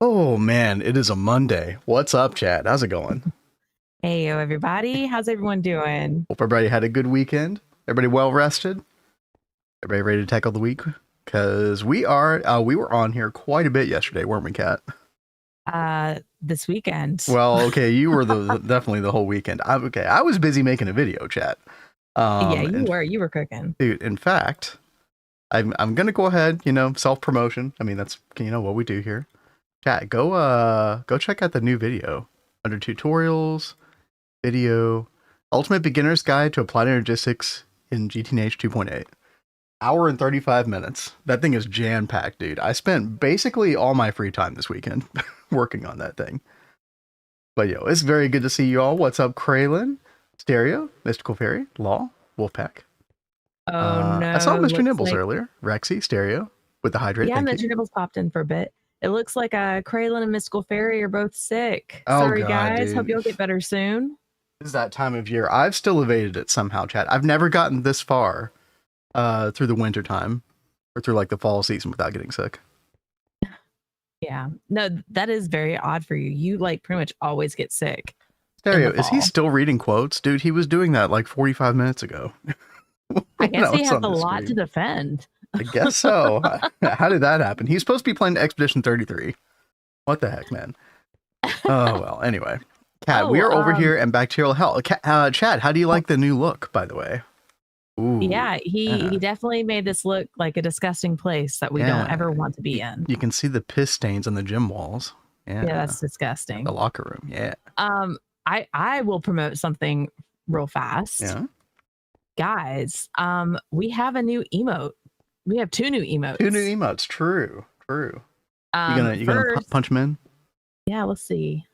Oh man, it is a Monday. What's up, Chad? How's it going? Hey, everybody. How's everyone doing? Hope everybody had a good weekend. Everybody well rested. Everybody ready to tackle the week? Because we were on here quite a bit yesterday, weren't we, Kat? This weekend. Well, okay, you were definitely the whole weekend. I was busy making a video, chat. Yeah, you were cooking. Dude, in fact, I'm gonna go ahead, self promotion. I mean, that's what we do here. Chat, go check out the new video under tutorials. Video, Ultimate Beginner's Guide to Applied Energistics in GTNH 2.8. Hour and 35 minutes. That thing is jam-packed, dude. I spent basically all my free time this weekend working on that thing. But yo, it's very good to see you all. What's up, Kraylin, Stereo, Mystical Fairy, Law, Wolfpack? Oh no. I saw Mr. Nibbles earlier. Rexy, Stereo, with the hydrate. Yeah, Mr. Nibbles popped in for a bit. It looks like Kraylin and Mystical Fairy are both sick. Oh, sorry, God, guys. dude. Hope you'll get better soon. This is that time of year. I've still evaded it somehow, Chad. I've never gotten this far through the winter time or through like the fall season without getting sick. Yeah. No, that is very odd for you. You like pretty much always get sick. Stereo, is he still reading quotes? Dude, he was doing that like 45 minutes ago. I guess he has a lot to defend. I guess so. How did that happen? He's supposed to be playing Expedition 33. What the heck, man? Oh, well, anyway. Kat, we are over here in bacterial health. Chad, how do you like the new look, by the way? Ooh, yeah, he definitely made this look like a disgusting place that we don't ever want to be in. You can see the piss stains on the gym walls. Yeah, that's disgusting. The locker room, yeah. I will promote something real fast. Yeah. Guys, we have a new emote. We have two new emotes. Two new emotes, true. You gonna punch them in? Yeah, let's see.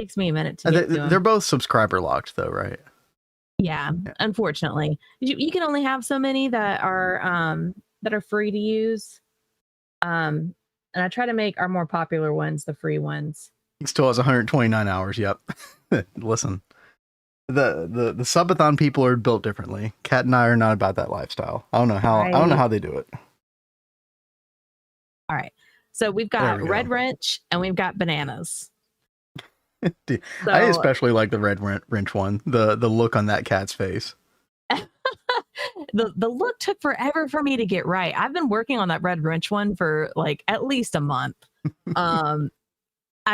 Takes me a minute to get to them. They're both subscriber locked though, right? Yeah. Unfortunately. You can only have so many that are free to use. And I try to make our more popular ones the free ones. He still has 129 hours, yep. Listen. The subathon people are built differently. Kat and I are not about that lifestyle. I don't know how they do it. All right. So we've got Red Wrench and we've got bananas. Dude, so, I especially like the Red Wrench one. The look on that cat's face. the look took forever for me to get right. I've been working on that Red Wrench one for like at least a month. I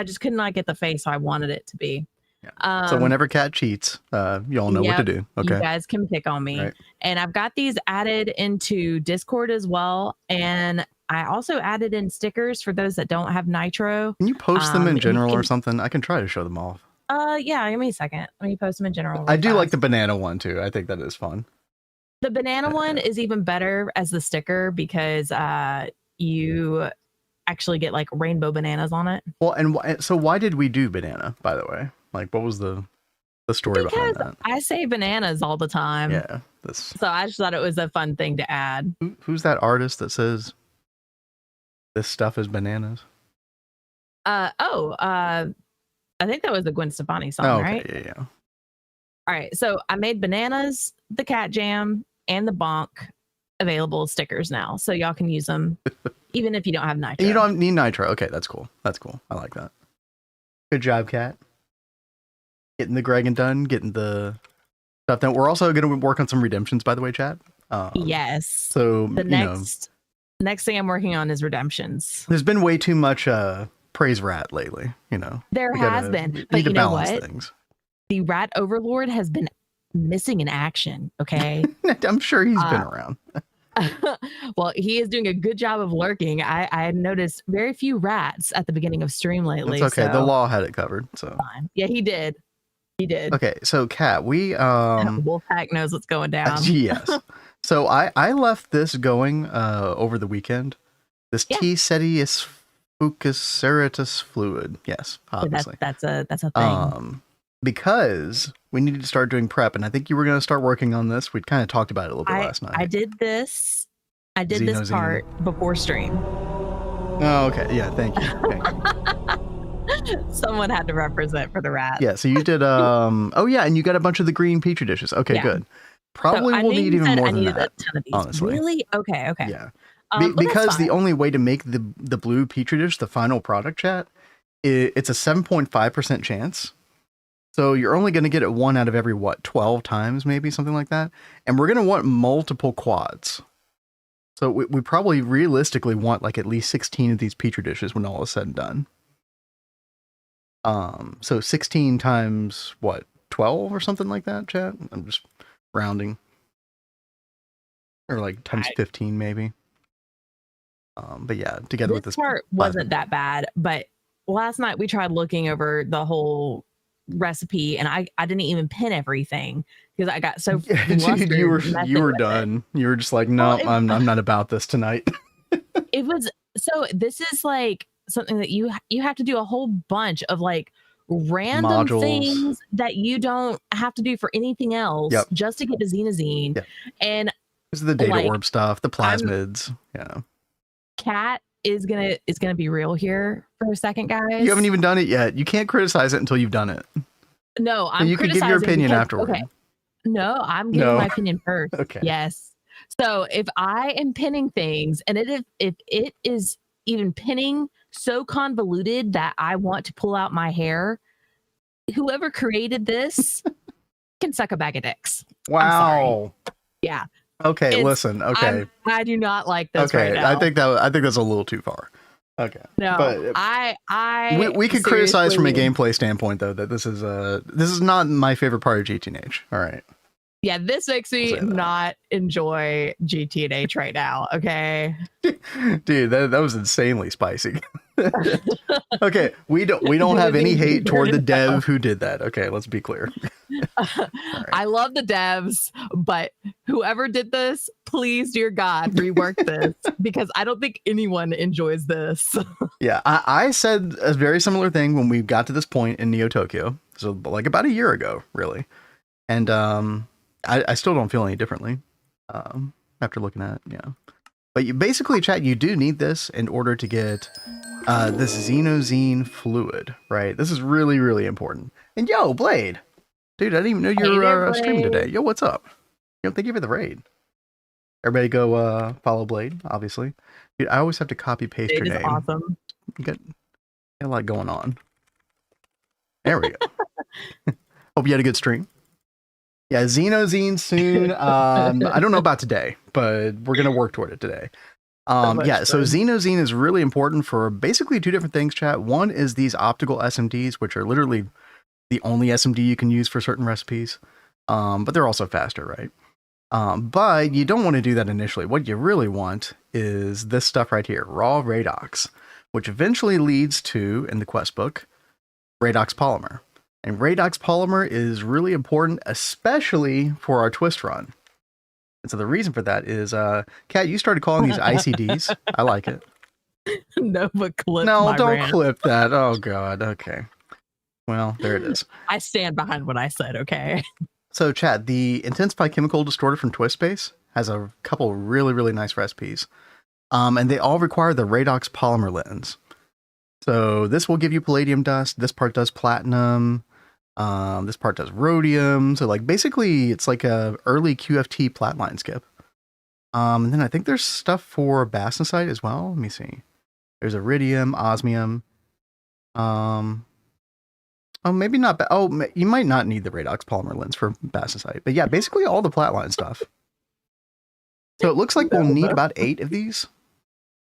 just could not get the face I wanted it to be. Yeah. So whenever Cat cheats, you all know what to do. Okay, you guys can pick on me. Right. And I've got these added into Discord as well, and I also added in stickers for those that don't have nitro. Can you post them in general or something? I can try to show them off. Yeah, give me a second. Let me post them in general. I do like the banana one too. I think that is fun. The banana one is even better as the sticker because you actually get like rainbow bananas on it. Well, and so why did we do banana, by the way? Like, what was the story behind that? I say bananas all the time. Yeah. So I just thought it was a fun thing to add. Who's that artist that says this stuff is bananas? I think that was the Gwen Stefani song, right? Yeah. All right. So I made bananas, the cat jam, and the bonk available stickers now. So y'all can use them even if you don't have nitro. And you don't need nitro. Okay, that's cool. I like that. Good job, Kat. Getting the Gregan done, getting the stuff done. We're also going to work on some redemptions, by the way, chat. Yes. So the next thing I'm working on is redemptions. There's been way too much praise rat lately, There has been, but you know what? Things. The rat overlord has been missing in action. Okay. I'm sure he's been around. Well, he is doing a good job of lurking. I noticed very few rats at the beginning of stream lately. It's okay. So the law had it covered. So yeah, he did. Okay, so Kat, we Wolfpack knows what's going down. Yes. So I left this going over the weekend. This T. Cetius fucus fluid. Yes, obviously. That's a thing. Because we needed to start doing prep, and I think you were going to start working on this. We kind of talked about it a little bit last night. I did this part before stream. Oh, okay. Yeah, thank you. Someone had to represent for the rat. Yeah, so you did oh yeah, and you got a bunch of the green petri dishes. Okay, good. Probably we'll need even more than that. A ton of these. Honestly. Really? Okay. Yeah. But that's because the fine. only way to make the blue petri dish the final product, chat, it's a 7.5% chance. So you're only going to get it 1 out of every 12 times, maybe something like that. And we're going to want multiple quads. So we probably realistically want like at least 16 of these petri dishes when all is said and done. So 16 times what, 12 or something like that, chat? I'm just rounding. Or like times 15 maybe. But yeah, together with this part wasn't that bad, but last night we tried looking over the whole recipe and I didn't even pin everything because I got so dude, you were done. You were just like, no, I'm not about this tonight. It was so this is like something that you have to do a whole bunch of like random modules, things that you don't have to do for anything else just to get to Xenoxene. Yep. And this is the data orb stuff, the plasmids. Yeah. Cat is gonna be real here for a second, guys. You haven't even done it yet. You can't criticize it until you've done it. No, I'm you can give your opinion afterward. Okay. No, I'm giving my opinion first. Okay. Yes. So if I am pinning things and if it is even pinning so convoluted that I want to pull out my hair, whoever created this can suck a bag of dicks. Wow. Yeah. Okay, listen. Okay. I do not like this right now. I think that's a little too far. Okay. No, but we could criticize from a gameplay standpoint though that this is not my favorite part of GT&H. All right. Yeah, this makes me not enjoy GT&H right now. Okay. Dude, that was insanely spicy. Okay, we don't have any hate toward the dev who did that. Okay, let's be clear. Right. I love the devs, but whoever did this, please, dear God, rework this because I don't think anyone enjoys this. Yeah, I said a very similar thing when we got to this point in Neo Tokyo, so like about a year ago, really, and I still don't feel any differently after looking at it. Yeah, but you basically, chat, you do need this in order to get this Xenoxene fluid, right? This is really, really important. And yo, Blade, dude, I didn't even know you were streaming today. Yo, what's up? Thank you for the raid. Everybody go follow Blade, obviously. Dude, I always have to copy paste your name. Awesome. You got a lot going on. There we go. Hope you had a good stream. Yeah, Xenoxene soon. I don't know about today, but we're gonna work toward it today. Yeah, so Xenoxene is really important for basically two different things, chat. One is these optical SMDs, which are literally the only SMD you can use for certain recipes. But they're also faster, right? But you don't want to do that initially. What you really want is this stuff right here, raw Radox, which eventually leads to, in the quest book, Radox polymer. And Radox polymer is really important, especially for our twist run. And so the reason for that is, Kat, you started calling these ICDs. I like it. No, but clip. No, don't clip that. Oh God. Okay. Well, there it is. I stand behind what I said. Okay. So, Chad, the Intensify Chemical Distorter from Twist Space has a couple really, really nice recipes. And they all require the Radox polymer lens. So this will give you palladium dust. This part does platinum. This part does rhodium. So like basically it's like a early QFT flatline skip. And then I think there's stuff for bastnasite as well. Let me see. There's iridium, osmium. Oh, maybe not. Oh, you might not need the Radox polymer lens for bastnasite. But yeah, basically all the flatline stuff. So it looks like we'll need about 8 of these.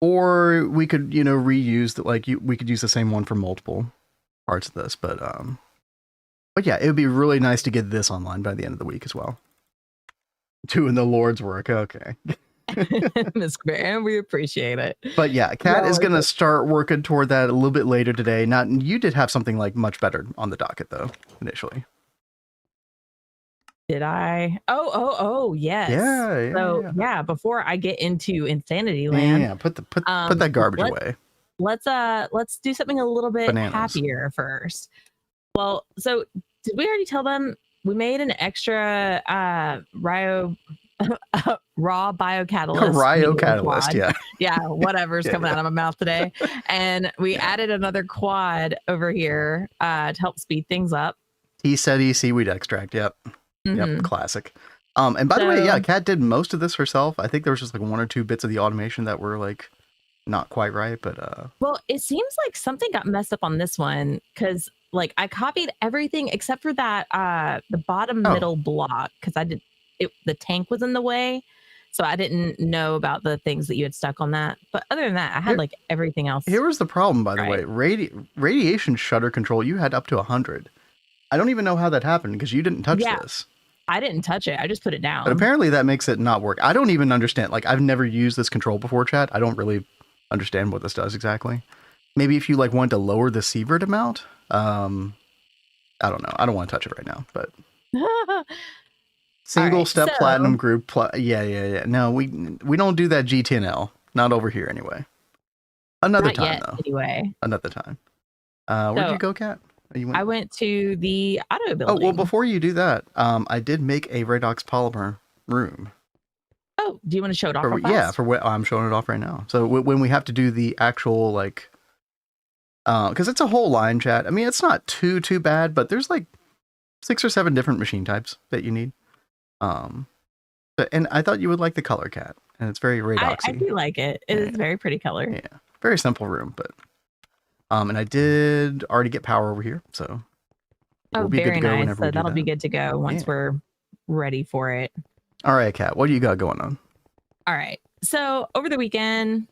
Or we could, reuse that. Like we could use the same one for multiple parts of this. But yeah, it would be really nice to get this online by the end of the week as well. Doing the Lord's work. Okay. Miss Graham, we appreciate it. But yeah, Kat is going to start working toward that a little bit later today. Now, you did have something like much better on the docket though, initially. Did I? Oh, yes. Yeah. So yeah, before I get into Insanity Land, yeah, put that garbage away. Let's do something a little bit happier first. Well, so did we already tell them we made an extra raw biocatalyst? Biocatalyst, yeah. Yeah, whatever's coming out of my mouth today. And we added another quad over here to help speed things up. He said seaweed extract, yep. Mm-hmm. Yep, classic. And by the way, yeah, So, Kat did most of this herself. I think there was just like 1 or 2 bits of the automation that were like not quite right, but well, it seems like something got messed up on this one because like I copied everything except for that the bottom oh, middle block because I did it the tank was in the way. So I didn't know about the things that you had stuck on that. But other than that, I had here, like everything else here was the problem, by the right. way. Radiation shutter control, you had up to 100. I don't even know how that happened because you didn't touch Yeah, this. I didn't touch it. I just put it But down. apparently that makes it not work. I don't even understand. Like, I've never used this control before, chat. I don't really understand what this does exactly. Maybe if you like want to lower the sievert amount, I don't know. I don't want to touch it right now, but single right, step so platinum group. Yeah. No, we don't do that GTNL. Not over here anyway. Another not time yet though. anyway. Another time. Where'd So you go, Kat? I went to the auto Oh, well, building. before you do that, I did make a Redox polymer room. Oh, do you want to show it off real Yeah, fast? for what I'm showing it off right now. So when we have to do the actual like, because it's a whole line, chat. I mean, it's not too bad, but there's like 6 or 7 different machine types that you need. And I thought you would like the color, Cat, and it's very I Redoxy. do like it. It is a very pretty color. Yeah, very simple room, but and I did already get power over here, so we'll be good to go nice. whenever So we do that'll that. be good to go once we're ready for it. All right, Kat, what do you got going on? All right. So over the weekend,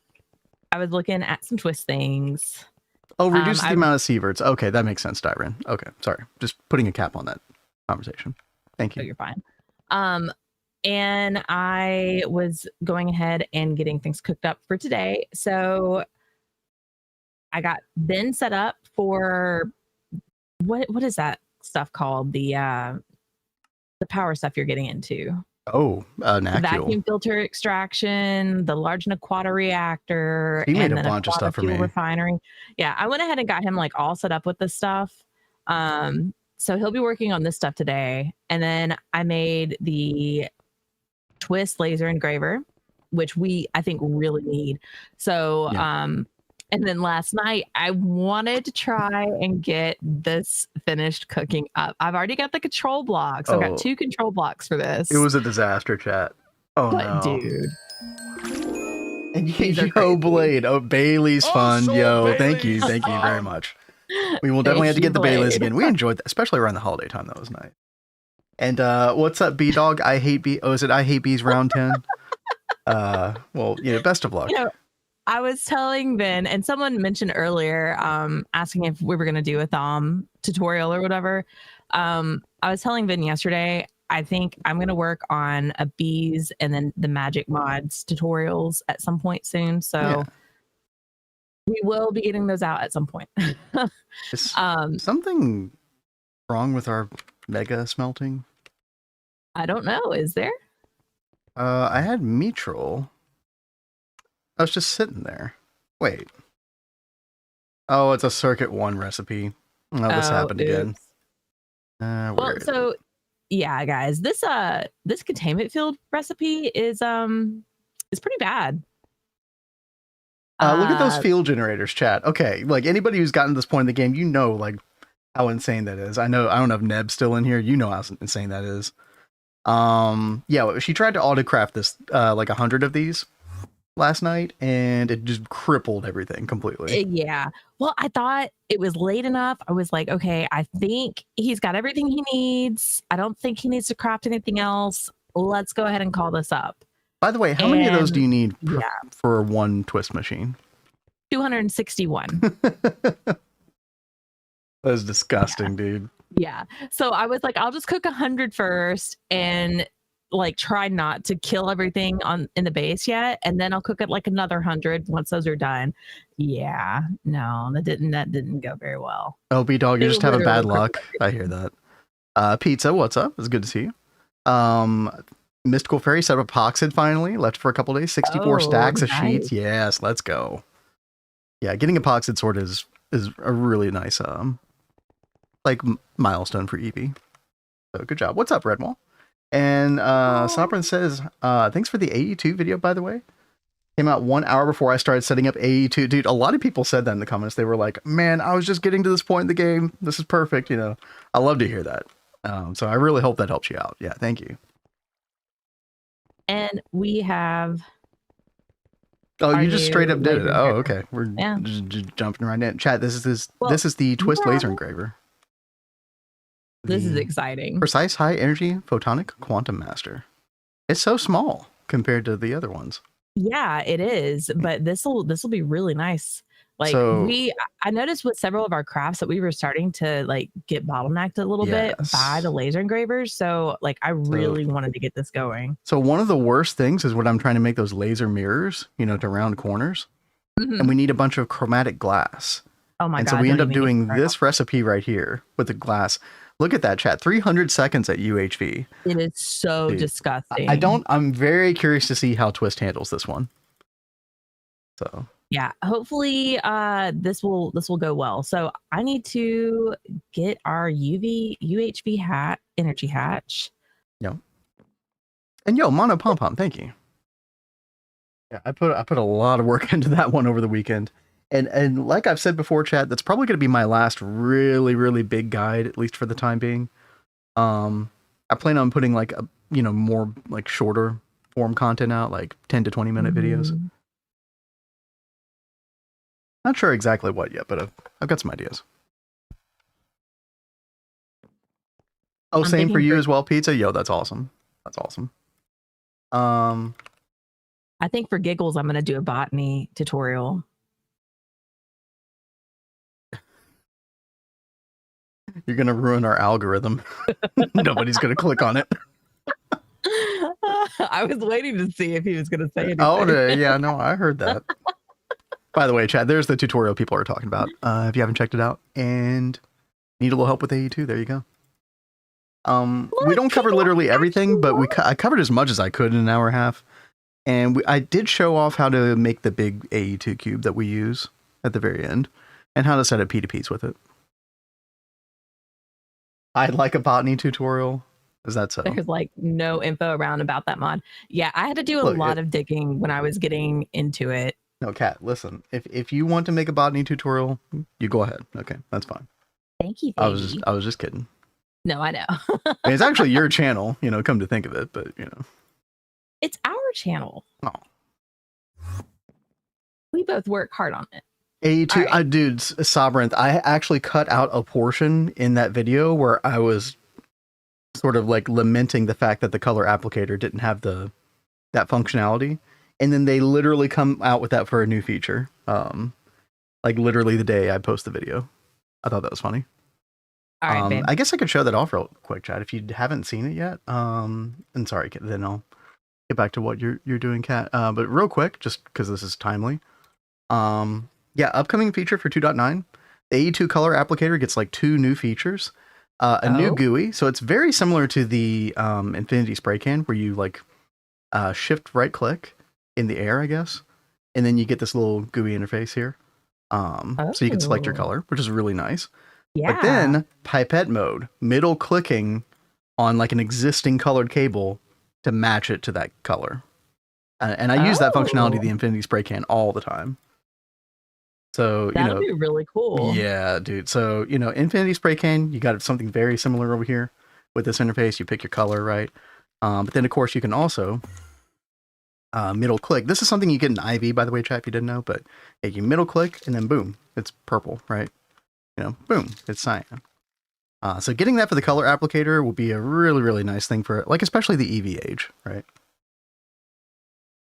I was looking at some twist things. Oh, reduce the amount of sieverts. Okay, that makes sense, Dyron. Okay, sorry, just putting a cap on that conversation. Thank you. Oh, you're fine. And I was going ahead and getting things cooked up for today. So I got Ben set up for what is that stuff called? The power stuff you're getting into. Oh, Naq Fuel. Vacuum filter extraction, the large Naquata reactor, He made and a then bunch of stuff for me. refinery. Yeah, I went ahead and got him like all set up with this stuff. So he'll be working on this stuff today. And then I made the twist laser engraver, which I think really need. So and then last night I wanted to try and get this finished cooking up. I've already got the control blocks. I've got 2 control blocks for this. It was a disaster, chat. Oh but no, dude. And yo, Blade. Oh, Bailey's fun. Yo, thank you very much. We will definitely have to get the Baileys again. We enjoyed that, especially around the holiday time. That was nice. And what's up, B Dog? I hate B. Oh, is it I hate Bees round 10? Well, best of luck. I was telling Ben, and someone mentioned earlier, asking if we were going to do a thumb tutorial or whatever. I was telling Ben yesterday, I think I'm going to work on a bees and then the magic mods tutorials at some point soon. So we will be getting those out at some point. Is something wrong with our mega smelting? I don't know. Is there? I had Mitral. I was just sitting there. Wait. Oh, it's a circuit 1 recipe. Oh, this happened again. Well, so yeah, guys, this containment field recipe is pretty bad. Look at those field generators, chat. Okay, like anybody who's gotten to this point in the game, like how insane that is. I don't know if Neb's still in here. You know how insane that is. Yeah, she tried to autocraft this like 100 of these last night, and it just crippled everything completely. Yeah. Well, I thought it was late enough. I was like, okay, I think he's got everything he needs. I don't think he needs to craft anything else. Let's go ahead and call this up. By the way, how many of those do you need for one twist machine? 261. That is disgusting, dude. Yeah. So I was like, I'll just cook 100 first and like try not to kill everything in the base yet, and then I'll cook it like another 100 once those are done. Yeah, no, that didn't go very well. Oh, B Dog, you just have a bad luck. I hear that. Pizza, what's up? It's good to see you. Mystical Fairy set up epoxid finally. Left for a couple days. 64 stacks of sheets. Yes, let's go. Yeah, getting epoxid sorted is a really nice like milestone for Eevee. So good job. What's up, Redwall? And Soprin says, thanks for the AE2 video, by the way. Came out 1 hour before I started setting up AE2. Dude, a lot of people said that in the comments. They were like, man, I was just getting to this point in the game. This is perfect. I love to hear that. So I really hope that helps you out. Yeah, thank you. And we have Oh, our you just straight new up did it. laser Oh, engraver. okay. We're Yeah. just jumping right in. Chat, this is Well, this is the twist laser yeah. engraver. This is The exciting. Precise high energy photonic quantum master. It's so small compared to the other ones. Yeah, it is, but this will be really nice. Like So I noticed with several of our crafts that we were starting to like get bottlenecked a little bit by the laser engravers. So like I really wanted to get this going. So one of the worst things is when I'm trying to make those laser mirrors, you know, to round corners, and we need a bunch of chromatic glass. Oh my God. God. So we end up doing this recipe right here with the glass. Look at that, chat. 300 seconds at UHV. It is so disgusting. I'm very curious to see how Twist handles this one. So yeah, hopefully this will go well. So I need to get our UHV energy hatch. Yo. And yo, Mono Pom Pom, thank you. Yeah, I put a lot of work into that one over the weekend. And like I've said before, chat, that's probably going to be my last really, really big guide, at least for the time being. I plan on putting like a, you know, more like shorter form content out, like 10 to 20 minute videos. Not sure exactly what yet, but I've got some ideas. Oh, same for you as well, Pizza. Yo, that's awesome. That's awesome. I think for giggles, I'm going to do a botany tutorial. You're going to ruin our algorithm. Nobody's going to click on it. I was waiting to see if he was going to say anything. Oh, yeah, no, I heard that. By the way, chat, there's the tutorial people are talking about. If you haven't checked it out and need a little help with AE2, there you go. We don't cover literally everything, but I covered as much as I could in an hour and a half. And I did show off how to make the big AE2 cube that we use at the very end and how to set up P2Ps with it. I'd like a botany tutorial. Is that so? There's like no info around about that mod. Yeah, I had to do a lot of digging when I was getting into it. No, Kat, listen. If you want to make a botany tutorial, you go ahead. Okay, that's fine. Thank you. I was just kidding. No, I know. I mean, it's actually your channel, you know, come to think of it, but you know. It's our channel. Oh. We both work hard on it. AE2, right. Dude, Sovereign, I actually cut out a portion in that video where I was sort of like lamenting the fact that the color applicator didn't have that functionality. And then they literally come out with that for a new feature. Like literally the day I post the video. I thought that was funny. All right, babe. I guess I could show that off real quick, chat, if you haven't seen it yet. And sorry, then I'll get back to what you're doing, Kat. But real quick, just because this is timely. Yeah, upcoming feature for 2.9. The AE2 color applicator gets like 2 new features. A new GUI. So it's very similar to the Infinity Spray Can, where you like shift right click in the air, I guess. And then you get this little GUI interface here. So you can select your color, which is really nice. Yeah. But then pipette mode, middle clicking on like an existing colored cable to match it to that color. And I use that functionality of the Infinity Spray Can all the time. So, that'll be really cool. Yeah, dude. So, you know, Infinity Spray Can, you got something very similar over here with this interface. You pick your color, right? But then, of course, you can also middle click. This is something you get in IV, by the way, chat, if you didn't know. But yeah, you middle click and then boom, it's purple, right? You know, boom, it's cyan. So getting that for the color applicator will be a really, really nice thing for, like, especially the UHV-Age, right?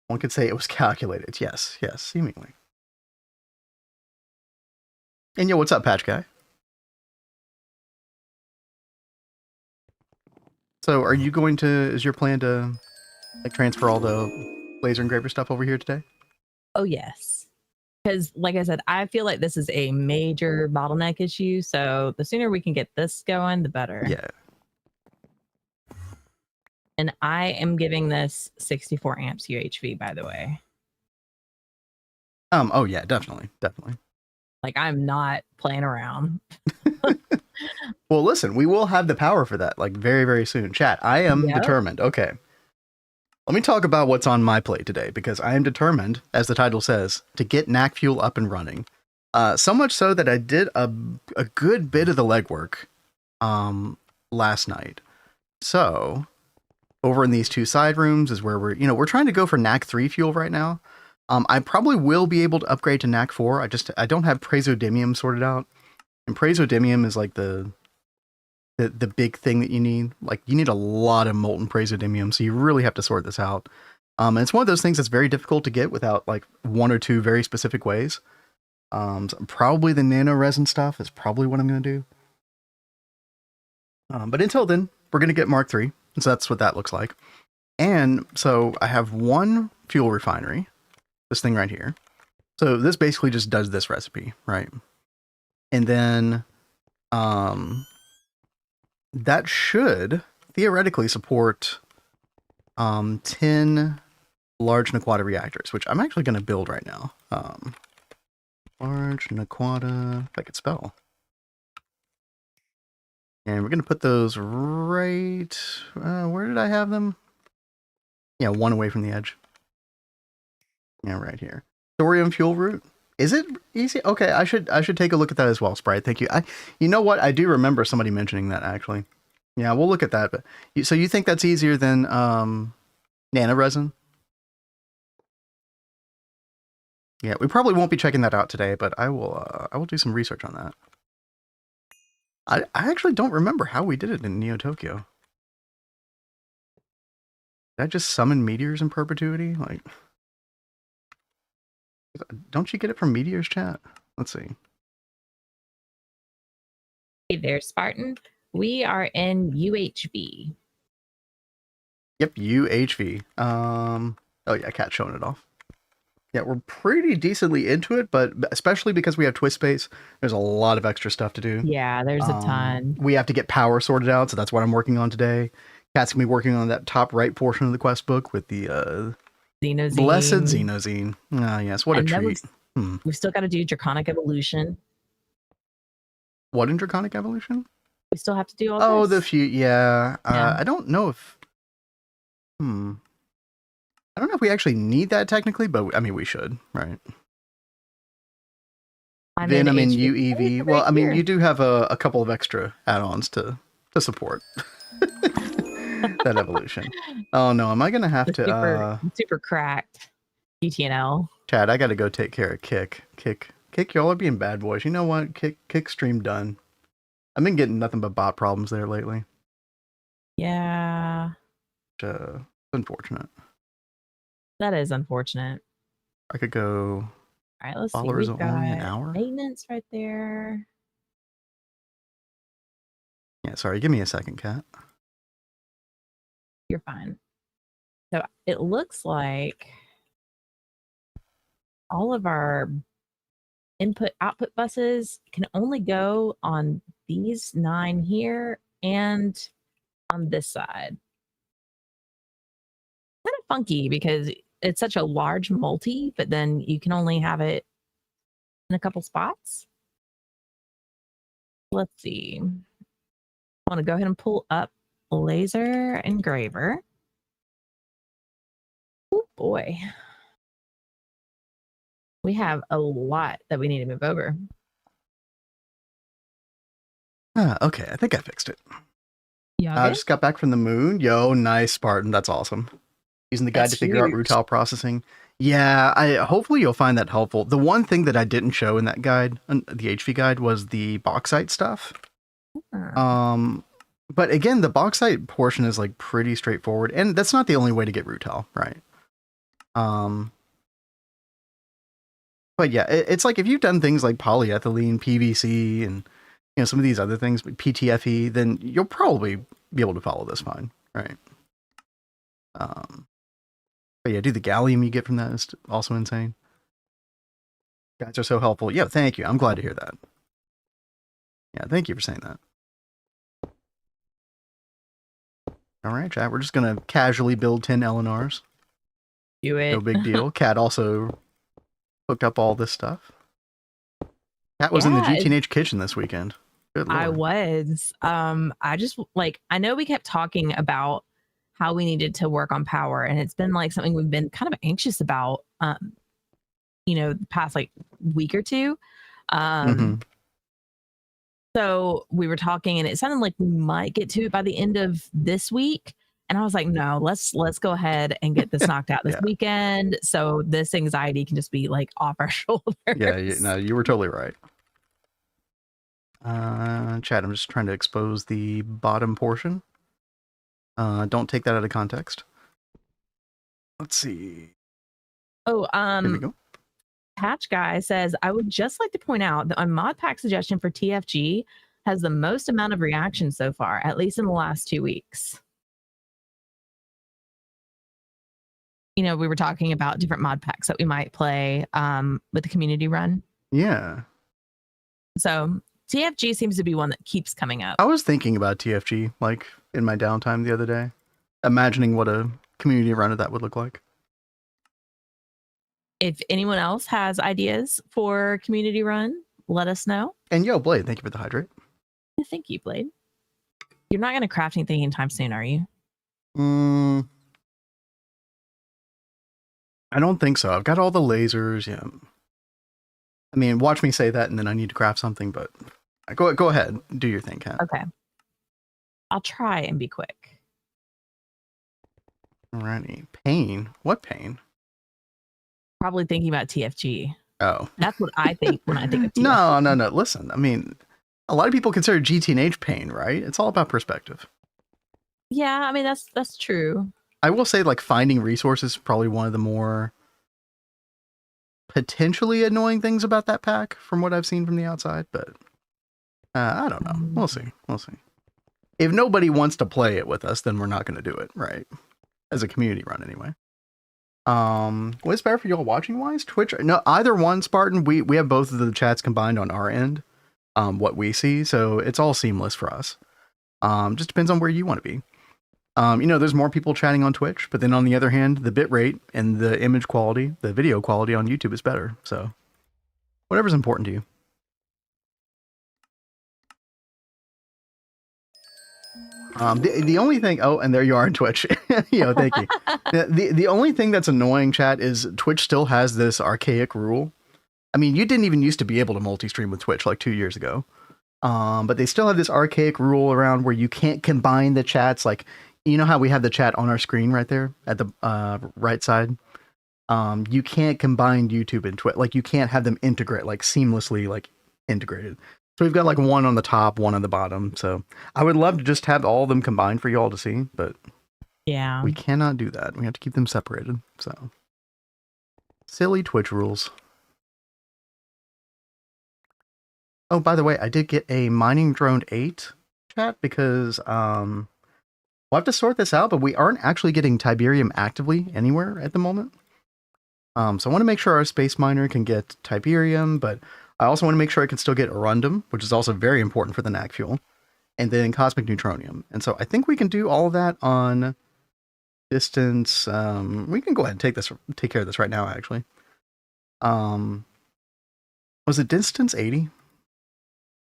One could say it was calculated. Yes, seemingly. And yo, what's up, Patch Guy? So are you going to, is your plan to like transfer all the laser engraver stuff over here today? Oh, yes. Because like I said, I feel like this is a major bottleneck issue. So the sooner we can get this going, the better. Yeah. And I am giving this 64 amps UHV, by the way. Oh yeah, definitely. Like, I'm not playing around. Well, listen, we will have the power for that, like, very, very soon. Chat, I am determined. Okay. Let me talk about what's on my plate today, because I am determined, as the title says, to get Naq Fuel up and running. So much so that I did a good bit of the legwork last night. So, over in these two side rooms is where we're trying to go for Naq 3 fuel right now. I probably will be able to upgrade to Naq 4. I don't have praseodymium sorted out. And praseodymium is like the big thing that you need. Like, you need a lot of molten praseodymium, so you really have to sort this out. And it's one of those things that's very difficult to get without like one or two very specific ways. So probably the nano resin stuff is probably what I'm going to do. But until then, we're going to get Mark III. So that's what that looks like. And so I have one fuel refinery, this thing right here. So this basically just does this recipe, right? And then that should theoretically support 10 large Naquata reactors, which I'm actually going to build right now. Large Naquata, if I could spell. And we're going to put those right... where did I have them? Yeah, one away from the edge. Yeah, right here. Thorium fuel route. Is it easy? Okay, I should take a look at that as well, Sprite. Thank you. You know what? I do remember somebody mentioning that, actually. Yeah, we'll look at that. But so you think that's easier than nano resin? Yeah, we probably won't be checking that out today, but I will do some research on that. I actually don't remember how we did it in Neo Tokyo. Did I just summon meteors in perpetuity? Like, don't you get it from meteors, chat? Let's see. Hey there, Spartan. We are in UHV. Yep, UHV. Oh yeah, Cat's showing it off. Yeah, we're pretty decently into it, but especially because we have twist space, there's a lot of extra stuff to do. Yeah, there's a ton. We have to get power sorted out, so that's what I'm working on today. Cat's gonna be working on that top right portion of the quest book with the Xenoxene. Blessed Xenoxene. Ah, yes, what a treat. We've still got to do Draconic Evolution. What in Draconic Evolution? We still have to do all this? this. The few, yeah. I don't know if... I don't know if we actually need that technically, but I mean, we should, right? Then I'm in UEV. Well, I mean, you do have a couple of extra add-ons to support that evolution. Oh no, am I gonna have to super cracked UTNL? Chad, I gotta go take care of Kick, y'all are being bad boys. You know what? Kick stream done. I've been getting nothing but bot problems there lately. Yeah. It's unfortunate. That is unfortunate. I could go. All right, let's see. Followers We've only got an hour. Maintenance right there. Yeah, sorry. Give me a second, Cat. You're fine. So it looks like all of our input-output buses can only go on these 9 here and on this side. Kind of funky because it's such a large multi, but then you can only have it in a couple spots. Let's see. I want to go ahead and pull up laser engraver. Oh boy. We have a lot that we need to move over. Okay, I think I fixed it. Yeah. I just got back from the moon. Yo, nice, Spartan. That's awesome. Using the guide to figure out rutile processing. Yeah, hopefully you'll find that helpful. The one thing that I didn't show in that guide, the HV guide, was the bauxite stuff. But again, the bauxite portion is like pretty straightforward, and that's not the only way to get rutile, right? But yeah, it's like if you've done things like polyethylene, PVC, and some of these other things, PTFE, then you'll probably be able to follow this fine, right? But yeah, the gallium you get from that is also insane. Guys are so helpful. Yeah, thank you. I'm glad to hear that. Yeah, thank you for saying that. All right, chat. We're just gonna casually build 10 LNRs. Do it. No big deal. Cat also hooked up all this stuff. Cat was in the GTH kitchen this weekend. Good Lord. I was. I just I know we kept talking about how we needed to work on power, and it's been like something we've been kind of anxious about the past week or two. So we were talking, and it sounded like we might get to it by the end of this week, And I was like, no, let's go ahead and get this knocked out this Yeah. weekend, so this anxiety can just be like off our shoulders. Yeah, no, you were totally right. Chat, I'm just trying to expose the bottom portion. Don't take that out of context. Let's see. Oh, Here we go. Patch Guy says, I would just like to point out that a mod pack suggestion for TFG has the most amount of reactions so far, at least in the last 2 weeks. You know, we were talking about different mod packs that we might play with the community run. Yeah. So TFG seems to be one that keeps coming up. I was thinking about TFG, like, in my downtime the other day. Imagining what a community run of that would look like. If anyone else has ideas for community run, let us know. And yo, Blade, thank you for the hydrate. Thank you, Blade. You're not going to craft anything anytime soon, are you? I don't think so. I've got all the lasers. Yeah. I mean, watch me say that, and then I need to craft something. But go ahead, do your thing, Kat. Okay. I'll try and be quick. Alrighty. Pain. What pain? Probably thinking about TFG. Oh, that's what I think when I think of TFG. No. Listen, I mean, a lot of people consider GT&H pain, right? It's all about perspective. Yeah, I mean that's true. I will say, like, finding resources is probably one of the more potentially annoying things about that pack from what I've seen from the outside, but I don't know. We'll see. If nobody wants to play it with us, then we're not going to do it, right? As a community run, anyway. What's better for y'all watching wise? Twitch? No, either one, Spartan. We have both of the chats combined on our end, what we see, so it's all seamless for us. Just depends on where you want to be. You know, there's more people chatting on Twitch, but then on the other hand, the bitrate and the image quality, the video quality on YouTube is better. So whatever's important to you. The only thing, oh, and there you are on Twitch. Thank you. The only thing that's annoying, chat, is Twitch still has this archaic rule. I mean, you didn't even used to be able to multi-stream with Twitch like 2 years ago. But they still have this archaic rule around where you can't combine the chats. Like, you know how we have the chat on our screen right there at the right side? You can't combine YouTube and Twitch. Like, you can't have them integrate, like, seamlessly, like, integrated. So we've got, like, one on the top, one on the bottom. So I would love to just have all of them combined for you all to see, but yeah, we cannot do that. We have to keep them separated. So silly Twitch rules. Oh, by the way, I did get a Mining Drone 8 chat because we'll have to sort this out, but we aren't actually getting Tiberium actively anywhere at the moment. So I want to make sure our Space Miner can get Tiberium, but I also want to make sure I can still get Arundum, which is also very important for the Naq Fuel, and then Cosmic Neutronium. And so I think we can do all of that on distance. We can go ahead and take care of this right now, actually. Was it distance 80?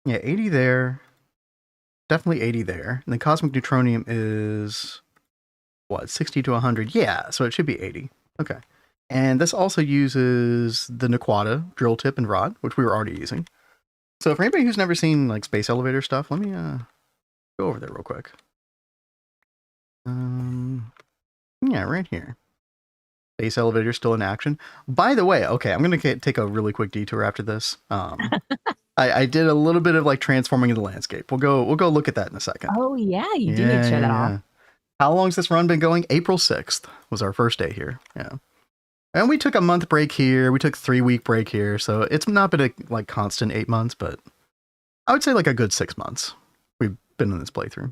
Yeah, 80 there. Definitely 80 there. And the Cosmic Neutronium is, what, 60 to 100? Yeah, so it should be 80. Okay. And this also uses the Naquata drill tip and rod, which we were already using. So for anybody who's never seen, like, space elevator stuff, let me go over there real quick. Yeah, right here. Space elevator still in action. By the way, okay, I'm going to take a really quick detour after this. I did a little bit of, like, transforming the landscape. We'll go look at that in a second. Oh yeah, you do need to show that off. How long's this run been going? April 6th was our first day here. Yeah. And we took a month break here. We took 3-week break here. So it's not been a, like, constant 8 months, but I would say like a good 6 months we've been in this playthrough.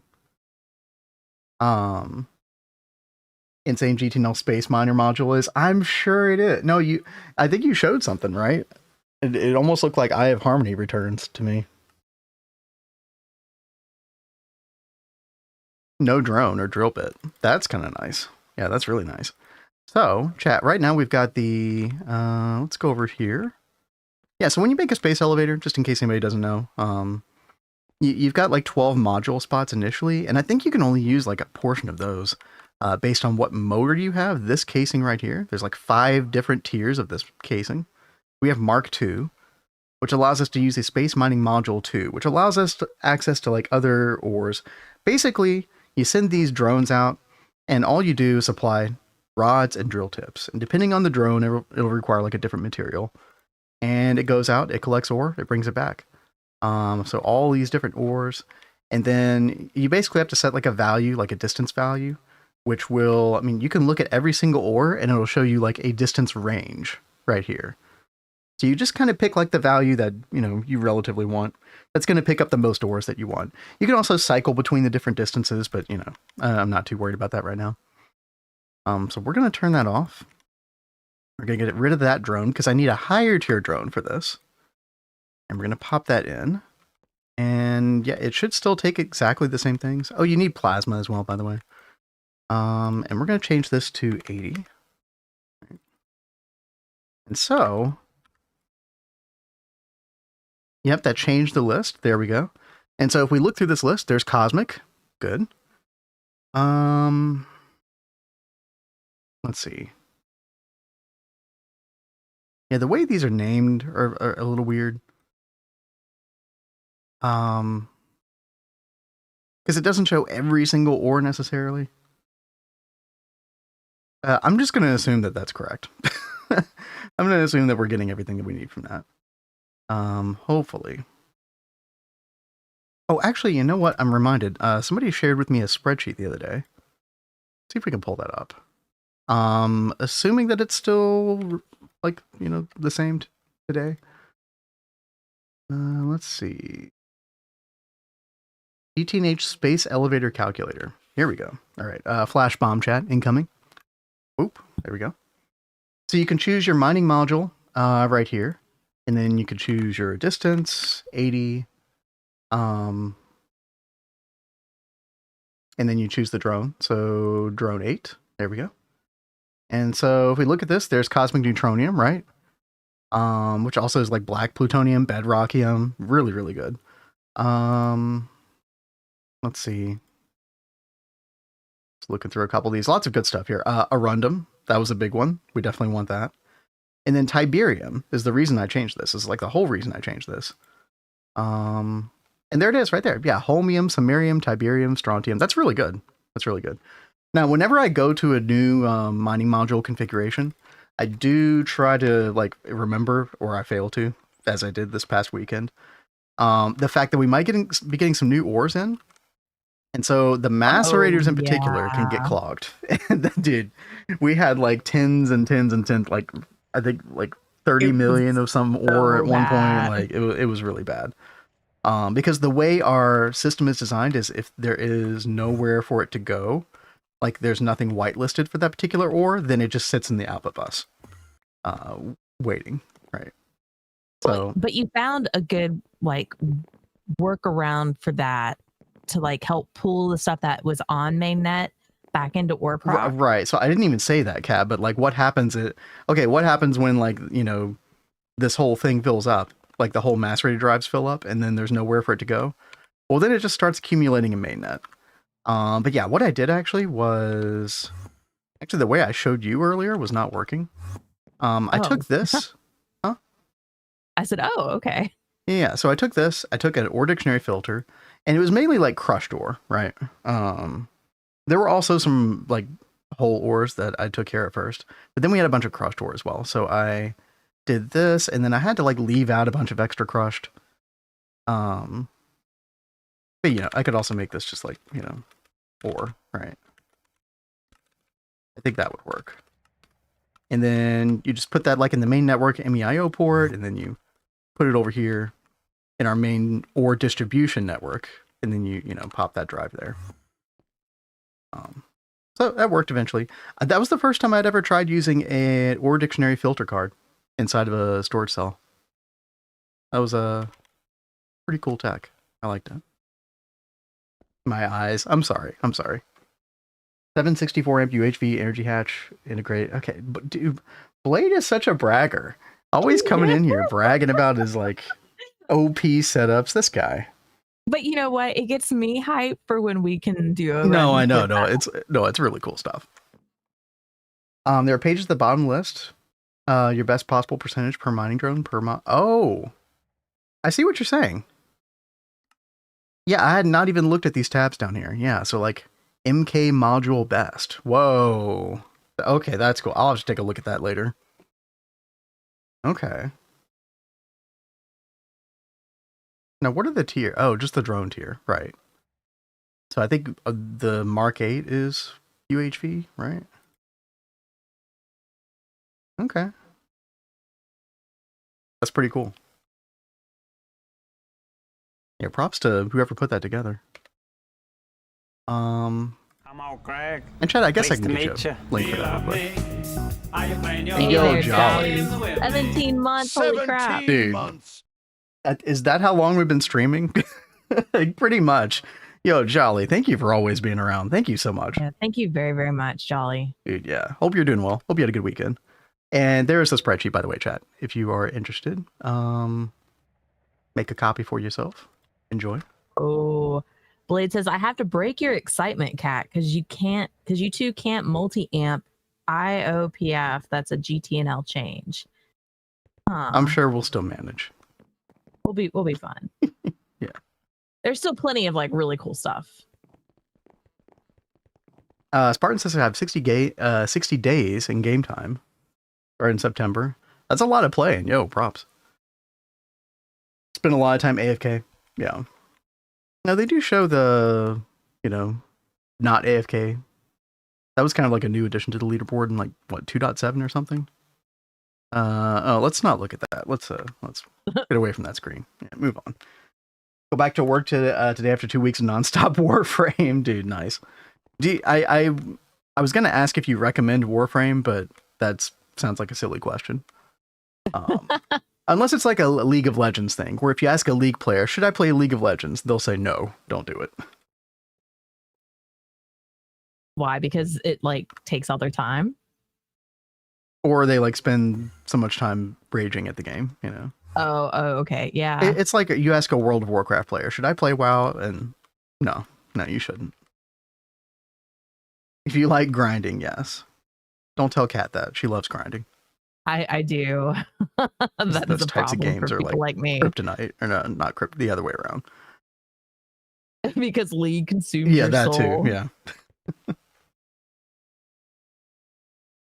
Insane GTNL Space Miner module is? I'm sure it is. No, I think you showed something, right? It almost looked like Eye of Harmony returns to me. No drone or drill bit. That's kind of nice. Yeah, that's really nice. So, chat, right now we've got the, let's go over here. Yeah, so when you make a space elevator, just in case anybody doesn't know, you've got like 12 module spots initially, and I think you can only use like a portion of those based on what motor you have. This casing right here, there's like 5 different tiers of this casing. We have Mark II, which allows us to use a space mining module 2, which allows us access to like other ores. Basically, you send these drones out, And all you do is supply rods and drill tips. And depending on the drone, it'll require like a different material. And it goes out, it collects ore, it brings it back. So all these different ores. And then you basically have to set like a value, like a distance value, which will, I mean, you can look at every single ore and it'll show you like a distance range right here. So you just kind of pick like the value that, you know, you relatively want. That's going to pick up the most ores that you want. You can also cycle between the different distances, but, you know, I'm not too worried about that right now. So we're going to turn that off. We're going to get rid of that drone because I need a higher tier drone for this. And we're going to pop that in. And yeah, it should still take exactly the same things. Oh, you need plasma as well, by the way. And we're going to change this to 80. And so, yep, that changed the list. There we go. And so if we look through this list, there's Cosmic. Good. Let's see. Yeah, the way these are named are a little weird. Because it doesn't show every single ore necessarily. I'm just going to assume that that's correct. I'm going to assume that we're getting everything that we need from that. Hopefully. Oh, actually, you know what? I'm reminded. Somebody shared with me a spreadsheet the other day. See if we can pull that up. Assuming that it's still, like, you know, the same today. Let's see. 18H Space Elevator Calculator. Here we go. All right. Flash bomb chat incoming. Oop. There we go. So you can choose your mining module right here. And then you can choose your distance, 80. And then you choose the drone. So drone 8. There we go. And so if we look at this, there's cosmic neutronium, right? Which also is like black plutonium, bedrockium. Really, really good. Let's see. Just looking through a couple of these. Lots of good stuff here. Arundum. That was a big one. We definitely want that. And then Tiberium is the reason I changed this. Is like the whole reason I changed this. And there it is right there. Yeah, holmium, samarium, tiberium, strontium. That's really good. That's really good. Now, whenever I go to a new mining module configuration, I do try to like remember, or I fail to, as I did this past weekend, the fact that we might be getting some new ores in. And so the macerators in particular can get clogged. And dude, we had like tens and tens and tens, like I think like 30 million of some ore at one point. Like it was really bad. Because the way our system is designed is if there is nowhere for it to go, like there's nothing whitelisted for that particular ore, then it just sits in the output bus, waiting, right? So, but you found a good like workaround for that to like help pull the stuff that was on mainnet back into OreProp. Right. So I didn't even say that, Kat, but like what happens what happens when like, you know, this whole thing fills up, like the whole macerator drives fill up and then there's nowhere for it to go? Well, then it just starts accumulating in mainnet. But yeah, what I did actually was the way I showed you earlier was not working. I took this. Huh? I said, oh, okay. Yeah, so I took this, I took an ore dictionary filter, and it was mainly like crushed ore, right? There were also some like whole ores that I took care of first, but then we had a bunch of crushed ore as well. So I did this, and then I had to like leave out a bunch of extra crushed. But you know, I could also make this just like, you know, ore, right? I think that would work. And then you just put that like in the main network MEIO port, and then you put it over here in our main ore distribution network, and then you know, pop that drive there. So that worked eventually. That was the first time I'd ever tried using an ore dictionary filter card inside of a storage cell. That was a pretty cool tech. I liked it. My eyes. I'm sorry. 764 amp UHV energy hatch integrate. Okay, but dude, Blade is such a bragger. Always coming in here bragging about his like OP setups. This guy. But you know what? It gets me hyped for when we can do a No, I know. It's really cool stuff. There are pages at the bottom list. Your best possible percentage per mining drone per Oh, I see what you're saying. Yeah, I had not even looked at these tabs down here. Yeah, so like MK module best. Whoa. Okay, that's cool. I'll have to take a look at that later. Okay. Now, what are the tier? Oh, just the drone tier, right? So I think the Mark 8 is UHV, right? Okay. That's pretty cool. Yeah, props to whoever put that together. I'm all Craig. And Chad, I guess Nice I can to get meet you you. a link for that real quick. Hey Yo, there, Jolly. 17 months, holy crap. Dude, is that how long we've been streaming? Pretty much. Yo, Jolly, thank you for always being around. Thank you so much. Yeah, thank you very, very much, Jolly. Dude, yeah. Hope you're doing well. Hope you had a good weekend. And there's the spreadsheet, by the way, chat. If you are interested, make a copy for yourself. Enjoy. Oh, Blade says, I have to break your excitement, Cat, because you two can't multi-amp IOPF. That's a GTNL change. Huh. I'm sure we'll still manage. We'll be fine. Yeah. There's still plenty of like really cool stuff. Spartan says I have 60 days in game time. Or in September. That's a lot of playing. Yo, props. Spend a lot of time AFK. Yeah. Now they do show the, not AFK. That was kind of like a new addition to the leaderboard in like what 2.7 or something. Oh, let's not look at that. Let's get away from that screen. Yeah, move on. Go back to work today after 2 weeks of nonstop Warframe, dude. Nice. I was gonna ask if you recommend Warframe, but that sounds like a silly question. Unless it's like a League of Legends thing, where if you ask a League player, should I play League of Legends? They'll say no, don't do it. Why? Because it like takes all their time. Or they like spend so much time raging at the game, Oh, okay, yeah. It's like you ask a World of Warcraft player, should I play WoW? And no, you shouldn't. If you like grinding, yes. Don't tell Kat that. She loves grinding. I do. That Those is a types of problem games for are people like me. kryptonite, or no, not kryptonite, the other way around. Because League consumes Yeah, your that soul. too. Yeah.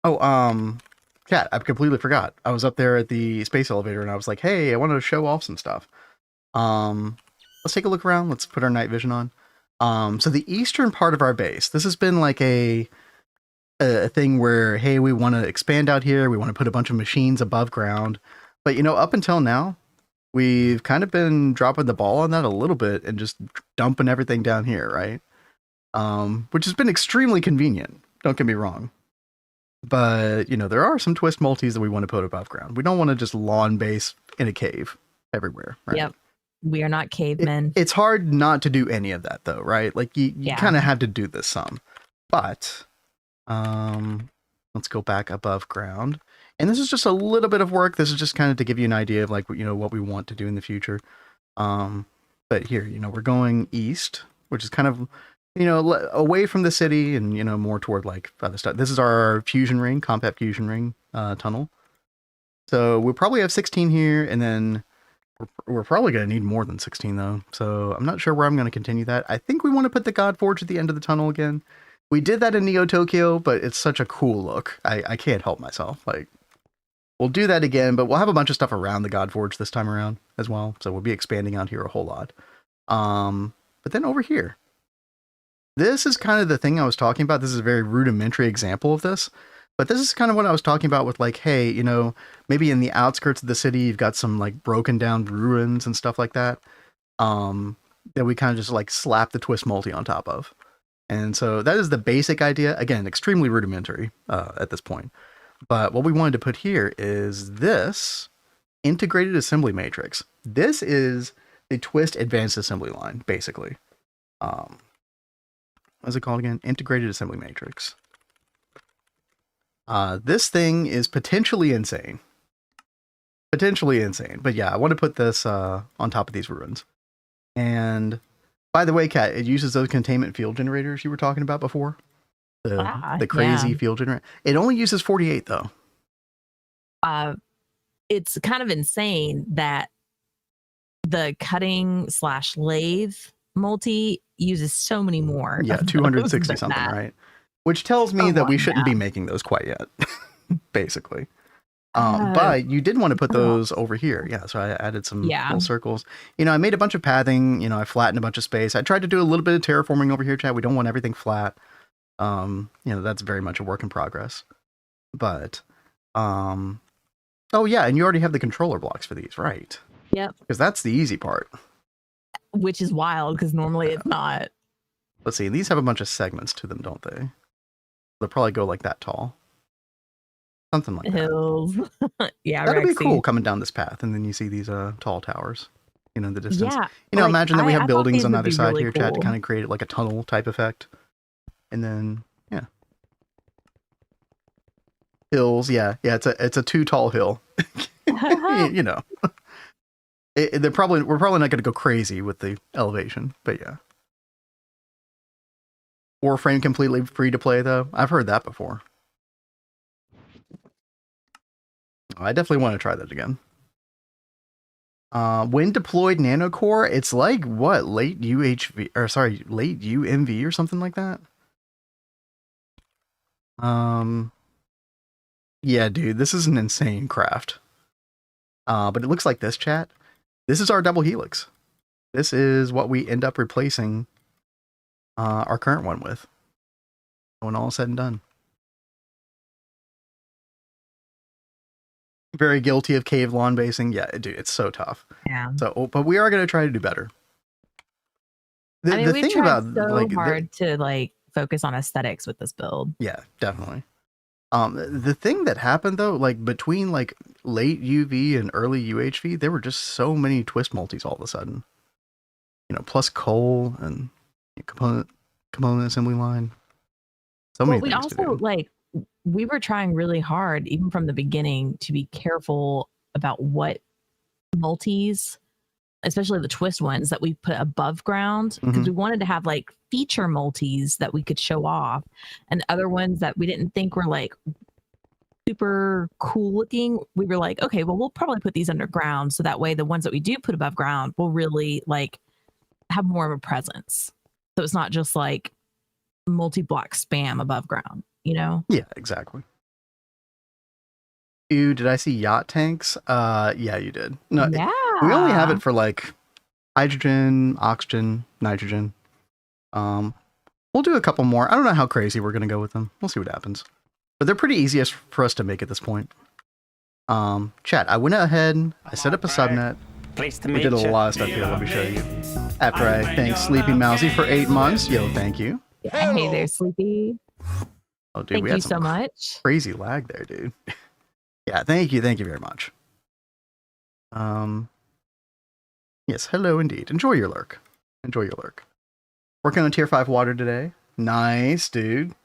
Oh, Kat, I completely forgot. I was up there at the space elevator and I was like, hey, I wanted to show off some stuff. Let's take a look around. Let's put our night vision on. So the eastern part of our base, this has been like a thing where, hey, we want to expand out here. We want to put a bunch of machines above ground. But, up until now, we've kind of been dropping the ball on that a little bit and just dumping everything down here, right? Which has been extremely convenient. Don't get me wrong. But, there are some twist multis that we want to put above ground. We don't want to just lawn base in a cave everywhere, right? Yep. We are not cavemen. It's hard not to do any of that, though, right? Like, you kind of have to do this some. But, let's go back above ground. And this is just a little bit of work. This is just kind of to give you an idea of, like, what we want to do in the future. But here, we're going east, which is kind of... away from the city and, more toward like other stuff. This is our fusion ring, compact fusion ring tunnel. So we'll probably have 16 here, and then we're probably going to need more than 16 though. So I'm not sure where I'm going to continue that. I think we want to put the God Forge at the end of the tunnel again. We did that in Neo Tokyo, but it's such a cool look. I can't help myself. Like, we'll do that again, but we'll have a bunch of stuff around the God Forge this time around as well. So we'll be expanding out here a whole lot. But then over here, this is kind of the thing I was talking about. This is a very rudimentary example of this, but this is kind of what I was talking about with like, hey, maybe in the outskirts of the city, you've got some like broken down ruins and stuff like that. That we kind of just like slap the twist multi on top of. And so that is the basic idea. Again, extremely rudimentary at this point. But what we wanted to put here is this integrated assembly matrix. This is the twist advanced assembly line, basically. What's it called again? Integrated assembly matrix. This thing is potentially insane. But yeah, I want to put this on top of these ruins. And by the way, Kat, it uses those containment field generators you were talking about before. The crazy field generator. It only uses 48 though. It's kind of insane that the cutting / lathe multi uses so many more. Yeah, 260 something, right? Which tells me that we shouldn't be making those quite yet, basically. But you did want to put those over here. Yeah, so I added some little circles. You know, I made a bunch of pathing. You know, I flattened a bunch of space. I tried to do a little bit of terraforming over here, Chad. We don't want everything flat. You know, that's very much a work in progress. But, oh yeah, and you already have the controller blocks for these, right? Yep. Because that's the easy part. Which is wild, because normally it's not. Let's see, these have a bunch of segments to them, don't they? They'll probably go like that tall. Something like hills. That. Yeah, that'd be cool coming down this path, and then you see these tall towers, you know, in the distance. Yeah, you know, like, imagine that we have buildings on the other side really here, Chad, to kind of create like a tunnel type effect. And then, yeah. Hills, yeah, it's a too tall hill. You know. We're probably not going to go crazy with the elevation, but yeah. Warframe completely free to play though. I've heard that before. I definitely want to try that again. When deployed nanocore, it's like what, late UHV or sorry, late UMV or something like that. Yeah, dude, this is an insane craft. But it looks like this, chat. This is our DoubleHelix. This is what we end up replacing our current one with when all is said and done. Very guilty of cave lawn basing. Yeah, dude, it's so tough. Yeah. So, but we are going to try to do better. I mean, we've tried so hard to like focus on aesthetics with this build. Yeah, definitely. The thing that happened though, like between like late UV and early UHV, there were just so many twist multis all of a sudden. You know, plus coal and component assembly line. So many things. We also like we were trying really hard, even from the beginning, to be careful about what multis, especially the twist ones, that we put above ground, because we wanted to have like feature multis that we could show off, and other ones that we didn't think were like super cool looking. We were like, okay, well, we'll probably put these underground, so that way the ones that we do put above ground will really like have more of a presence. So it's not just like multi-block spam above ground, you know? Yeah, exactly. Ew, did I see yacht tanks? Yeah, you did. No, yeah. We only have it for like hydrogen, oxygen, nitrogen. We'll do a couple more. I don't know how crazy we're gonna go with them. We'll see what happens. But they're pretty easiest for us to make at this point. Chat, I went ahead, I set up a subnet. We did a lot of stuff here, let me show you. After I thank Sleepy Mousy for 8 months. Yo, thank you. Hey there, Sleepy. Oh, dude, thank you so much. Crazy lag there, dude. Yeah, thank you very much. Yes, hello indeed. Enjoy your lurk. Enjoy your lurk. Working on tier 5 water today. Nice, dude.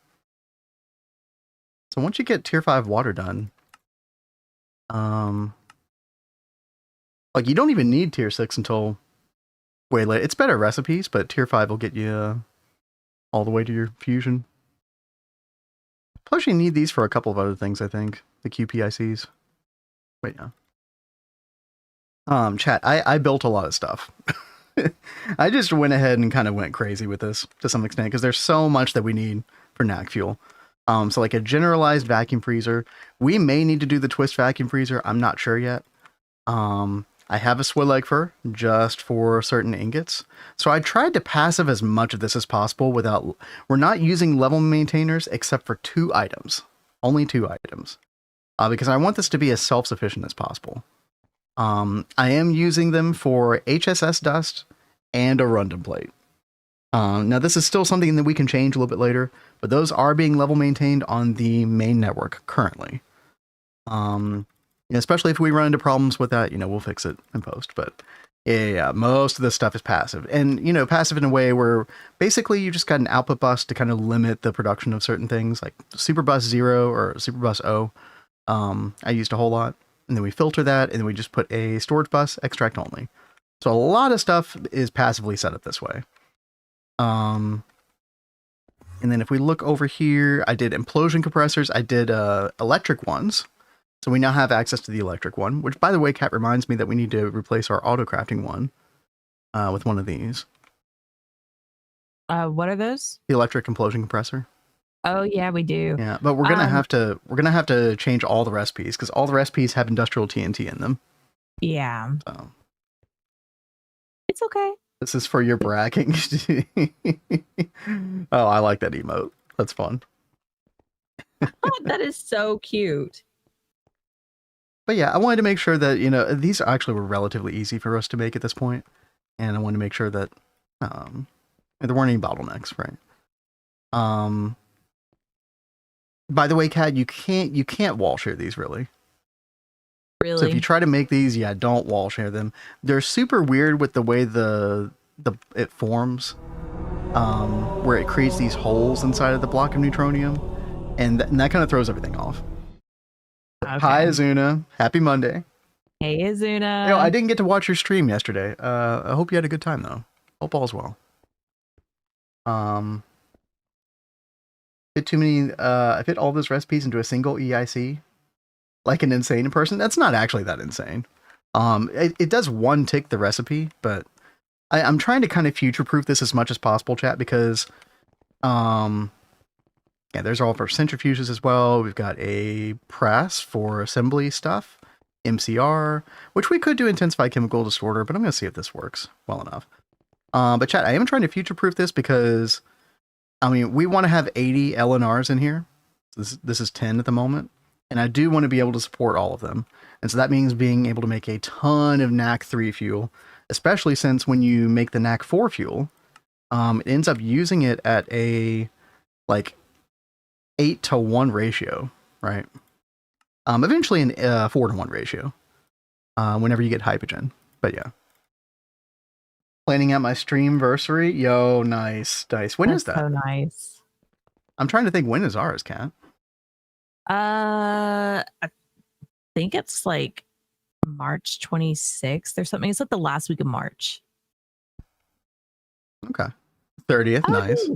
So once you get tier 5 water done, like you don't even need tier 6 until way late. It's better recipes, but tier 5 will get you all the way to your fusion. Plus you need these for a couple of other things, I think. The QPICs. Wait, no. Chat, I built a lot of stuff. I just went ahead and kind of went crazy with this to some extent, because there's so much that we need for Naq Fuel. So like a generalized vacuum freezer. We may need to do the twist vacuum freezer. I'm not sure yet. I have a swill egg fur just for certain ingots. So I tried to passive as much of this as possible without, we're not using level maintainers except for 2 items. Only 2 items. Because I want this to be as self-sufficient as possible. I am using them for HSS dust and a rundum plate. Now this is still something that we can change a little bit later, but those are being level maintained on the main network currently. Especially if we run into problems with that, we'll fix it in post. But yeah, most of this stuff is passive, and passive in a way where basically you just got an output bus to kind of limit the production of certain things, like Superbus 0 or Superbus O. I used a whole lot, and then we filter that, and then we just put a storage bus, extract only. So a lot of stuff is passively set up this way. And then if we look over here, I did implosion compressors. I did electric ones. So we now have access to the electric one, which, by the way, Kat reminds me that we need to replace our auto crafting one with one of these. What are those? The electric implosion compressor. Oh yeah, we do. Yeah, but we're gonna have to change all the recipes because all the recipes have industrial TNT in them. Yeah. So It's okay. this is for your bragging. Oh, I like that emote. That's fun. Oh, that is so cute. But yeah, I wanted to make sure that, these actually were relatively easy for us to make at this point. And I wanted to make sure that there weren't any bottlenecks, right? By the way, Kat, you can't wall share these really. Really? So if you try to make these, yeah, don't wall share them. They're super weird with the way it forms, where it creates these holes inside of the block of neutronium, and that kind of throws everything off. Okay. Hi, Azuna. Happy Monday. Hey, Azuna. I didn't get to watch your stream yesterday. I hope you had a good time though. Hope all's well. Fit too many. I fit all those recipes into a single EIC. Like an insane person. That's not actually that insane. It does one tick the recipe, but I'm trying to kind of future-proof this as much as possible, chat, because yeah, there's all of our centrifuges as well. We've got a press for assembly stuff, MCR, which we could do intensified chemical distorter, but I'm going to see if this works well enough. But chat, I am trying to future-proof this because, I mean, we want to have 80 LNRs in here. This is 10 at the moment. And I do want to be able to support all of them. And so that means being able to make a ton of Naq 3 fuel, especially since when you make the Naq 4 fuel, it ends up using it at a, like, 8-to-1 ratio, right? Eventually an 4-to-1 ratio, whenever you get hypogen. But yeah. Planning out my streamversary. Yo, nice. When is that? So nice. I'm trying to think, when is ours, Kat? I think it's like March 26th or something. It's like the last week of March. Okay. 30th. Oh, nice.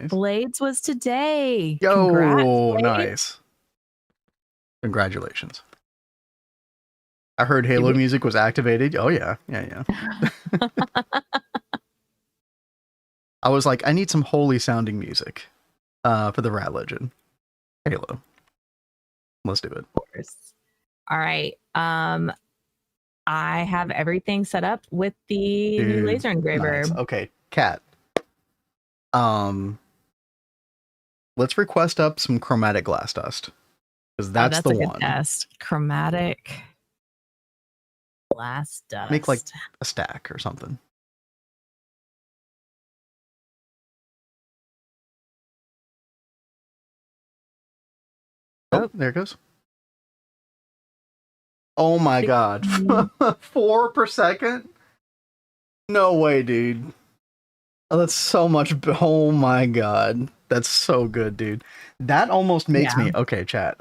Blades was today. Yo, congrats, nice. Congratulations. I heard Halo music was activated. Oh yeah. Yeah. I was like, I need some holy sounding music for the Rat Legend. Halo. Let's do it. Of course. All right. I have everything set up with the new laser engraver. Nice. Okay, Kat. Let's request up some chromatic glass dust, because that's the one. Test. Chromatic glass dust. Make like a stack or something. Oh, there it goes. Oh my god. 4 per second? No way, dude. Oh, that's so much. Oh my god. That's so good, dude. That almost makes me... Okay, chat.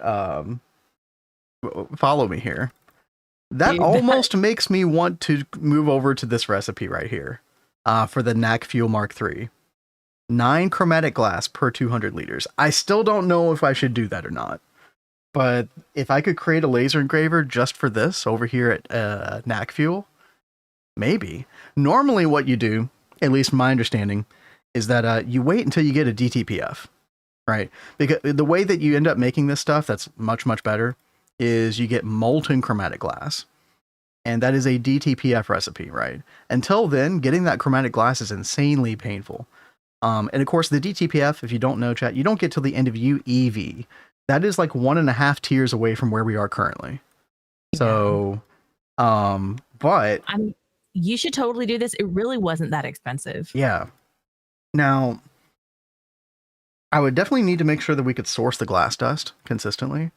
Follow me here. That almost makes me want to move over to this recipe right here. For the Naq Fuel Mk III. 9 chromatic glass per 200 liters. I still don't know if I should do that or not. But if I could create a laser engraver just for this over here at Naq Fuel, maybe. Normally what you do, at least my understanding, is that you wait until you get a DTPF, right? Because the way that you end up making this stuff that's much, much better is you get molten chromatic glass. And that is a DTPF recipe, right? Until then, getting that chromatic glass is insanely painful. And of course, the DTPF, if you don't know, chat, you don't get till the end of UEV. That is like 1.5 tiers away from where we are currently. So, but you should totally do this. It really wasn't that expensive. Yeah. Now, I would definitely need to make sure that we could source the glass dust consistently.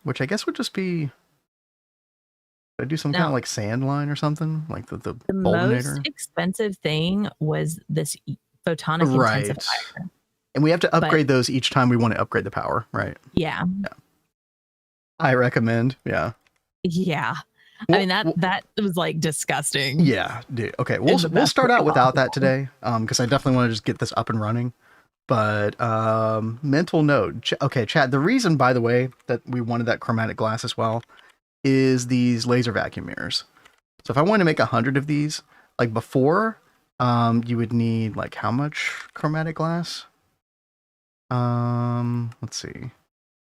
Which I guess would just be, I do some kind of like sand line or something, like the most expensive thing was this photonic intensifier. And we have to upgrade those each time we want to upgrade the power, right? Yeah. I recommend. Yeah. Yeah. I mean, that was like disgusting. Yeah, dude. Okay, we'll start out without that today, because I definitely want to just get this up and running. But mental note. Okay, chat. The reason, by the way, that we wanted that chromatic glass as well is these laser vacuum mirrors. So if I want to make 100 of these, like before, You would need like how much chromatic glass? Let's see.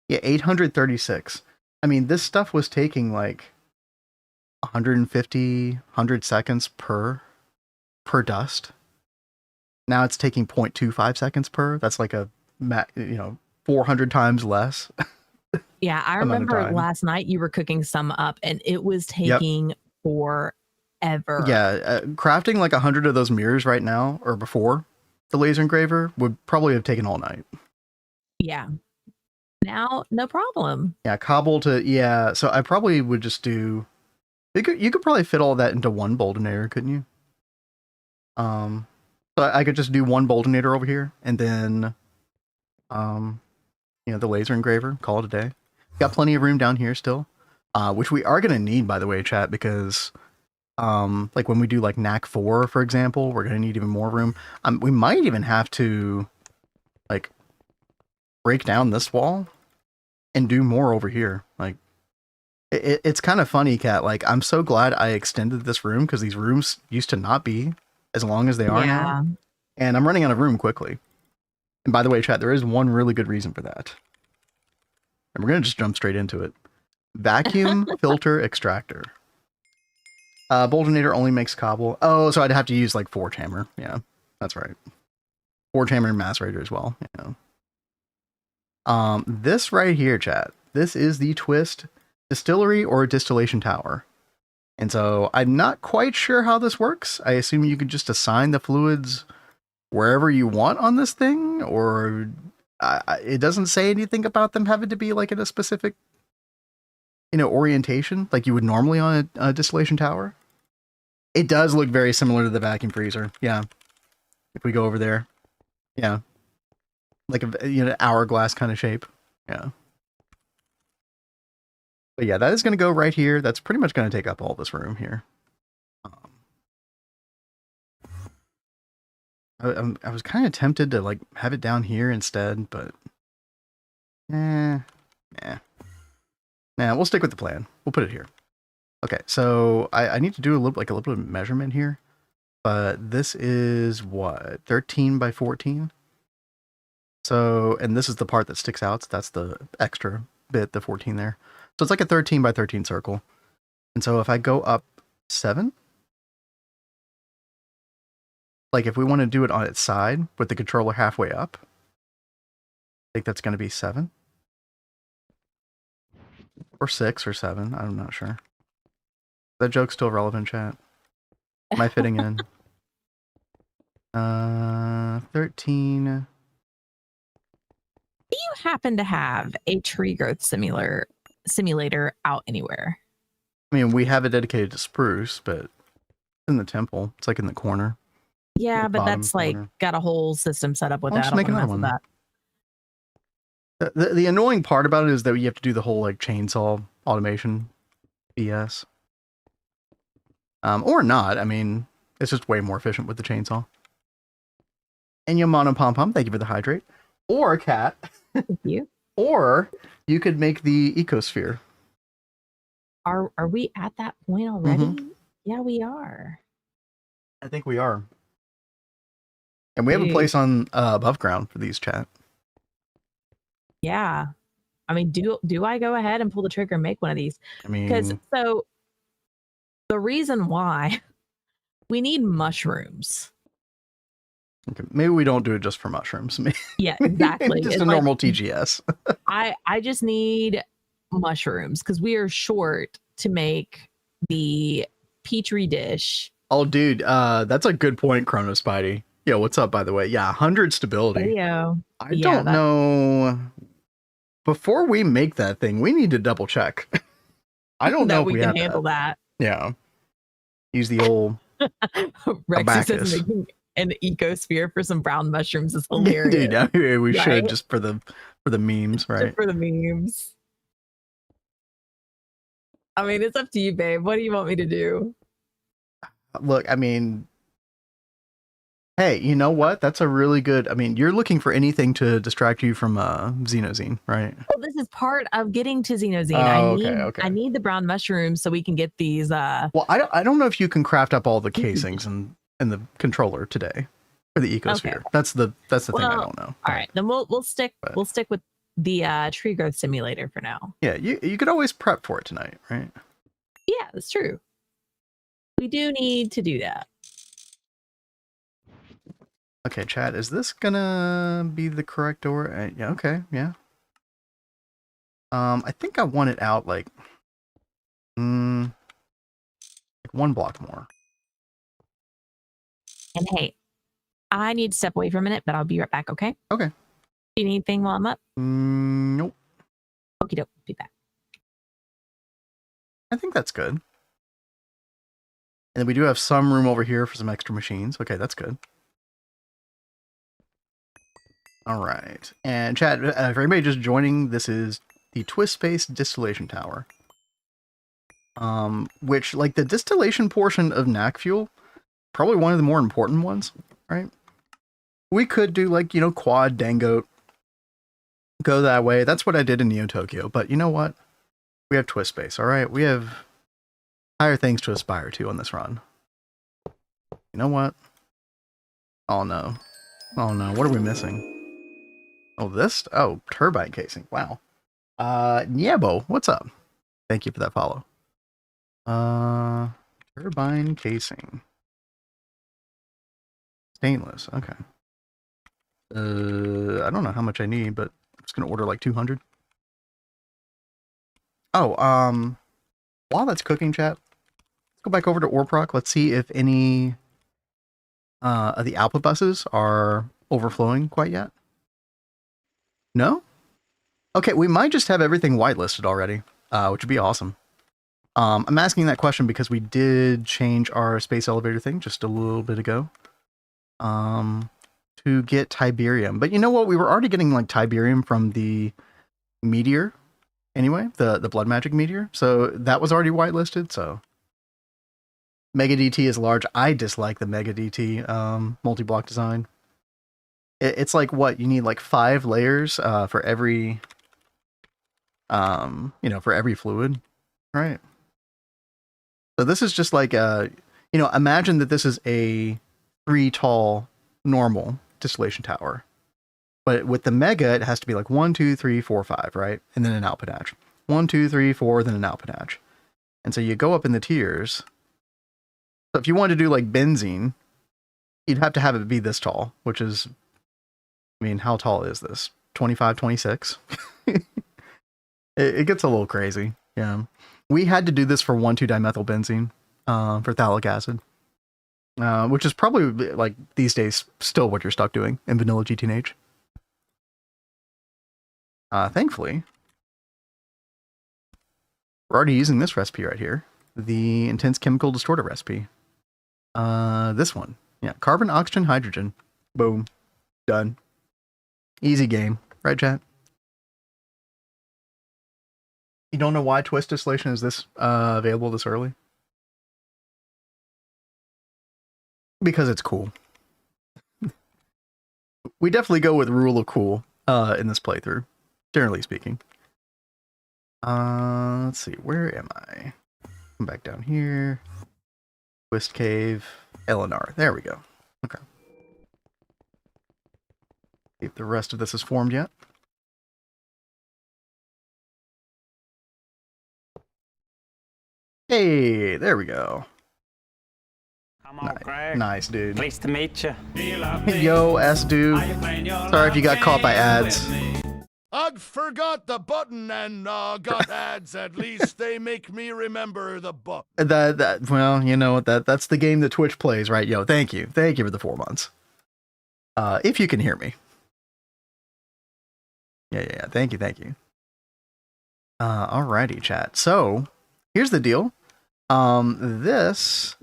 Yeah, 836. I mean, this stuff was taking like 100 seconds per dust. Now it's taking 0.25 seconds per. That's like a 400 times less. Yeah, I amount of remember time. last night you were cooking some up and it was Yep. taking forever. Yeah, crafting like 100 of those mirrors right now or before the laser engraver would probably have taken all night. Yeah. Now, no problem. Yeah, cobble to so I probably would just do. You could probably fit all that into one boldenator, couldn't you? So I could just do one boldenator over here, and then, the laser engraver. Call it a day. Got plenty of room down here still, which we are gonna need, by the way, chat, because, like when we do like Naq 4, for example, we're gonna need even more room. We might even have to, like, break down this wall and do more over here. Like, it's kind of funny, Kat. Like, I'm so glad I extended this room because these rooms used to not be as long as they are now. And I'm running out of room quickly. And by the way, chat, there is one really good reason for that. And we're going to just jump straight into it. Vacuum filter extractor. Boldenator only makes cobble. Oh, so I'd have to use like forge hammer. Yeah, that's right. Forge hammer and macerator as well. This right here, chat. This is the Twist distillery or distillation tower. And so I'm not quite sure how this works. I assume you could just assign the fluids wherever you want on this thing, or it doesn't say anything about them having to be like in a specific, orientation like you would normally on a distillation tower. It does look very similar to the vacuum freezer. Yeah. If we go over there. Yeah. Like a, hourglass kind of shape. Yeah. But yeah, that is going to go right here. That's pretty much going to take up all this room here. I was kind of tempted to like have it down here instead, but nah, we'll stick with the plan. We'll put it here. Okay, so I need to do a little bit of measurement here, but this is what, 13 by 14. So, and this is the part that sticks out. So that's the extra bit, the 14 there. So it's like a 13 by 13 circle. And so if I go up 7, like if we want to do it on its side with the controller halfway up, I think that's going to be 7. Or 6 or 7. I'm not sure. That joke's still relevant, chat. Am I fitting in? 13. Do you happen to have a tree growth simulator out anywhere? I mean, we have it dedicated to spruce, but it's in the temple. It's like in the corner. Yeah, but that's corner. Like got a whole system set up with that. Just make another one. The annoying part about it is that you have to do the whole like chainsaw automation BS. Or not. I mean, it's just way more efficient with the chainsaw. And Yamano Pom Pom, thank you for the hydrate. Or Cat. Thank you. Or you could make the ecosphere. Are we at that point already? Mm-hmm. Yeah, we are. I think we are. And we have a place on above ground for these, chat. Yeah. I mean, do I go ahead and pull the trigger and make one of these? I mean, because so the reason why we need mushrooms. Okay, maybe we don't do it just for mushrooms. Yeah, exactly. Just a normal TGS. I just need mushrooms because we are short to make the petri dish. Oh, dude, that's a good point, Chrono Spidey. Yo, what's up, by the way? Yeah, 100 stability. I don't know. Before we make that thing, we need to double check. I don't know if we can handle that. Yeah. Use the old Rex says making an ecosphere for some brown mushrooms is hilarious. Dude, we should just for the memes, right? Just for the memes. I mean, it's up to you, babe. What do you want me to do? Look, I mean, hey, you know what? That's a really good. I mean, you're looking for anything to distract you from Xenoxene, right? Well, this is part of getting to Xenoxene. I need the brown mushrooms so we can get these. Well, I don't know if you can craft up all the casings and in the controller today for the ecosphere. Okay. That's the thing I don't know. All right, then we'll stick with the tree growth simulator for now. Yeah, you could always prep for it tonight, right? Yeah, that's true. We do need to do that. Okay, chat, is this gonna be the correct door? Yeah, okay, yeah. I think I want it out like, like 1 block more. And hey, I need to step away for a minute, but I'll be right back, okay? Okay. Do you need anything while I'm up? Nope. Okie doke, be back. I think that's good. And then we do have some room over here for some extra machines. Okay, that's good. All right. And chat, for anybody just joining, this is the twist space distillation tower. Which, like, the distillation portion of Naq Fuel, probably one of the more important ones, right? We could do, like, you know, quad dangote, go that way. That's what I did in Neo Tokyo. But you know what? We have twist space, all right? We have higher things to aspire to on this run. You know what? Oh no. Oh no, what are we missing? Oh, this? Oh, turbine casing. Wow. Niebo, what's up? Thank you for that follow. Turbine casing. Stainless, okay. I don't know how much I need, but I'm just gonna order like 200. Oh, while that's cooking, chat, let's go back over to Orproc. Let's see if any of the output buses are overflowing quite yet. No? Okay, we might just have everything whitelisted already, which would be awesome. I'm asking that question because we did change our space elevator thing just a little bit ago. To get Tiberium. But you know what? We were already getting like Tiberium from the meteor anyway, the blood magic meteor. So that was already whitelisted, so Mega DT is large. I dislike the Mega DT multi-block design. It's like what? You need like 5 layers for every you know, for every fluid, right? So this is just like you know, imagine that this is a 3 tall normal distillation tower. But with the mega, it has to be like 1, 2, 3, 4, 5, right? And then an output hatch. 1, 2, 3, 4, then an output hatch. And so you go up in the tiers. So if you wanted to do like benzene, you'd have to have it be this tall, which is, I mean, how tall is this? 25, 26? It gets a little crazy. Yeah. We had to do this for 1,2-dimethylbenzene for phthalic acid. Which is probably, like, these days, still what you're stuck doing in vanilla GT&H. Thankfully, we're already using this recipe right here. The intense chemical distorter recipe. This one. Yeah, carbon, oxygen, hydrogen. Boom. Done. Easy game. Right, chat? You don't know why twist distillation is this available this early? Because it's cool. We definitely go with rule of cool in this playthrough, generally speaking. Let's see, where am I? Come back down here. Twist Cave, LNR. There we go. Okay. See if the rest of this is formed yet. Hey, there we go. Nice, dude. Pleased to meet you. Yo, S-dude. Sorry if you got caught by ads. I forgot the button and got ads. At least they make me remember the button. Well, you know what? That's the game that Twitch plays, right? Yo, thank you for the 4 months. If you can hear me. Yeah. Thank you. Alrighty, chat. So here's the deal. This,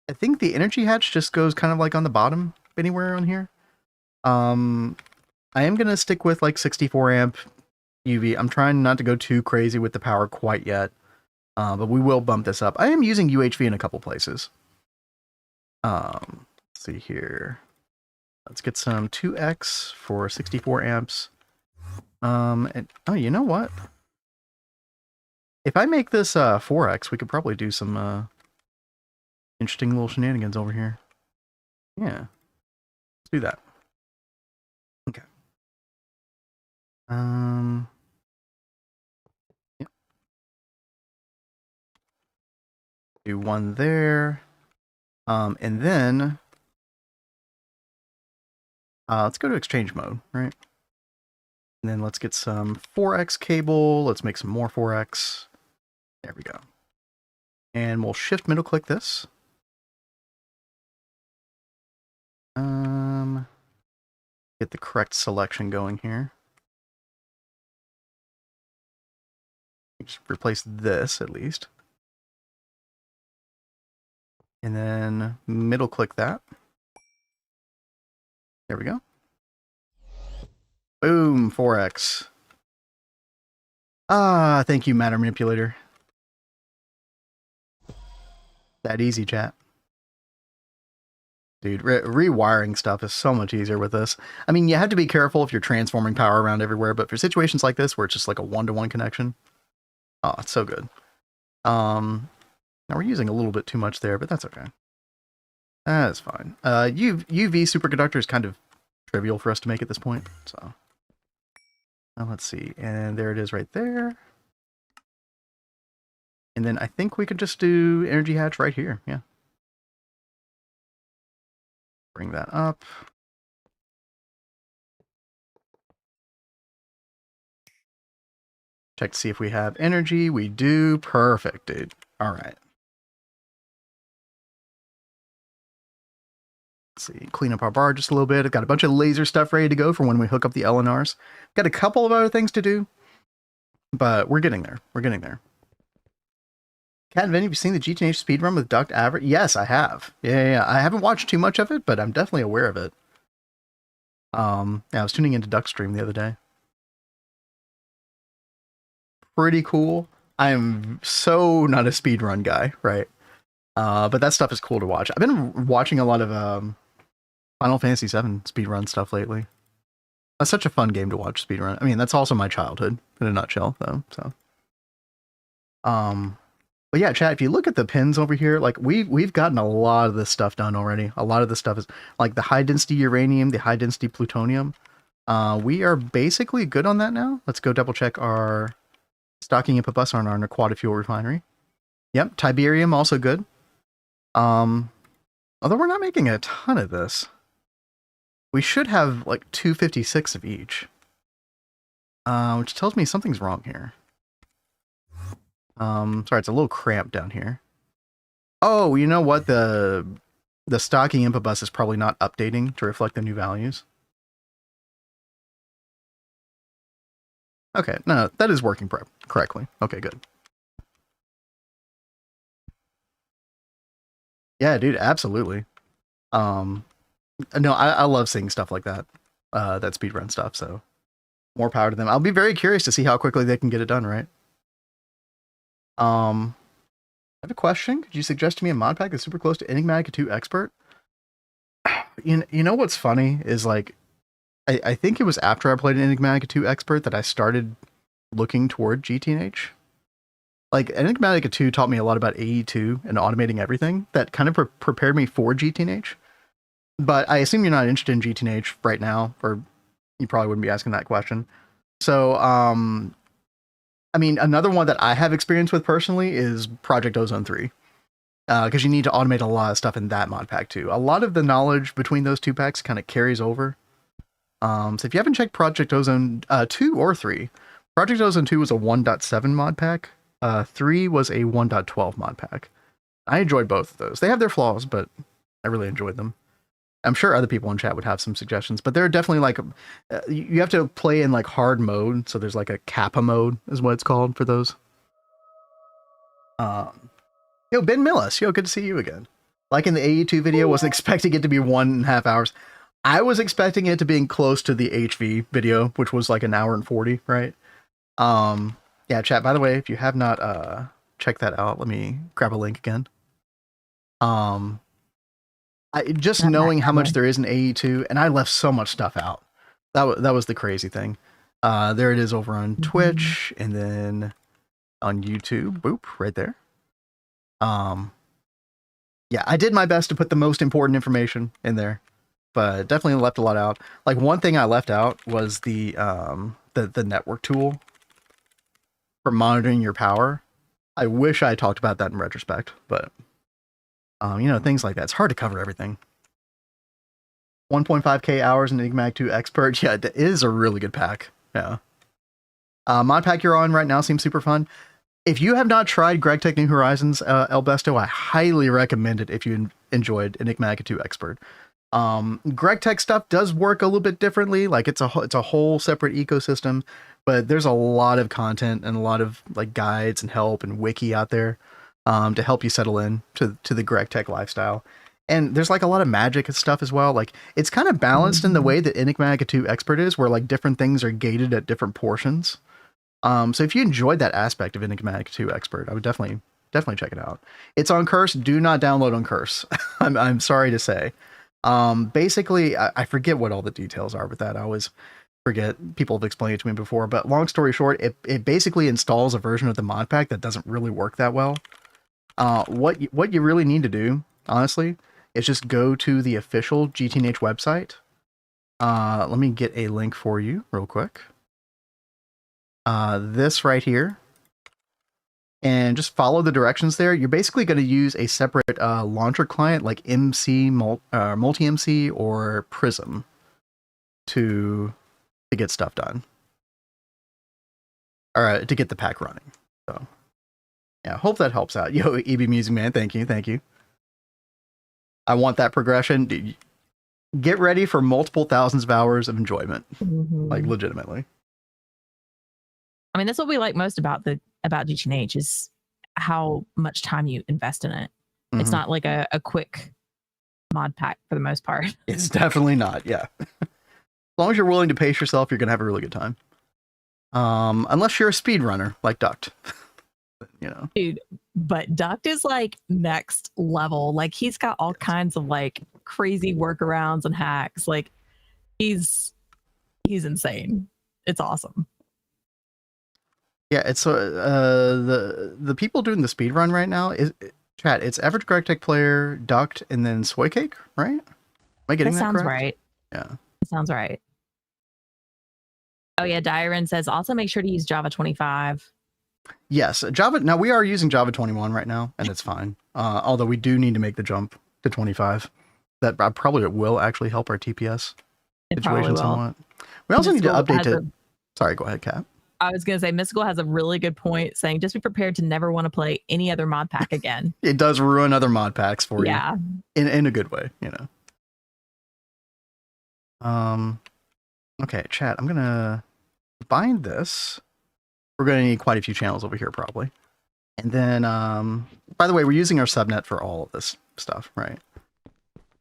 I think the energy hatch just goes kind of like on the bottom anywhere on here. I am going to stick with like 64 amp UV. I'm trying not to go too crazy with the power quite yet. But we will bump this up. I am using UHV in a couple places. Let's see here. Let's get some 2x for 64 amps. And oh, you know what? If I make this 4x, we could probably do some interesting little shenanigans over here. Yeah. Let's do that. Okay. Yeah. Do one there. And then let's go to exchange mode, right? And then let's get some 4x cable. Let's make some more 4x. There we go. And we'll shift middle click this. Get the correct selection going here. Just replace this at least. And then middle click that. There we go. Boom, 4x. Ah, thank you, matter manipulator. That easy, chat. Dude, rewiring stuff is so much easier with this. I mean, you have to be careful if you're transforming power around everywhere, but for situations like this where it's just like a one-to-one connection, oh, it's so good. Now we're using a little bit too much there, but that's okay. That's fine. UV superconductor is kind of trivial for us to make at this point, so. Now let's see, and there it is right there. And then I think we could just do energy hatch right here, yeah. Bring that up. Check to see if we have energy. We do. Perfect, dude. All right. Let's see. Clean up our bar just a little bit. I've got a bunch of laser stuff ready to go for when we hook up the LNRs. Got a couple of other things to do, but we're getting there. We're getting there. Cat and Vinny, have you seen the GTH speedrun with Duct Average? Yes, I have. Yeah. I haven't watched too much of it, but I'm definitely aware of it. Yeah, I was tuning into Duck Stream the other day. Pretty cool. I'm so not a speedrun guy, right? But that stuff is cool to watch. I've been watching a lot of Final Fantasy VII speedrun stuff lately. That's such a fun game to watch speedrun. I mean, that's also my childhood in a nutshell, though. So, but yeah, chat. If you look at the pins over here, like we've gotten a lot of this stuff done already. A lot of this stuff is like the high density uranium, the high density plutonium. We are basically good on that now. Let's go double check our stocking input bus on our NaqFuel fuel refinery. Yep, Tiberium also good. Although we're not making a ton of this. We should have like 256 of each. Which tells me something's wrong here. Sorry, it's a little cramped down here. Oh, you know what? The stocking input bus is probably not updating to reflect the new values. Okay, no, that is working correctly. Okay, good. Yeah, dude, absolutely. No, I love seeing stuff like that. That speedrun stuff, so more power to them. I'll be very curious to see how quickly they can get it done, right? I have a question. Could you suggest to me a mod pack that's super close to Enigmatica 2 Expert? You know what's funny is like, I think it was after I played Enigmatica 2 Expert that I started looking toward GTH. Like, Enigmatica 2 taught me a lot about AE2 and automating everything that kind of prepared me for GTH. But I assume you're not interested in GTH right now, or you probably wouldn't be asking that question. So, I mean, another one that I have experience with personally is Project Ozone 3. Because you need to automate a lot of stuff in that mod pack too. A lot of the knowledge between those two packs kind of carries over. So if you haven't checked Project Ozone 2 or 3, Project Ozone 2 was a 1.7 mod pack. 3 was a 1.12 mod pack. I enjoyed both of those. They have their flaws, but I really enjoyed them. I'm sure other people in chat would have some suggestions, but they're definitely like, you have to play in like hard mode. So there's like a Kappa mode is what it's called for those. Yo, Ben Millis, yo, good to see you again. Like in the AE2 video, wasn't expecting it to be 1.5 hours. I was expecting it to be close to the HV video, which was like 1 hour and 40, right? Yeah, chat, by the way, if you have not checked that out, let me grab a link again. Just knowing how much there is in AE2, and I left so much stuff out. That was the crazy thing. There it is over on Twitch, and then on YouTube. Boop, right there. Yeah, I did my best to put the most important information in there, but definitely left a lot out. Like one thing I left out was the network tool for monitoring your power. I wish I talked about that in retrospect, but you know, things like that. It's hard to cover everything. 1.5k hours in Enigma Mk II Expert. Yeah, it is a really good pack. Yeah. Mod pack you're on right now seems super fun. If you have not tried Greg Tech New Horizons, El Besto, I highly recommend it if you enjoyed Enigma Mk II Expert. Greg Tech stuff does work a little bit differently. Like it's a whole separate ecosystem, but there's a lot of content and a lot of like guides and help and wiki out there to help you settle in to the Greg Tech lifestyle. And there's like a lot of magic and stuff as well. Like it's kind of balanced in the way that Enigma Mk II Expert is, where like different things are gated at different portions. So if you enjoyed that aspect of Enigma Mk II Expert, I would definitely check it out. It's on Curse. Do not download on Curse. I'm sorry to say. Basically, I forget what all the details are with that. I always forget. People have explained it to me before, but long story short, it basically installs a version of the mod pack that doesn't really work that well. What you really need to do, honestly, is just go to the official GTNH website. Let me get a link for you real quick. This right here, and just follow the directions there. You're basically going to use a separate launcher client like Multi-MC or Prism to get stuff done. Or to get the pack running. So yeah, hope that helps out. Yo, EB Music Man, thank you. I want that progression. Get ready for multiple thousands of hours of enjoyment. Like legitimately. I mean, that's what we like most about GTNH is how much time you invest in it. It's not like a quick mod pack for the most part. It's definitely not. Yeah. As long as you're willing to pace yourself, you're gonna have a really good time. Unless you're a speedrunner like Duct. You know. Dude, but Duct is like next level. Like he's got all kinds of like crazy workarounds and hacks. Like he's insane. It's awesome. Yeah, it's the people doing the speed run right now is chat. It's average Greg Tech player, Duct, and then Soy Cake, right? Am I getting that sounds correct? right. Yeah, that sounds right. Oh yeah, Dyron says also make sure to use Java 25. Yes, Java. Now we are using Java 21 right now, and it's fine. Although we do need to make the jump to 25. That probably will actually help our TPS situation somewhat. We also need to update it. Sorry, go ahead, Kat. I was going to say, Mystical has a really good point saying just be prepared to never want to play any other mod pack again. It does ruin other mod packs for you. Yeah. In a good way, you know. Okay, chat, I'm going to bind this. We're going to need quite a few channels over here probably. And then, by the way, we're using our subnet for all of this stuff, right?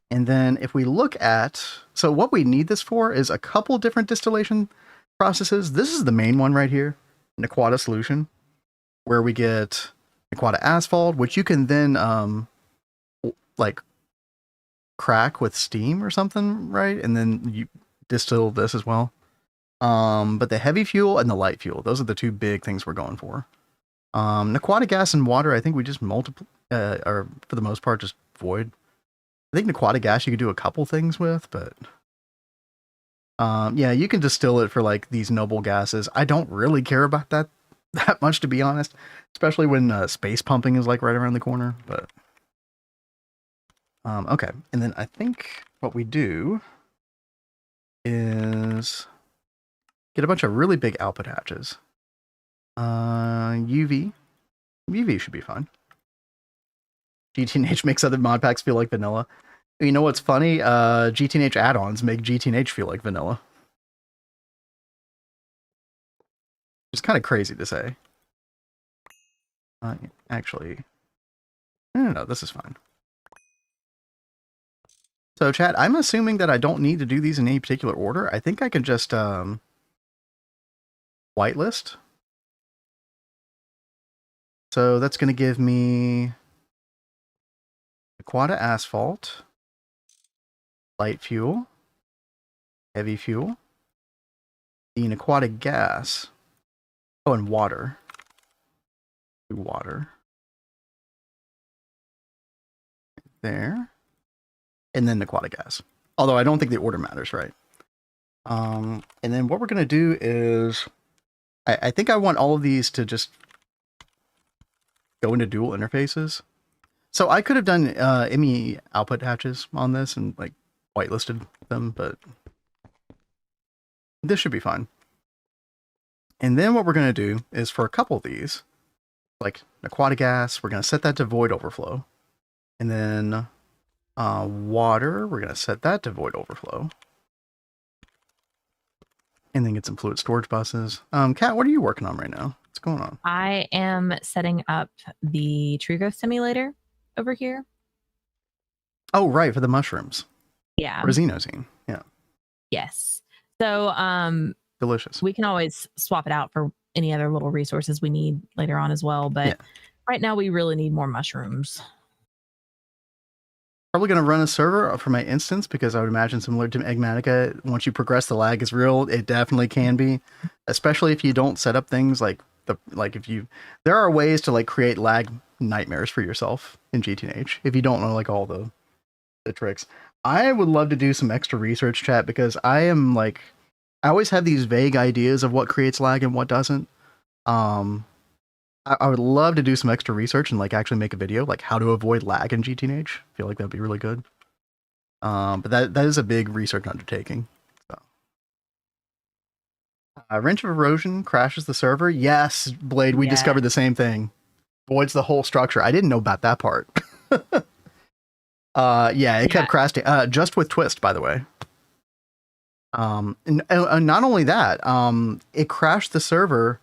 And then if we look at, so what we need this for is a couple different distillation processes. This is the main one right here, Naquata solution, where we get Naquata asphalt, which you can then like crack with steam or something, right? And then you distill this as well. But the heavy fuel and the light fuel, those are the two big things we're going for. Naquata gas and water, I think we just multiply, or for the most part, just void. I think Naquata gas you could do a couple things with, but yeah, you can distill it for like these noble gases. I don't really care about that much, to be honest, especially when space pumping is like right around the corner. But okay, and then I think what we do is get a bunch of really big output hatches. UV should be fine. GTNH makes other mod packs feel like vanilla. You know what's funny? GTNH add-ons make GTNH feel like vanilla. It's kind of crazy to say. Actually, no, this is fine. So chat, I'm assuming that I don't need to do these in any particular order. I think I can just whitelist. So that's going to give me Naquata asphalt, light fuel, heavy fuel, the Naquata gas, oh, and water. Water. there. And then Naq gas. Although I don't think the order matters, right? And then what we're going to do is, I think I want all of these to just go into dual interfaces. So I could have done ME output hatches on this and like whitelisted them, but this should be fine. And then what we're going to do is for a couple of these, like Naq gas, we're going to set that to void overflow. And then water, we're going to set that to void overflow. And then get some fluid storage buses. Kat, what are you working on right now? What's going on? I am setting up the tree growth simulator over here. Oh, right, for the mushrooms. Yeah. Or Xenoxene. Yeah. Yes. So Delicious. we can always swap it out for any other little resources we need later on as well. But right now we really need more mushrooms. Probably going to run a server for my instance because I would imagine similar to Eggmatica, once you progress the lag is real. It definitely can be, especially if you don't set up things like there are ways to like create lag nightmares for yourself in GTH if you don't know like all the tricks. I would love to do some extra research, chat, because I always have these vague ideas of what creates lag and what doesn't. I would love to do some extra research and like actually make a video like how to avoid lag in GTH. I feel like that'd be really good. But that is a big research undertaking. So. Wrench of Erosion crashes the server. Yes, Blade, we discovered the same thing. Voids the whole structure. I didn't know about that part. It kept crashing. Just with Twist, by the way. And not only that, it crashed the server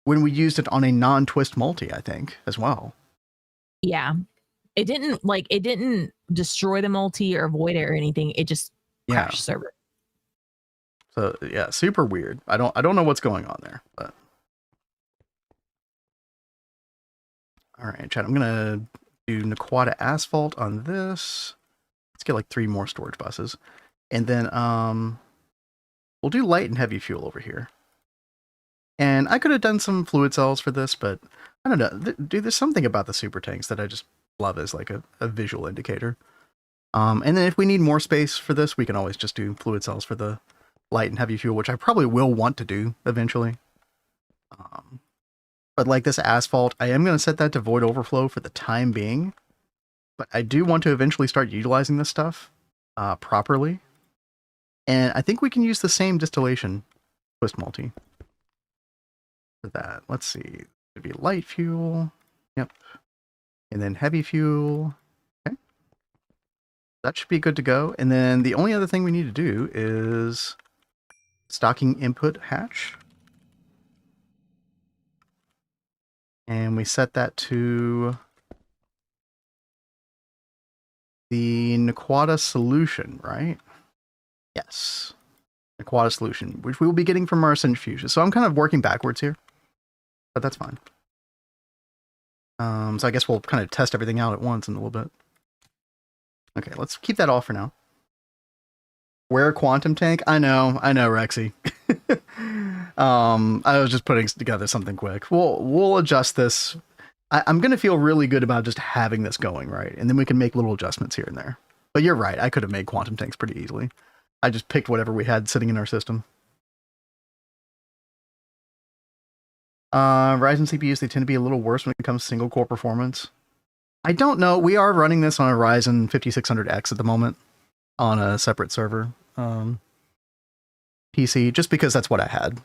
when we used it on a non-twist multi, I think, as well. Yeah. It didn't destroy the multi or void it or anything. It just crashed the server. So yeah, super weird. I don't know what's going on there, but all right, chat. I'm gonna do Naq asphalt on this. Let's get like 3 more storage buses. And then we'll do light and heavy fuel over here. And I could have done some fluid cells for this, but I don't know. Dude, there's something about the super tanks that I just love as like a visual indicator. And then if we need more space for this, we can always just do fluid cells for the light and heavy fuel, which I probably will want to do eventually. But like this asphalt, I am going to set that to void overflow for the time being. But I do want to eventually start utilizing this stuff properly. And I think we can use the same distillation twist multi for that. Let's see. It'd be light fuel. Yep. And then heavy fuel. Okay. That should be good to go. And then the only other thing we need to do is stocking input hatch. And we set that to the Naq solution, right? Yes. Naq solution, which we will be getting from our centrifuges. So I'm kind of working backwards here, but that's fine. So I guess we'll kind of test everything out at once in a little bit. Okay, let's keep that off for now. Where quantum tank? I know, Rexy. I was just putting together something quick. We'll adjust this. I'm gonna feel really good about just having this going, right? And then we can make little adjustments here and there. But you're right, I could have made quantum tanks pretty easily. I just picked whatever we had sitting in our system. Ryzen CPUs, they tend to be a little worse when it comes to single core performance. I don't know. We are running this on a Ryzen 5600X at the moment on a separate server PC, just because that's what I had.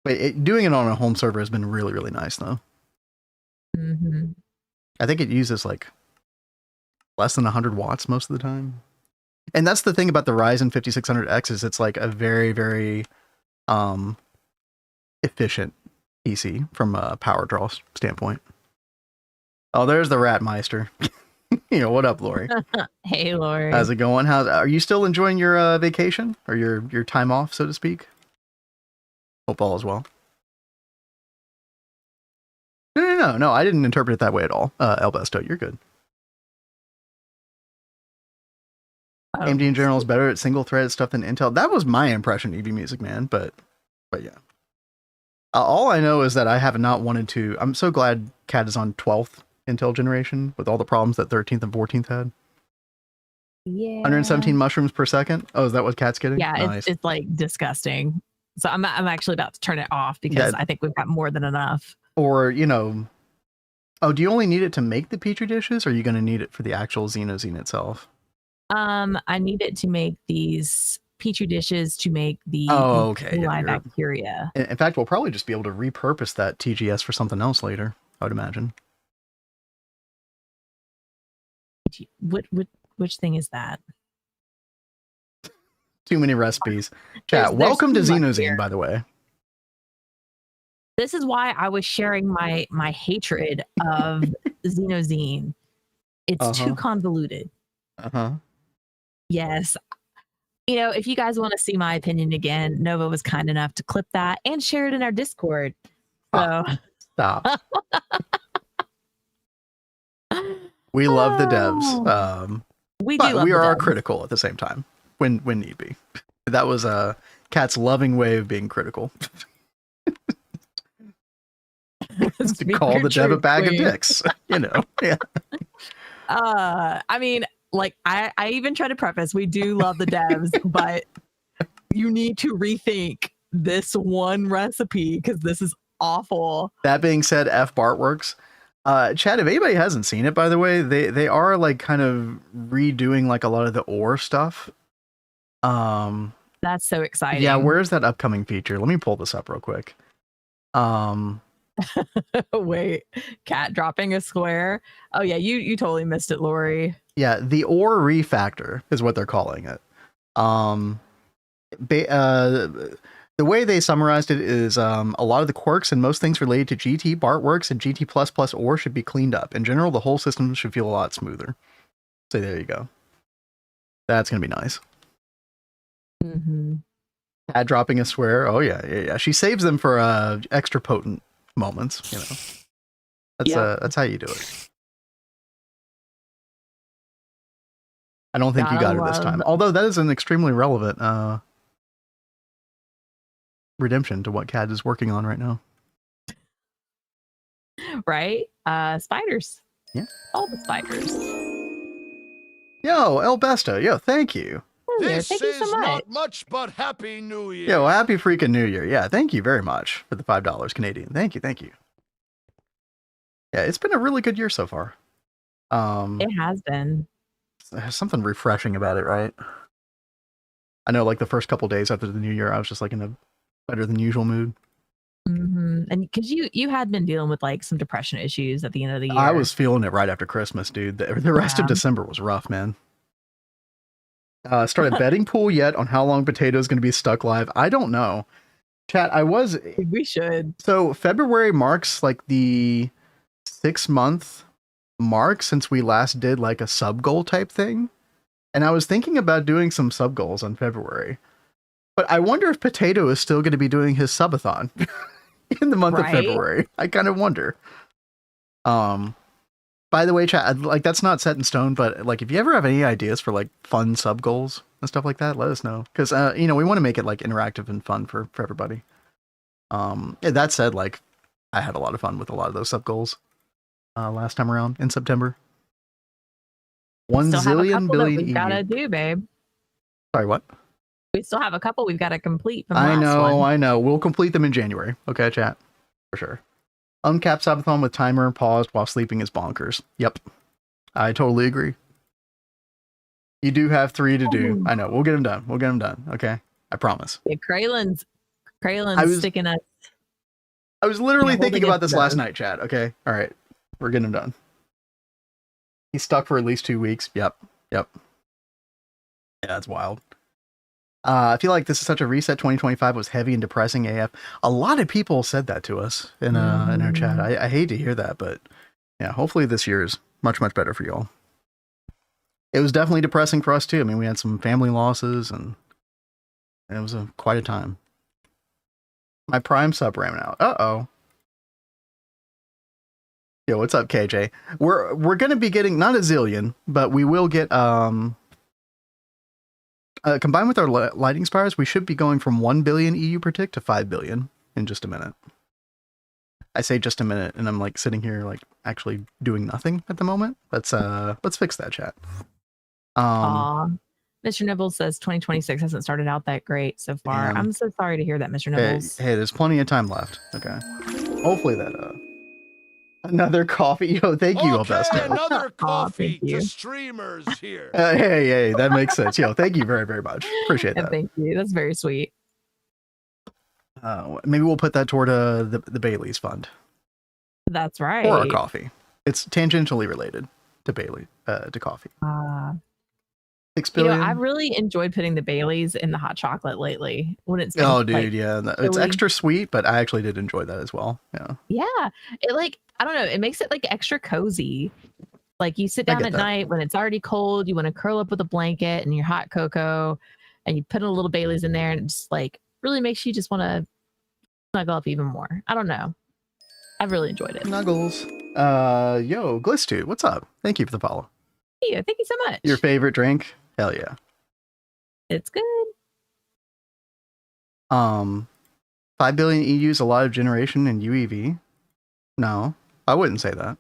But doing it on a home server has been really, really nice, though. Mm-hmm. I think it uses like less than 100 watts most of the time. And that's the thing about the Ryzen 5600X is it's like a very, very efficient PC from a power draw standpoint. Oh, there's the Ratmeister. What up, Lori? Hey, Lori. How's it going? Are you still enjoying your vacation or your time off, so to speak? Hope all is well. No. I didn't interpret it that way at all. Elbesto, you're good. AMD in general is better at single threaded stuff than Intel. That was my impression, EV Music Man, but yeah. All I know is that I have not wanted to. I'm so glad Cat is on 12th Intel generation with all the problems that 13th and 14th had. Yeah. 117 mushrooms per second. Oh, is that what Cat's getting? Yeah, Nice. it's like disgusting. So I'm actually about to turn it off because Yeah. I think we've got more than enough. Or, you know, oh, do you only need it to make the petri dishes, or are you going to need it for the actual Xenoxene itself? I need it to make these petri dishes to make the okay. coli bacteria. In fact, we'll probably just be able to repurpose that TGS for something else later, I would imagine. Which thing is that? Too many recipes. Chat, welcome to Xenoxene, by the way. This is why I was sharing my hatred of Xenoxene. It's too convoluted. Yes. You know, if you guys want to see my opinion again, Nova was kind enough to clip that and share it in our Discord. So stop. We love the devs. We are critical at the same time when need be. That was Cat's loving way of being critical. To call the dev a bag of dicks, you know. Yeah. I mean, like I even try to preface, we do love the devs, but you need to rethink this one recipe because this is awful. That being said, F Bartworks. Chad, if anybody hasn't seen it, by the way, they are like kind of redoing like a lot of the ore stuff. That's so exciting. Yeah, where's that upcoming feature? Let me pull this up real quick. Wait, Cat dropping a square. Oh yeah, you totally missed it, Lori. Yeah, the ore refactor is what they're calling it. The way they summarized it is a lot of the quirks and most things related to GT, Bartworks, and GT++ ore should be cleaned up. In general, the whole system should feel a lot smoother. So there you go. That's going to be nice. Add dropping a swear. Oh, yeah. She saves them for extra potent moments, you know. That's how you do it. I don't think you got it this time. Although that is an extremely relevant redemption to what Cat is working on right now. Right? Spiders. Yeah. All the spiders. Yo, El Besto. Yo, thank you. This is not much, but Happy New Year. Yo, happy freaking New Year. Yeah, thank you very much for the $5 Canadian. Thank you. Yeah, it's been a really good year so far. It has been. There's something refreshing about it, right? I know, like the first couple days after the New Year, I was just like in a better than usual mood. And because you had been dealing with like some depression issues at the end of the year. I was feeling it right after Christmas, dude. The rest of December was rough, man. Started betting pool yet on how long Potato is going to be stuck live? I don't know. Chat, we should. So February marks like the 6-month mark since we last did like a sub goal type thing. And I was thinking about doing some sub goals on February. But I wonder if Potato is still going to be doing his subathon in the month of February. I kind of wonder. By the way, chat, like that's not set in stone, but like if you ever have any ideas for like fun sub goals and stuff like that, let us know. Because you know, we want to make it like interactive and fun for everybody. That said, like I had a lot of fun with a lot of those sub goals last time around in September. 1 zillion billion we've gotta do, babe. Sorry, what? We still have a couple we've got to complete from I know. We'll complete them in January. Okay, chat. For sure. Uncap subathon with timer paused while sleeping is bonkers. Yep. I totally agree. You do have 3 to do. I know. We'll get them done. Okay. I promise. Yeah, Kraylin's sticking us. I was literally thinking about this last night, chat. Okay. All right. We're getting them done. He's stuck for at least 2 weeks. Yep. Yeah, that's wild. I feel like this is such a reset. 2025 was heavy and depressing AF. A lot of people said that to us in our chat. I hate to hear that, but yeah, hopefully this year is much better for y'all. It was definitely depressing for us too. I mean, we had some family losses and it was quite a time. My Prime sub ran out. Uh-oh. Yo, what's up, KJ? We're gonna be getting not a zillion, but we will get combined with our lighting spires, we should be going from 1 billion EU per tick to 5 billion in just a minute. I say just a minute, and I'm like sitting here like actually doing nothing at the moment. Let's fix that, chat. Aw. Mr. Nibbles says 2026 hasn't started out that great so far. Damn. I'm so sorry to hear that, Mr. Hey, Nibbles. hey, there's plenty of time left. Okay. Hopefully that another coffee. Yo, thank you, Okay, Albesto. another coffee thank you. to streamers here. Hey, that makes sense. Yo, thank you very, very much. Appreciate And that. thank you. That's very sweet. Maybe we'll put that toward the Bailey's fund That's right. or our coffee. It's tangentially related to Bailey, to coffee. 6 You know, billion. I've really enjoyed putting the Baileys in the hot chocolate lately when it's been, Oh, dude, like, yeah, it's chilly. extra sweet, but I actually did enjoy that as well. Yeah. Yeah, it like, I don't know, it makes it like extra cozy. Like you sit I down get at that. night when it's already cold, you want to curl up with a blanket and your hot cocoa, and you put a little Bailey's in there, and it just like really makes you just want to snuggle up even more. I don't know. I've really enjoyed it. Snuggles. Yo, Glistude, what's up? Thank you for the follow. Thank you so much. Your favorite drink? Hell yeah. It's good. 5 billion EU's a lot of generation in UEV. No, I wouldn't say that.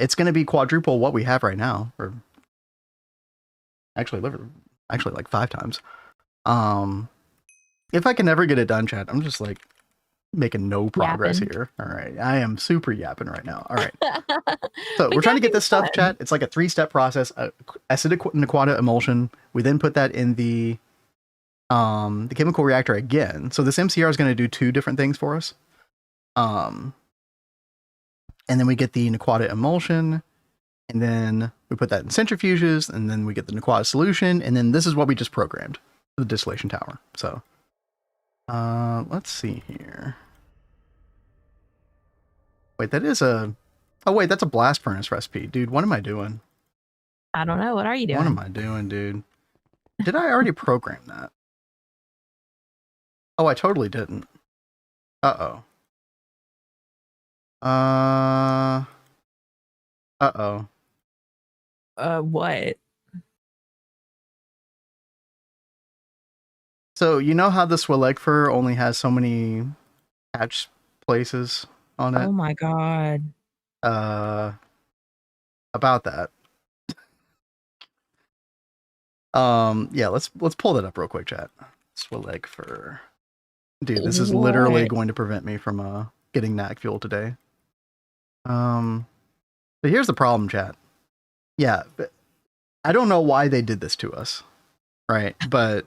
It's going to be quadruple what we have right now, or actually like 5 times. If I can ever get it done, chat, I'm just like making no progress Yapping. here. All right, I am super yapping right now. All right, so But we're trying to get yapping's this stuff, fun. chat. It's like a 3-step process: acid aquata emulsion. We then put that in the chemical reactor again. So this MCR is going to do 2 different things for us. And then we get the Naquata emulsion, and then we put that in centrifuges, and then we get the Naquata solution, and then this is what we just programmed, the distillation tower. So, let's see here. Wait, that's a blast furnace recipe. Dude, what am I doing? I don't know. What are you doing? What am I doing, dude? Did I already program that? Oh, I totally didn't. Uh-oh. Uh-oh. What? So, you know how the Swillegfer only has so many hatch places on it? Oh my god. About that. Yeah, let's pull that up real quick, chat. Swillegfer. Dude, this is literally What? going to prevent me from getting Naq Fuel today. But here's the problem, chat. Yeah, but I don't know why they did this to us, right? But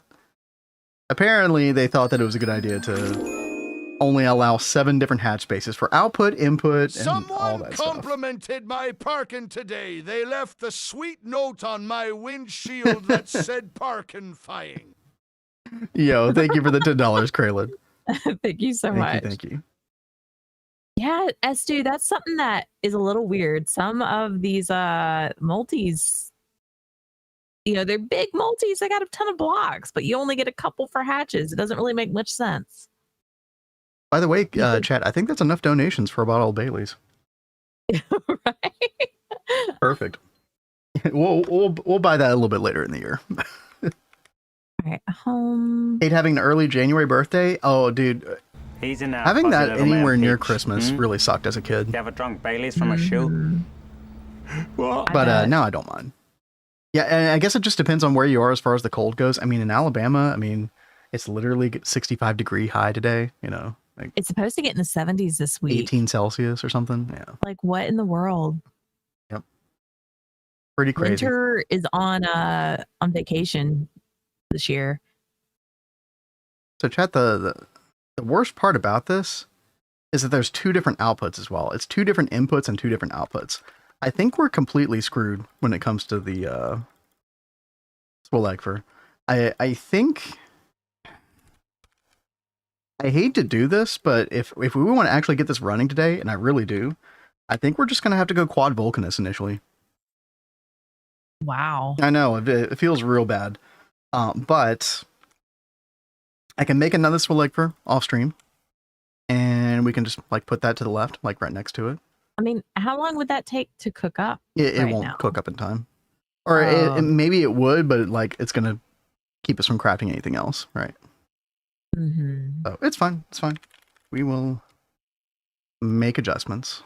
apparently they thought that it was a good idea to only allow 7 different hatch spaces for output, input, and all Someone that stuff. complimented my parking today. They left the sweet note on my windshield that said parking fine. Yo, thank you for the $10, Kraylin. Thank you so much. Thank you. Yeah, Stu, that's something that is a little weird. Some of these multis, you know, they're big multis. They got a ton of blocks, but you only get a couple for hatches. It doesn't really make much sense. By the way, chat, I think that's enough donations for a bottle of Bailey's. Right? Perfect. We'll buy that a little bit later in the year. All right, home. Kate having an early January birthday. Oh, dude, He's in having that anywhere near pitch. Christmas really sucked as a kid. You ever drunk Bailey's from a shoe? Mhm. What? I But bet. now I don't mind. Yeah, and I guess it just depends on where you are as far as the cold goes. I mean, in Alabama, I mean, it's literally 65-degree high today. You know, like It's supposed to get in the 70s this week. 18 Celsius or something. Yeah, Like, what in the world? pretty crazy. Winter is on vacation this year. So, chat, the worst part about this is that there's 2 different outputs as well. It's 2 different inputs and 2 different outputs. I think we're completely screwed when it comes to the Swillegfer. I think, I hate to do this, but if we want to actually get this running today, and I really do, I think we're just going to have to go quad Vulcanus initially. Wow. I know, it feels real bad. But I can make another Swillegfer off stream, and we can just like put that to the left, like right next to it. I mean, how long would that take to cook up? It right won't now? cook up in time. Or Oh. maybe it would, but like it's going to keep us from crafting anything else, right? Mm-hmm. So it's fine. It's fine. We will make adjustments.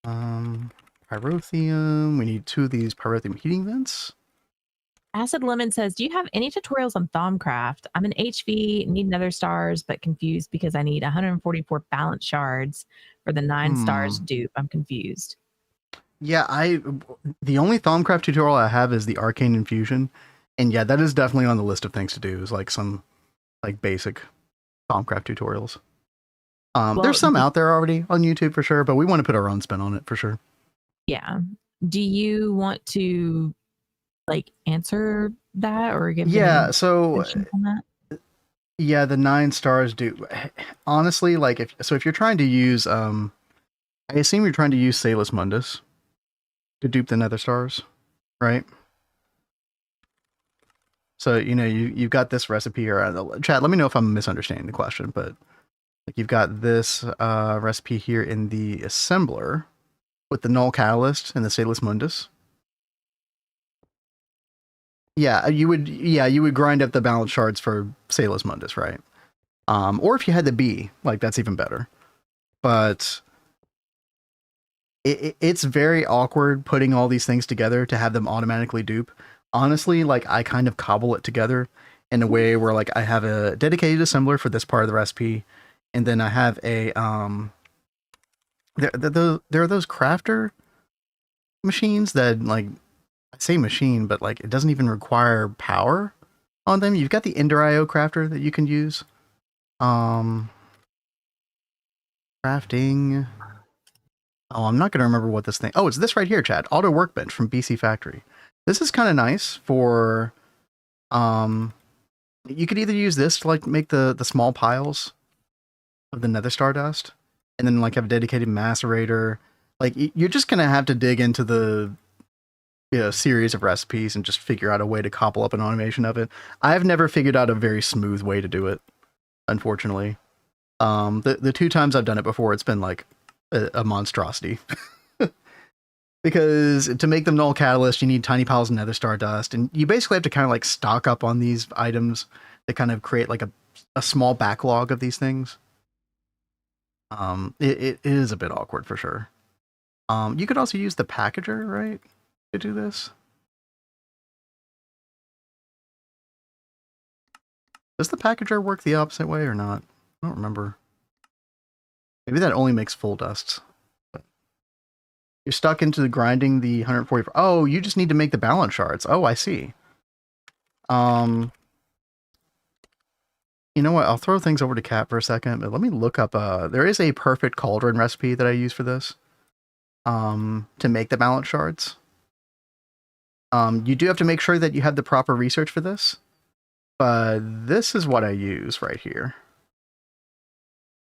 Pyrotheum. We need 2 of these pyrotheum heating vents. Acid Lemon says, do you have any tutorials on Thaumcraft? I'm an HV, need nether stars, but confused because I need 144 balance shards for the 9 stars dupe. I'm confused. Yeah, the only Thaumcraft tutorial I have is the Arcane Infusion. And yeah, that is definitely on the list of things to do, is like some like basic Thaumcraft tutorials. Well, there's some out there already on YouTube for sure, but we want to put our own spin on it for sure. Yeah. Do you want to like answer that or give Yeah, any so information on that? yeah, the 9 stars do honestly, like if you're trying to use I assume you're trying to use Salus Mundus to dupe the nether stars, right? So, you know, you've got this recipe here. Chat, let me know if I'm misunderstanding the question, but like you've got this recipe here in the assembler with the null catalyst and the Salus Mundus. Yeah, you would grind up the balance shards for Salus Mundus, right? Or if you had the B, like that's even better. But it's very awkward putting all these things together to have them automatically dupe. Honestly, like I kind of cobble it together in a way where like I have a dedicated assembler for this part of the recipe, and then I have a there are those crafter machines that, like, I say machine, but like it doesn't even require power on them. You've got the Ender IO crafter that you can use. Crafting. Oh, I'm not going to remember what this thing... Oh, it's this right here, Chad. Auto Workbench from BC Factory. This is kind of nice for... you could either use this to like make the small piles of the nether star dust, and then like have a dedicated macerator. Like you're just going to have to dig into the series of recipes and just figure out a way to cobble up an automation of it. I've never figured out a very smooth way to do it, unfortunately. The 2 times I've done it before, it's been like a monstrosity. Because to make them null catalyst, you need tiny piles of nether star dust, and you basically have to kind of like stock up on these items that kind of create like a small backlog of these things. It is a bit awkward for sure. You could also use the packager, right, to do this. Does the packager work the opposite way or not? I don't remember. Maybe that only makes full dusts. You're stuck into the grinding the 144. Oh, you just need to make the balance shards. Oh, I see. You know what? I'll throw things over to Kat for a second, but let me look up. There is a perfect cauldron recipe that I use for this. To make the balance shards. You do have to make sure that you have the proper research for this. But this is what I use right here.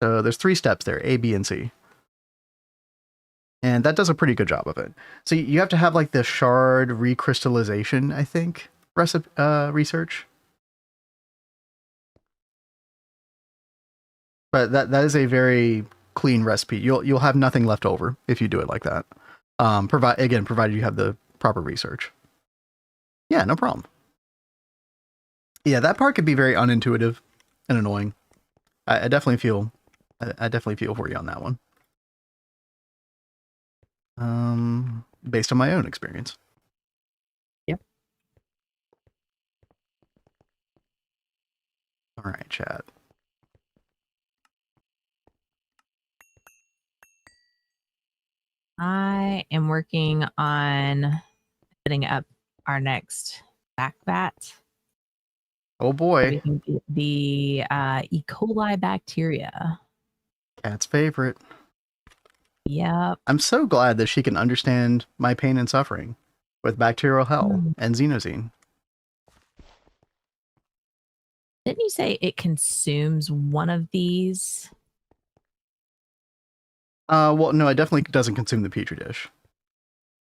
So there's 3 steps there, A, B, and C. And that does a pretty good job of it. So you have to have like the shard recrystallization, I think, research. But that is a very clean recipe. You'll have nothing left over if you do it like that. Provided you have the proper research. Yeah, no problem. Yeah, that part could be very unintuitive and annoying. I definitely feel for you on that one. Based on my own experience. Yep. All right, chat. I am working on setting up our next back bat. Oh boy. We can get the E. coli bacteria. Cat's favorite. Yep. I'm so glad that she can understand my pain and suffering with bacterial hell and Xenoxene. Didn't you say it consumes one of these? Well, no, it definitely doesn't consume the petri dish.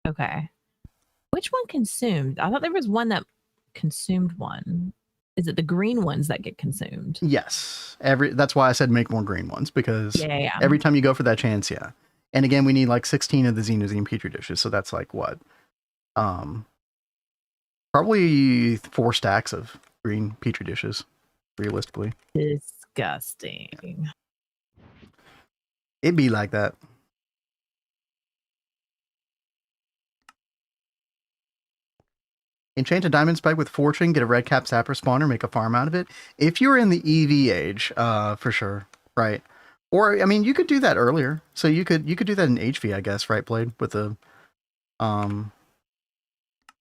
Okay. Which one consumed? I thought there was one that consumed one. Is it the green ones that get consumed? Yes. That's why I said make more green ones, because Yeah. every time you go for that chance, yeah. And again, we need like 16 of the Xenoxene petri dishes, so that's like what? Probably 4 stacks of green petri dishes, realistically. Disgusting. It'd be like that. Enchant a diamond spike with fortune, get a red cap sapper spawner, make a farm out of it. If you're in the EV age, for sure, right? Or I mean, you could do that earlier. So you could do that in HV, I guess, right, Blade, with the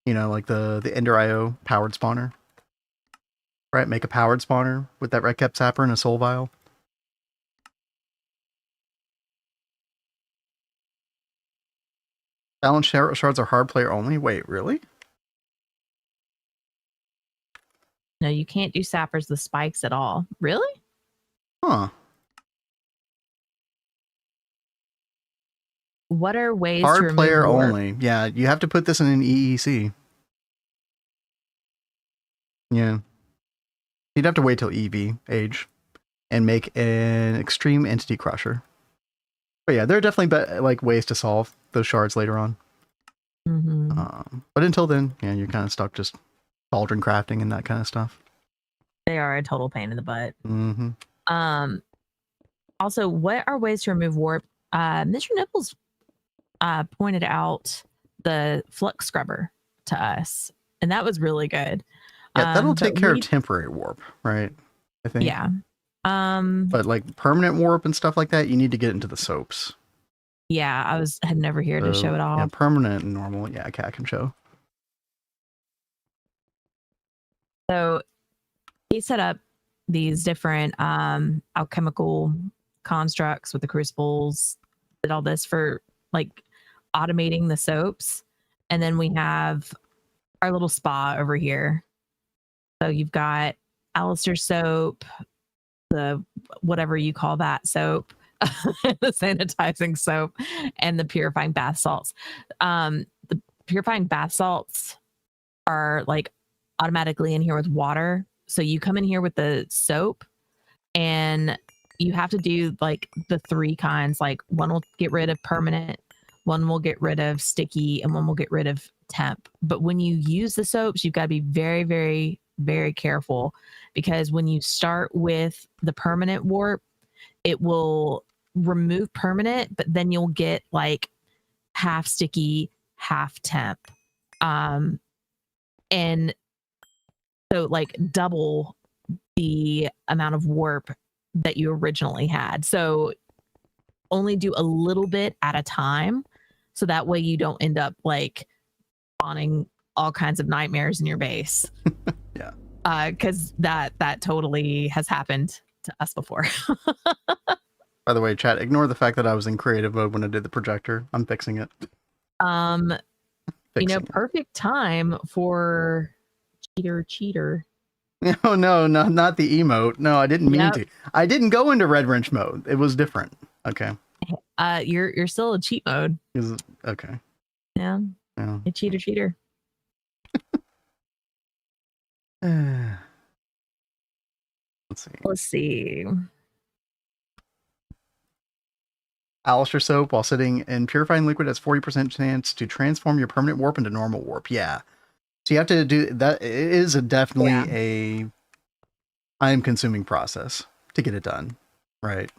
you know, like the Ender IO powered spawner. Right, make a powered spawner with that red cap sapper and a soul vial. Challenge shards are hard player only. Wait, really? No, you can't do sappers with spikes at all. Really? Huh. What are ways to Hard remove player warp? only. Yeah, you have to put this in an EEC. Yeah. You'd have to wait till EV-Age and make an extreme entity crusher. But yeah, there are definitely like ways to solve those shards later on. But until then, yeah, you're kind of stuck just cauldron crafting and that kind of stuff. They are a total pain in the butt. Mm-hmm. Also, what are ways to remove warp? Mr. Nipples pointed out the flux scrubber to us, and that was really good. Yeah, that'll take care of temporary warp, right? I think. Yeah. But like permanent warp and stuff like that, you need to get into the soaps. Yeah, I had never here to show it all. Yeah, permanent and normal. Yeah, I can show. So he set up these different alchemical constructs with the crucibles, did all this for like automating the soaps. And then we have our little spa over here. So you've got Alistair soap, the whatever you call that soap, the sanitizing soap, and the purifying bath salts. The purifying bath salts are like automatically in here with water. So you come in here with the soap and you have to do like the 3 kinds. Like one will get rid of permanent, one will get rid of sticky, and one will get rid of temp. But when you use the soaps, you've got to be very, very, very careful, because when you start with the permanent warp, it will remove permanent, but then you'll get like half sticky, half temp. And so like double the amount of warp that you originally had. So only do a little bit at a time, so that way you don't end up like spawning all kinds of nightmares in your base. Yeah. Because that totally has happened to us before. By the way, chat, ignore the fact that I was in creative mode when I did the projector. I'm fixing it. Perfect time for cheater. No, not the emote. No, I didn't mean to. I didn't go into red wrench mode. It was different. Okay. You're still in cheat mode. Okay. Yeah. A cheater. Let's see. Alistair soap, while sitting in purifying liquid, has 40% chance to transform your permanent warp into normal warp. Yeah. So you have to do that. It is definitely a time-consuming process to get it done, right?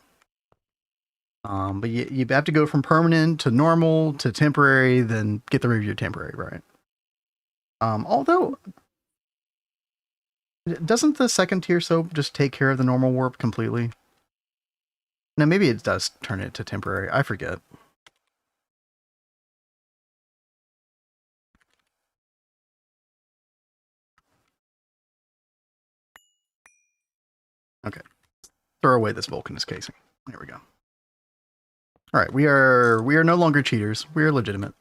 But you have to go from permanent to normal to temporary, then get the review temporary, right? Although, doesn't the second tier soap just take care of the normal warp completely? No, maybe it does turn it to temporary. I forget. Okay. Throw away this Vulcanist casing. There we go. All right, we are no longer cheaters. We are legitimate.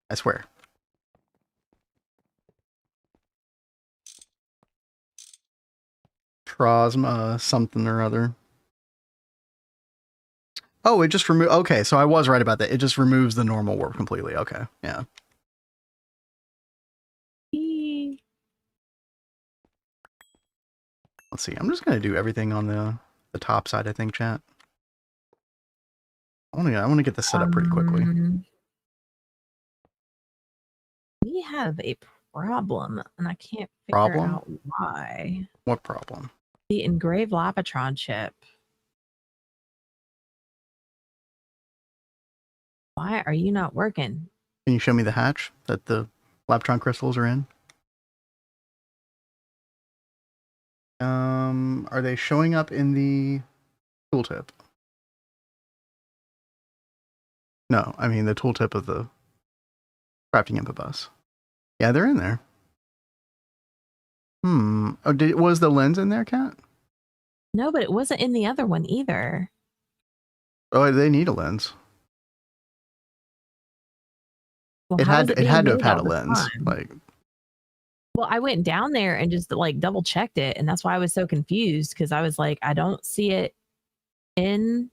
I swear. Trosma something or other. Oh, it just removes. Okay, so I was right about that. It just removes the normal warp completely. Okay, yeah. Let's see. I'm just gonna do everything on the top side. I think, chat. I want to get this set up pretty quickly. We have a problem, and I can't figure out why. What problem? The engraved Lapatron chip Why are you not working? Can you show me the hatch that the Laptron crystals are in? Are they showing up in the tooltip? No, I mean the tooltip of the crafting impibus. Yeah, they're in there. Oh, was the lens in there, Kat? No, but it wasn't in the other one either. Oh, they need a lens. Well, It how had was it had to have made had a all the lens. time? Like, Well, I went down there and just like double checked it, and that's why I was so confused because I was like, I don't see it in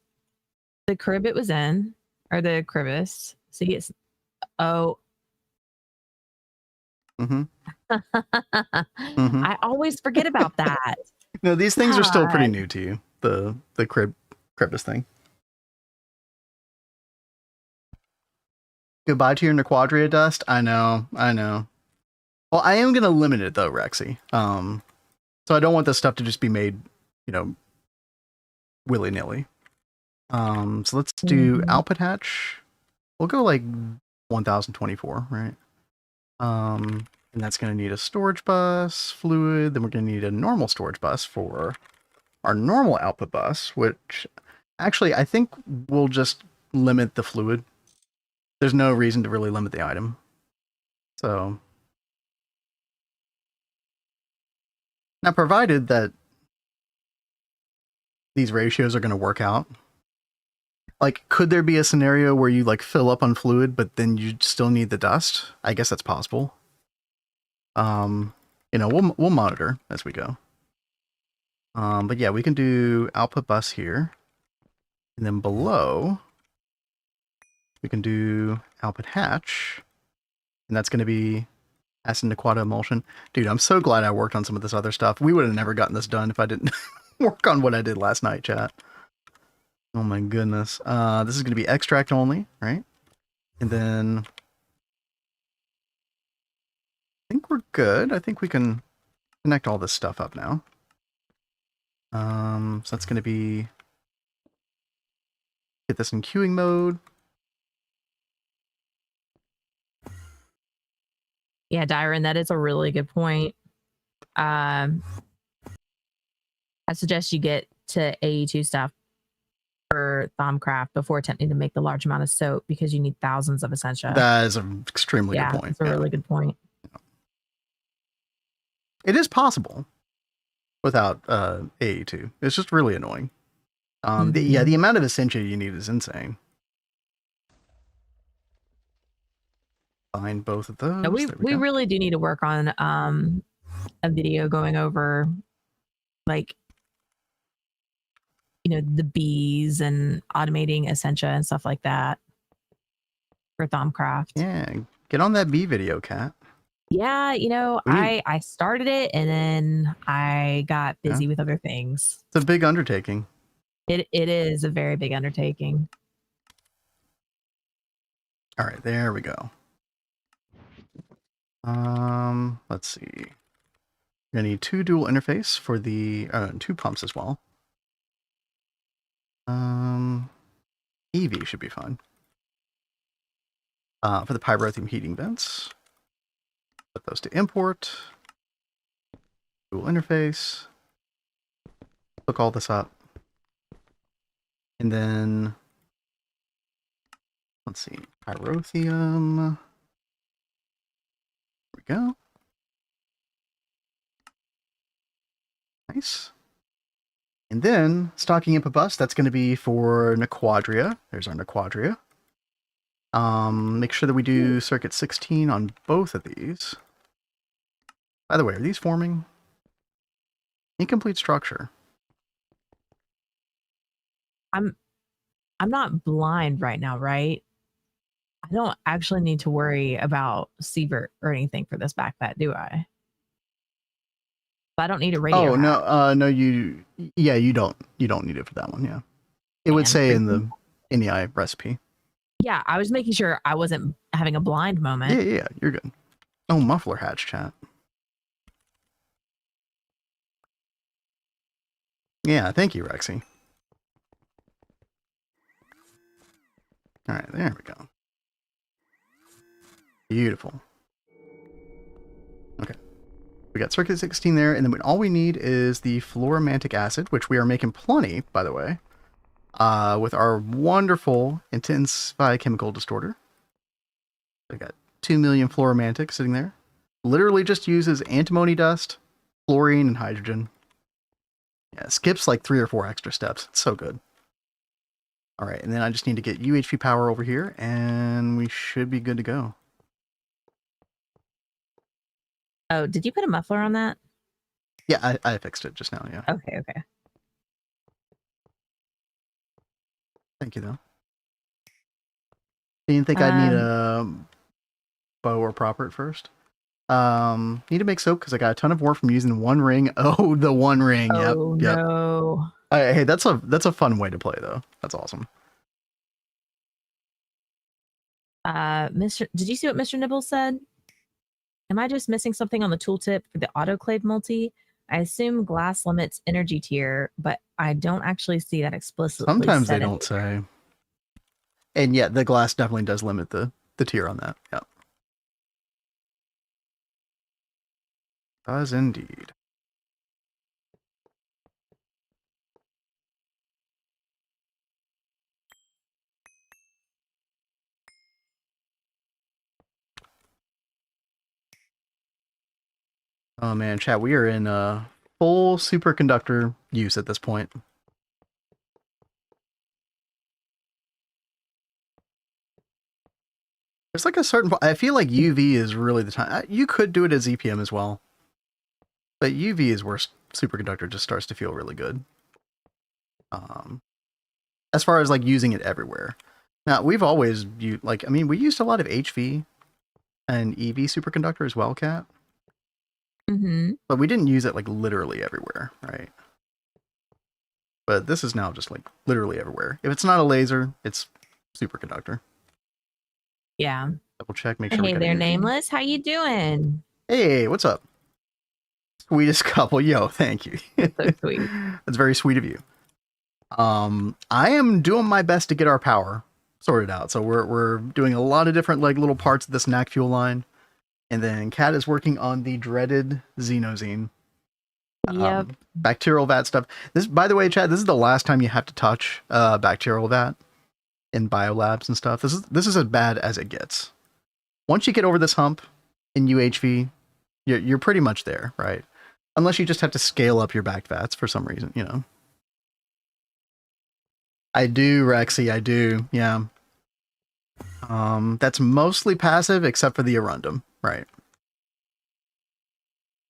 the crib it was in, or the crevice. See, it's oh. I always forget about that. no, these things are still pretty God. new to you. The crevice thing. Goodbye to your Nequadria dust. I know. Well, I am gonna limit it though, Rexy. So I don't want this stuff to just be made, willy nilly. So let's do output hatch. We'll go like 1024, right? And that's gonna need a storage bus, fluid. Then we're gonna need a normal storage bus for our normal output bus, which actually I think we'll just limit the fluid. There's no reason to really limit the item. So now, provided that these ratios are going to work out, like, could there be a scenario where you like fill up on fluid, but then you still need the dust? I guess that's possible. We'll monitor as we go. But yeah, we can do output bus here, and then below we can do output hatch, and that's going to be acid Nequata emulsion. Dude, I'm so glad I worked on some of this other stuff. We would have never gotten this done if I didn't work on what I did last night, chat. Oh my goodness. This is going to be extract only, right? And then I think we're good. I think we can connect all this stuff up now. So that's going to be, get this in queuing mode. Yeah, Dyron, that is a really good point. I suggest you get to AE2 stuff for Thaumcraft before attempting to make the large amount of soap because you need thousands of Essentia. That is an extremely good point. That's a really good point. It is possible without AE2. It's just really annoying. The amount of Essentia you need is insane. Find both of those. No, we really do need to work on a video going over like the bees and automating Essentia and stuff like that for Thaumcraft. Yeah, get on that bee video, Kat. Yeah, I started it and then I got busy with other things. It's a big undertaking. It is a very big undertaking. All right, there we go. Let's see. We're gonna need 2 dual interface for the 2 pumps as well. EV should be fine. For the pyrotheum heating vents, put those to import. Dual interface. Look all this up, and then let's see, pyrotheum. There we go. Nice. And then stocking input bus, that's going to be for Nequadria. There's our Nequadria. Make sure that we do circuit 16 on both of these. By the way, are these forming? Incomplete structure. I'm not blind right now, right? I don't actually need to worry about Sievert or anything for this backpack, do I? I don't need a radio. Oh no, you don't need it for that one. Yeah, it would say in the NEI recipe. Yeah, I was making sure I wasn't having a blind moment. Yeah, you're good. Oh, muffler hatch, chat. Yeah, thank you, Rexy. All right, there we go. Beautiful. Okay. We got circuit 16 there, and then all we need is the fluoromantic acid, which we are making plenty, by the way, with our wonderful intensify chemical distorter. We got 2 million fluoromantic sitting there. Literally just uses antimony dust, fluorine, and hydrogen. Yeah, skips like 3 or 4 extra steps. It's so good. All right, and then I just need to get UHV power over here, and we should be good to go. Oh, did you put a muffler on that? Yeah, I fixed it just now, yeah. Okay, okay. Thank you, though. Didn't think I'd need a bow or propper at first. Need to make soap because I got a ton of warp from using one ring. Oh, the one ring. Oh, yep. no. Hey, that's a fun way to play, though. That's awesome. Did you see what Mr. Nibbles said? Am I just missing something on the tooltip for the autoclave multi? I assume glass limits energy tier, but I don't actually see that explicitly. Sometimes they don't say. And yeah, the glass definitely does limit the tier on that. Yeah. Does indeed. Oh man, chat, we are in full superconductor use at this point. There's like a certain, I feel like UV is really the time. You could do it as EPM as well. But UV is where superconductor just starts to feel really good. As far as like using it everywhere. Now, we've always used, like, I mean, we used a lot of HV and EV superconductor as well, Kat. Mm-hmm. But we didn't use it like literally everywhere, right? But this is now just like literally everywhere. If it's not a laser, it's superconductor. Yeah. Double check, make sure. Hey there, Nameless. How you doing? Hey, what's up? Sweetest couple. Yo, thank you. So sweet. That's very sweet of you. I am doing my best to get our power sorted out. So we're doing a lot of different like little parts of this Naq Fuel line. And then Kat is working on the dreaded Xenoxene. Yep. Bacterial vat stuff. This, by the way, Chad, this is the last time you have to touch bacterial vat in biolabs and stuff. This is as bad as it gets. Once you get over this hump in UHV, you're pretty much there, right? Unless you just have to scale up your back vats for some reason, you know. I do, Rexy, I do, yeah. That's mostly passive except for the Arundum, right?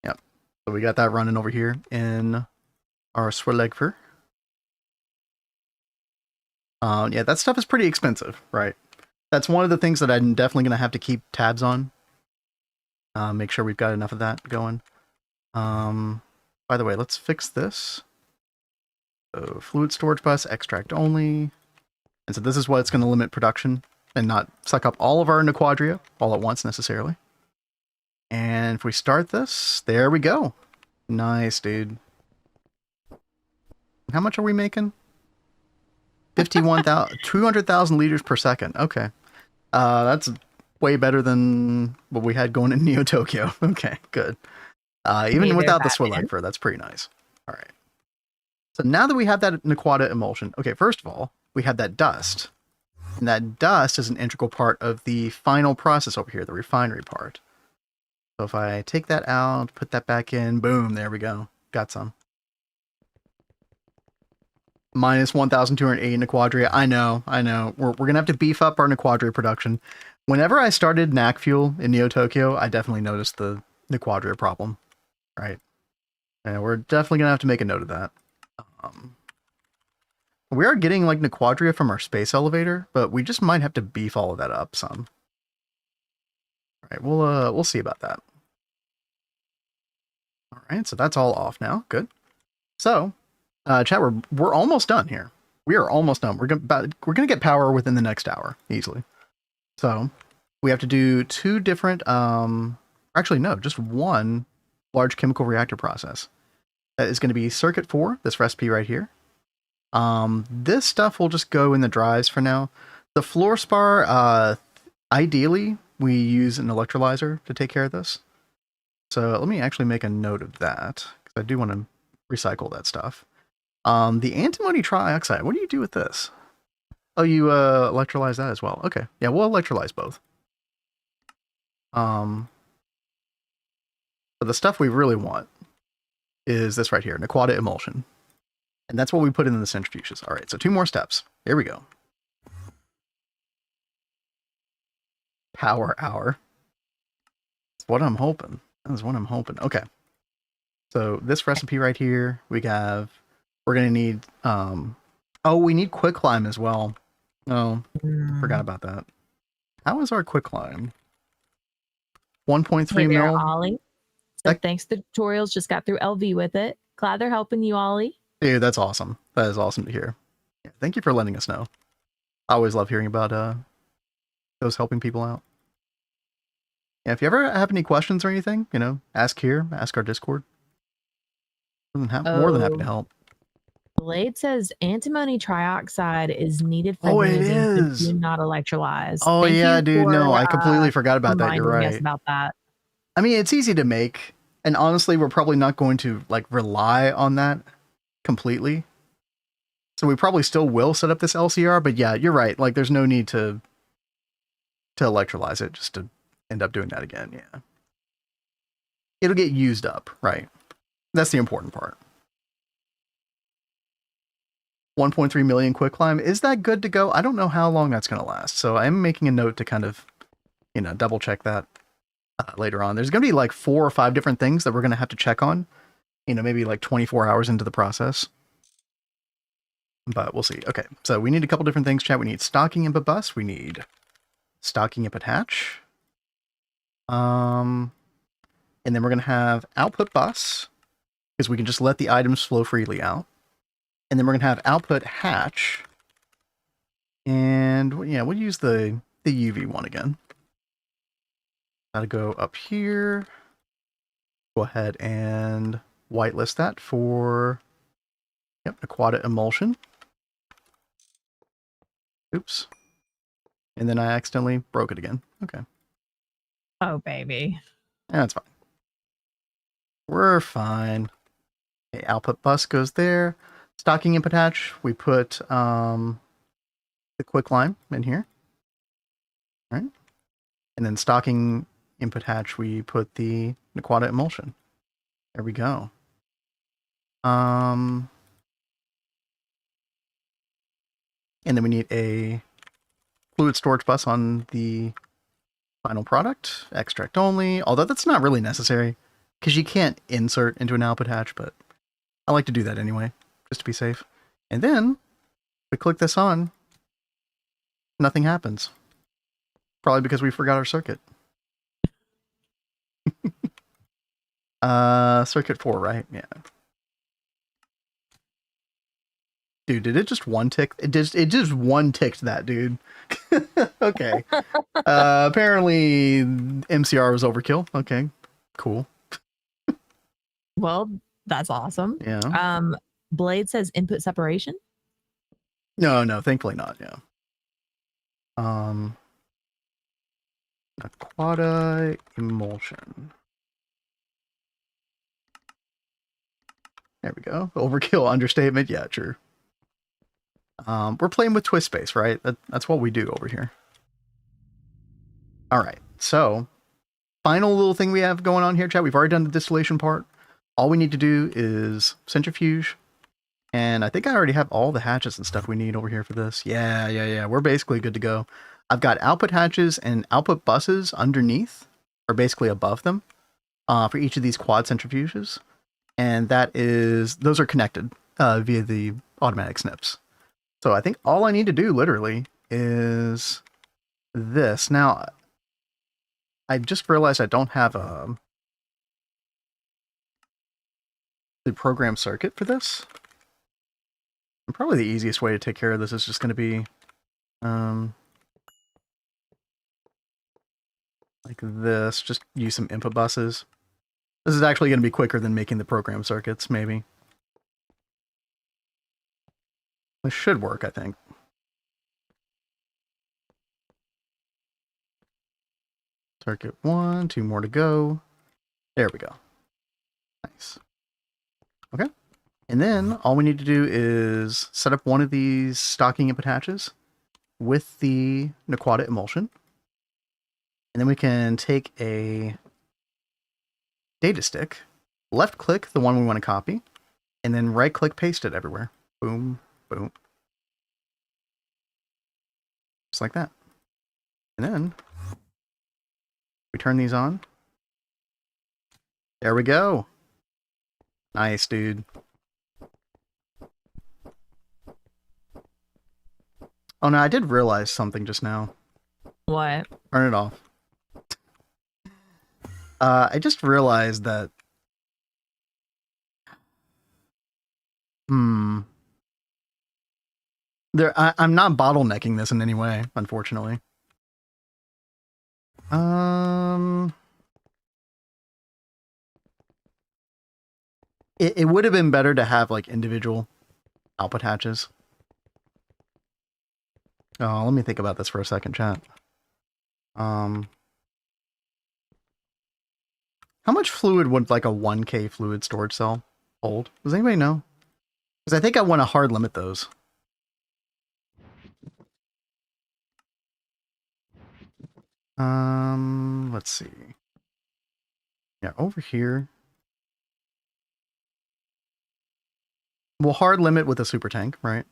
Yep. So we got that running over here in our Swirlegfer. Yeah, that stuff is pretty expensive, right? That's one of the things that I'm definitely going to have to keep tabs on. Make sure we've got enough of that going. By the way, let's fix this. So fluid storage bus, extract only. And so this is what's going to limit production and not suck up all of our Nequadria all at once necessarily. And if we start this, there we go. Nice, dude. How much are we making? 200,000 liters per second. Okay. That's way better than what we had going in Neo Tokyo. Okay, good. Even without the Swirlegfer, that's pretty nice. All right. So now that we have that Nequada emulsion, okay, first of all, we have that dust. And that dust is an integral part of the final process over here, the refinery part. So if I take that out, put that back in, boom, there we go. Got some. Minus 1,280 Nequadria. I know. We're going to have to beef up our Nequadria production. Whenever I started Naq Fuel in Neo Tokyo, I definitely noticed the Nequadria problem. Right? And we're definitely going to have to make a note of that. We are getting like Nequadria from our space elevator, but we just might have to beef all of that up some. All right, we'll see about that. All right, so that's all off now. Good. So, chat, we're almost done here. We are almost done. We're gonna get power within the next hour easily. So we have to do two different. Actually, no, just one large chemical reactor process. That is going to be circuit 4. This recipe right here. This stuff will just go in the drives for now. The fluorspar, ideally, we use an electrolyzer to take care of this. So let me actually make a note of that, because I do want to recycle that stuff. The antimony trioxide, what do you do with this? Oh, you electrolyze that as well. Okay, yeah, we'll electrolyze both. But the stuff we really want is this right here, Naq emulsion. And that's what we put in the centrifuges. All right, so 2 more steps. Here we go. Power hour. That's what I'm hoping. That is what I'm hoping. Okay. So this recipe right here, we're going to need, oh, we need quicklime as well. Oh, forgot about that. How is our quicklime? 1.3 Hey there, mil. Ollie. So thanks to tutorials, just got through LV with it. Glad they're helping you, Ollie. Dude, that's awesome. That is awesome to hear. Yeah, thank you for letting us know. I always love hearing about those helping people out. Yeah, if you ever have any questions or anything, you know, ask here, ask our Discord. More than happy to help. Blade says antimony trioxide is needed for Oh, it the is. do not electrolyze. Oh, Thank yeah, you dude. for, No, I completely forgot about that. You're reminding us right. about that. I mean, it's easy to make. And honestly, we're probably not going to like rely on that completely. So we probably still will set up this LCR. But yeah, you're right. Like, there's no need to electrolyze it just to end up doing that again. Yeah. It'll get used up, right? That's the important part. 1.3 million quicklime. Is that good to go? I don't know how long that's going to last. So I'm making a note to kind of, you know, double check that later on. There's going to be like 4 or 5 different things that we're going to have to check on, you know, maybe like 24 hours into the process. But we'll see. Okay, so we need a couple different things, chat. We need stocking input bus. We need stocking input hatch. And then we're going to have output bus, because we can just let the items flow freely out. And then we're going to have output hatch. And yeah, we'll use the UV one again. Gotta go up here. Go ahead and whitelist that for, yep, Naq emulsion. Oops. And then I accidentally broke it again. Okay. Oh, baby. Yeah, that's fine. We're fine. Okay, output bus goes there. Stocking input hatch, we put the quicklime in here. All right. And then stocking input hatch, we put the Naq emulsion. There we go. And then we need a fluid storage bus on the final product, extract only, although that's not really necessary because you can't insert into an output hatch, but I like to do that anyway, just to be safe. And then we click this on, nothing happens. Probably because we forgot our circuit. Circuit 4, right? Yeah. Dude, did it just one tick? It just one ticked that, dude. Okay. Apparently MCR was overkill. Okay. Cool. Well, that's awesome. Yeah. Blade says input separation. No, thankfully not, yeah. Naq emulsion. There we go. Overkill understatement. Yeah, true. We're playing with twist space, right? That's what we do over here. All right. So, final little thing we have going on here, chat. We've already done the distillation part. All we need to do is centrifuge. And I think I already have all the hatches and stuff we need over here for this. Yeah. We're basically good to go. I've got output hatches and output buses underneath, or basically above them, for each of these quad centrifuges. And those are connected via the automatic snips. So I think all I need to do literally is this. Now, I just realized I don't have the program circuit for this. And probably the easiest way to take care of this is just going to be like this. Just use some input buses. This is actually going to be quicker than making the program circuits, maybe. This should work, I think. Circuit 1, 2 more to go. There we go. Nice. Okay. And then all we need to do is set up one of these stocking input hatches with the NaqFuel emulsion. And then we can take a data stick, left click the one we want to copy, and then right click paste it everywhere. Boom, boom. Just like that. And then we turn these on. There we go. Nice, dude. Oh no, I did realize something just now. What? Turn it off. I just realized that. I'm not bottlenecking this in any way, unfortunately. It would have been better to have like individual output hatches. Oh, let me think about this for a second, chat. How much fluid would like a 1K fluid storage cell hold? Does anybody know? Because I think I want to hard limit those. Let's see. Yeah, over here. We'll hard limit with a super tank, right?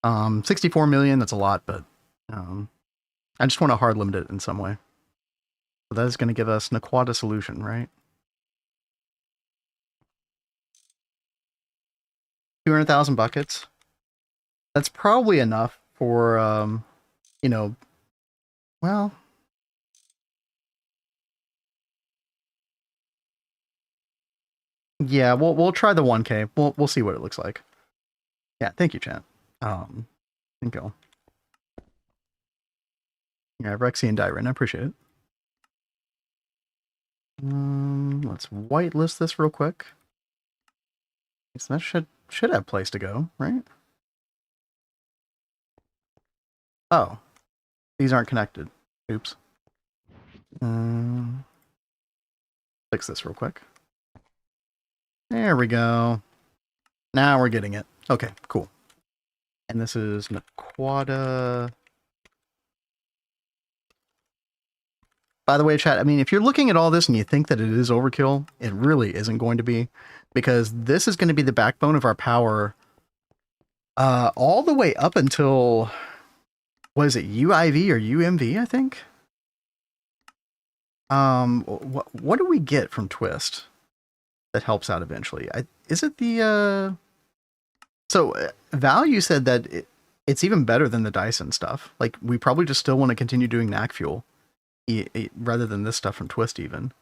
64 million, that's a lot, but I just want to hard limit it in some way. So that is going to give us NaqFuel solution, right? 200,000 buckets. That's probably enough for, you know, well, yeah, we'll try the 1K. We'll see what it looks like. Yeah, thank you, chat. Thank you. Yeah, Rexy and Dyron, I appreciate it. Let's whitelist this real quick. So that should have place to go, right? Oh, these aren't connected. Oops. Fix this real quick. There we go. Now we're getting it. Okay, cool. And this is NaqFuel. By the way, chat, I mean, if you're looking at all this and you think that it is overkill, it really isn't going to be, because this is going to be the backbone of our power all the way up until, what is it, UIV or UMV, I think? What do we get from Twist that helps out eventually? Is it the... So, Value said that it's even better than the Dyson stuff. Like, we probably just still want to continue doing Naq Fuel. Rather than this stuff from Twist even.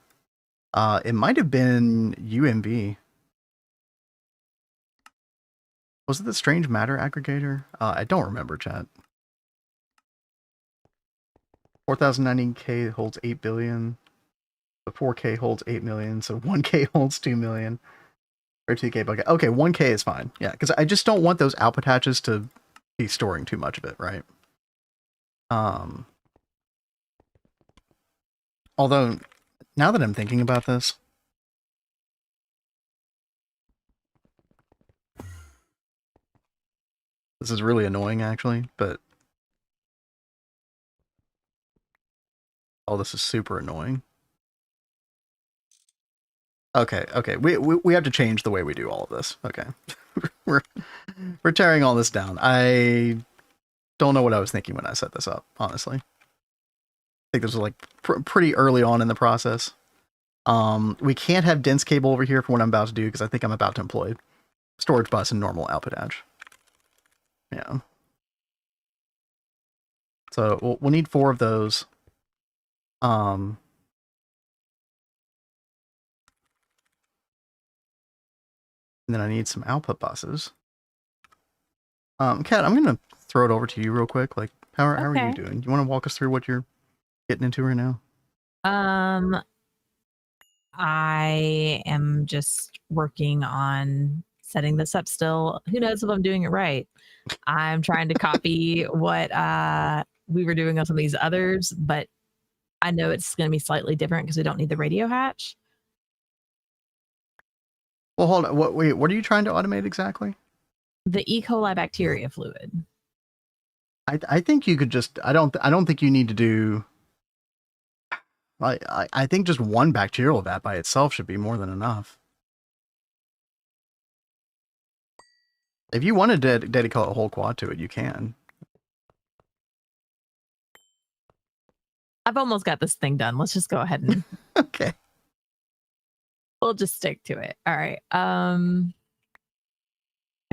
It might have been UMV. Was it the Strange Matter aggregator? I don't remember, chat. 4090K holds 8 billion. The 4K holds 8 million, so 1K holds 2 million. Or 2K bucket. Okay, 1K is fine. Yeah, because I just don't want those output hatches to be storing too much of it, right? Although, now that I'm thinking about this, this is really annoying, actually, but... Oh, this is super annoying. Okay, we have to change the way we do all of this. Okay. we're tearing all this down. I don't know what I was thinking when I set this up, honestly. I think this was like pretty early on in the process. We can't have dense cable over here for what I'm about to do, because I think I'm about to employ storage bus and normal output edge. Yeah. So we'll need 4 of those. And then I need some output buses. Kat, I'm gonna throw it over to you real quick. Like, how are you doing? You want to walk us through what you're getting into right now? I am just working on setting this up still. Who knows if I'm doing it right? I'm trying to copy what we were doing on some of these others, but I know it's going to be slightly different because we don't need the radio hatch. Well, hold on. Wait, what are you trying to automate exactly? The E. coli bacteria fluid. I think you could just. I don't think you need to do. I think just one bacterial vat by itself should be more than enough. If you want to dedicate a whole quad to it, you can. I've almost got this thing done. Let's just go ahead and Okay. we'll just stick to it. All right. I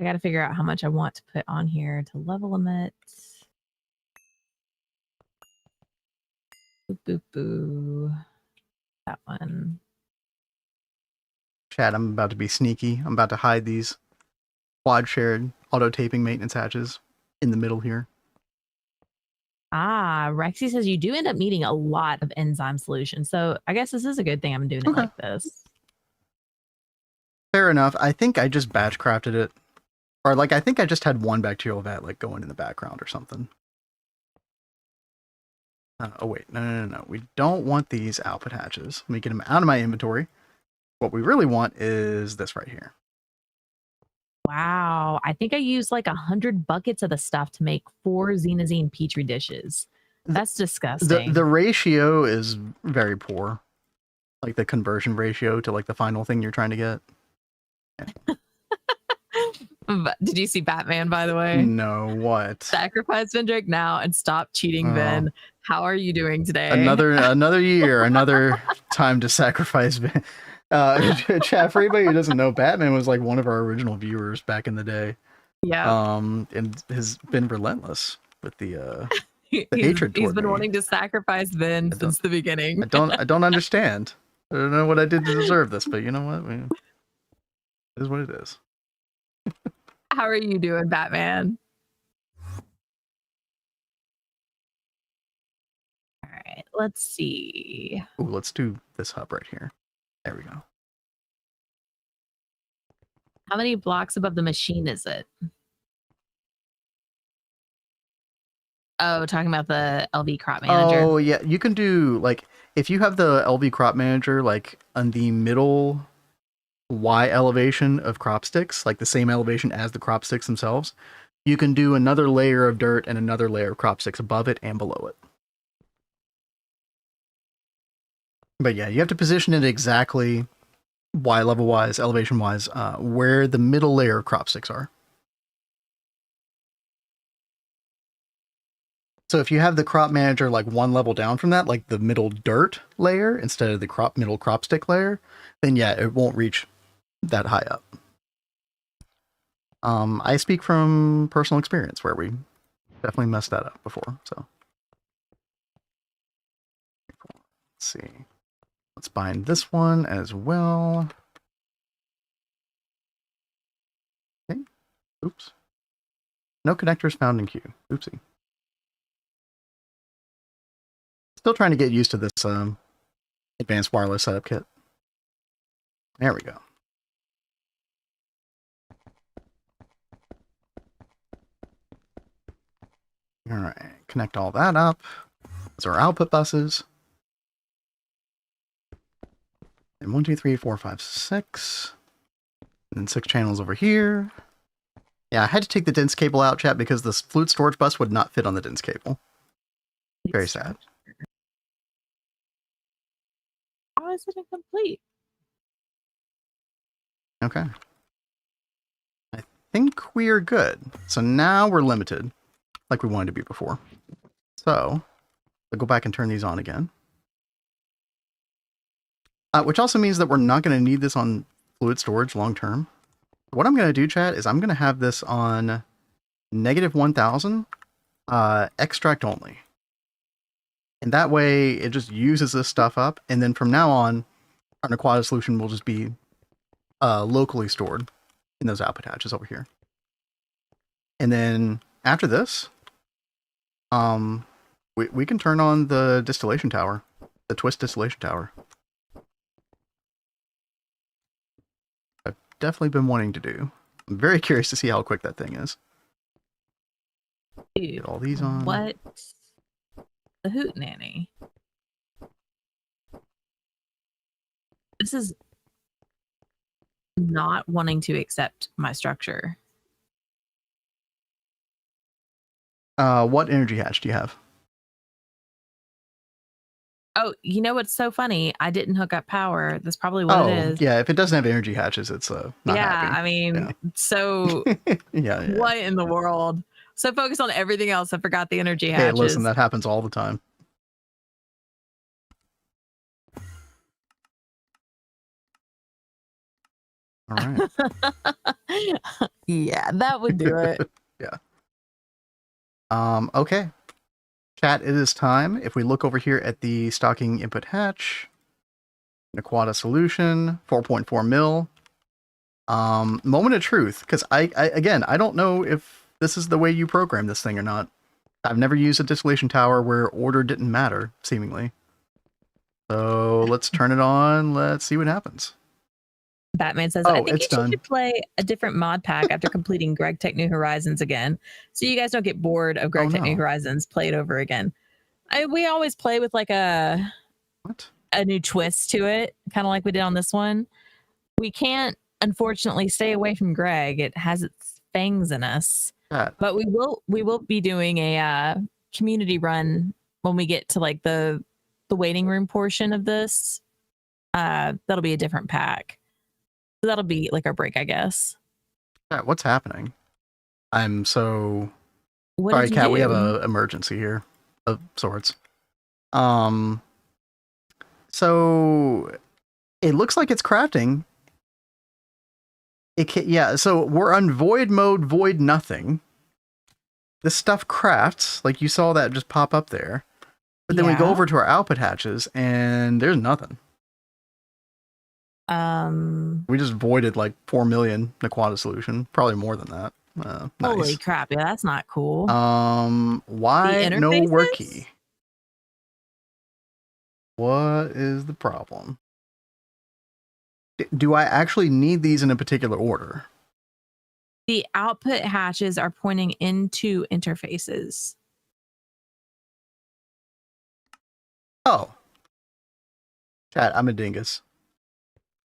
got to figure out how much I want to put on here to level emit. Boop, boop, boo. That one. Chat, I'm about to be sneaky. I'm about to hide these quad shared auto taping maintenance hatches in the middle here. Ah, Rexy says you do end up needing a lot of enzyme solution. So I guess this is a good thing I'm doing it like this. Fair enough. I think I just batch crafted it. Or like, I think I just had one bacterial vat like going in the background or something. Oh wait, no. We don't want these output hatches. Let me get them out of my inventory. What we really want is this right here. Wow. I think I used like 100 buckets of the stuff to make 4 Xenoxene petri dishes. That's disgusting. The ratio is very poor. Like the conversion ratio to like the final thing you're trying to get. Yeah. Did you see Batman, by the way? No, what? Sacrifice Vendrick now and stop cheating, Ben. How are you doing today? Another year, another time to sacrifice. Chat, for anybody who doesn't know, Batman was like one of our original viewers back in the day. Yeah. And has been relentless with the hatred toward He's been me. wanting to sacrifice Ben since the beginning. I don't understand. I don't know what I did to deserve this, but you know what? It is what it is. How are you doing, Batman? All right, let's see. Ooh, let's do this hub right here. There we go. How many blocks above the machine is it? Oh, talking about the LV crop manager. Oh, yeah. You can do, like, if you have the LV crop manager, like, on the middle Y elevation of crop sticks, like the same elevation as the crop sticks themselves, you can do another layer of dirt and another layer of crop sticks above it and below it. But yeah, you have to position it exactly Y level wise, elevation wise, where the middle layer of crop sticks are. So if you have the crop manager like one level down from that, like the middle dirt layer instead of the middle crop stick layer, then yeah, it won't reach that high up. I speak from personal experience where we definitely messed that up before. So let's see. Let's bind this one as well. Okay. Oops. No connectors found in queue. Oopsie. Still trying to get used to this advanced wireless setup kit. There we go. All right, connect all that up. Those are our output buses. And 1, 2, 3, 4, 5, 6. And then 6 channels over here. Yeah, I had to take the dense cable out, chat, because this fluid storage bus would not fit on the dense cable. Very sad. How is it incomplete? Okay. I think we're good. So now we're limited, like we wanted to be before. So, I'll go back and turn these on again. Which also means that we're not going to need this on fluid storage long term. What I'm going to do, chat, is I'm going to have this on -1000 extract only. And that way it just uses this stuff up. And then from now on, our Naquata solution will just be locally stored in those output hatches over here. And then after this, we can turn on the distillation tower, the twist distillation tower. I've definitely been wanting to do. I'm very curious to see how quick that thing is. Dude, Get all these on. what? The hoot nanny. This is not wanting to accept my structure. What energy hatch do you have? Oh, you know what's so funny? I didn't hook up power. That's probably what it is. Yeah. If it doesn't have energy hatches, it's not happy. I mean, so yeah. what in the world? So focused on everything else, I forgot the energy hatches. Hey, listen, that happens all the time. All right. Yeah, that would do it. Yeah. Okay. Chat, it is time. If we look over here at the stocking input hatch, Naquata solution, 4.4 mil. Moment of truth, because I don't know if this is the way you program this thing or not. I've never used a distillation tower where order didn't matter, seemingly. So let's turn it on. Let's see what happens. Batman says, Oh, I think it's you done. should play a different mod pack after completing Greg Tech New Horizons again. So you guys don't get bored of Greg Tech New Horizons. Play it over again. We always play with like a new twist to it, kind of like we did on this one. We can't, unfortunately, stay away from Greg. It has its fangs in us. But we will be doing a community run when we get to like the waiting room portion of this. That'll be a different pack. So that'll be like our break, I guess. What's happening? I'm so what sorry, Kat. do? We have an emergency here of sorts. So it looks like it's crafting. It can, yeah. So we're on void mode, void nothing. This stuff crafts, like you saw that just pop up there. But then we go over to our output hatches, and there's nothing. We just voided like 4 million Naquata solution, probably more than that. Nice. Holy crap! Yeah, that's not cool. Why no work key? What is the problem? Do I actually need these in a particular order? The output hatches are pointing into interfaces. Oh. Chat, I'm a dingus.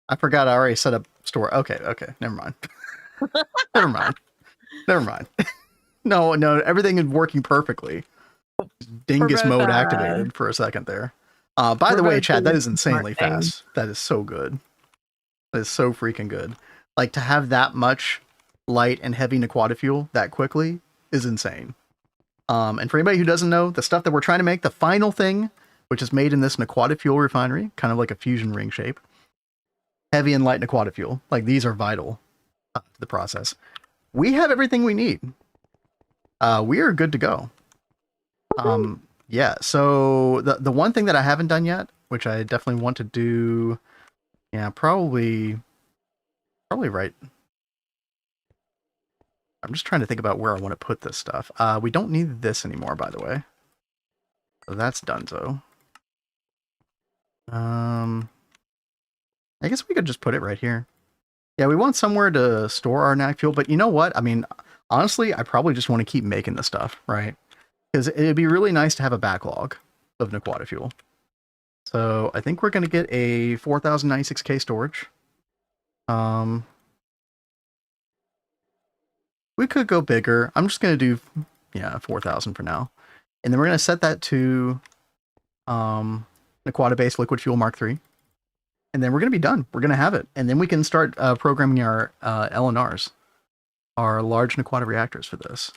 I forgot I already set up store. Okay, never mind. Never mind. No, everything is working perfectly. Dingus mode activated for a second there. By the way, chat, that is insanely fast. That is so good. That is so freaking good. Like, to have that much light and heavy Naquata fuel that quickly is insane. And for anybody who doesn't know, the stuff that we're trying to make, the final thing, which is made in this Naquata fuel refinery, kind of like a fusion ring shape, heavy and light Naquata fuel, like these are vital to the process. We have everything we need. We are good to go. Yeah, so the one thing that I haven't done yet, which I definitely want to do, yeah, probably right. I'm just trying to think about where I want to put this stuff. We don't need this anymore, by the way. So that's donezo. I guess we could just put it right here. Yeah, we want somewhere to store our Naq fuel, but you know what? I mean, honestly, I probably just want to keep making this stuff, right? Because it'd be really nice to have a backlog of Naquata fuel. So I think we're going to get a 4096K storage. We could go bigger. I'm just going to do, 4,000 for now. And then we're going to set that to Naquata-based liquid fuel Mark III. And then we're going to be done. We're going to have it. And then we can start programming our LNRs, our large Naquata reactors for this.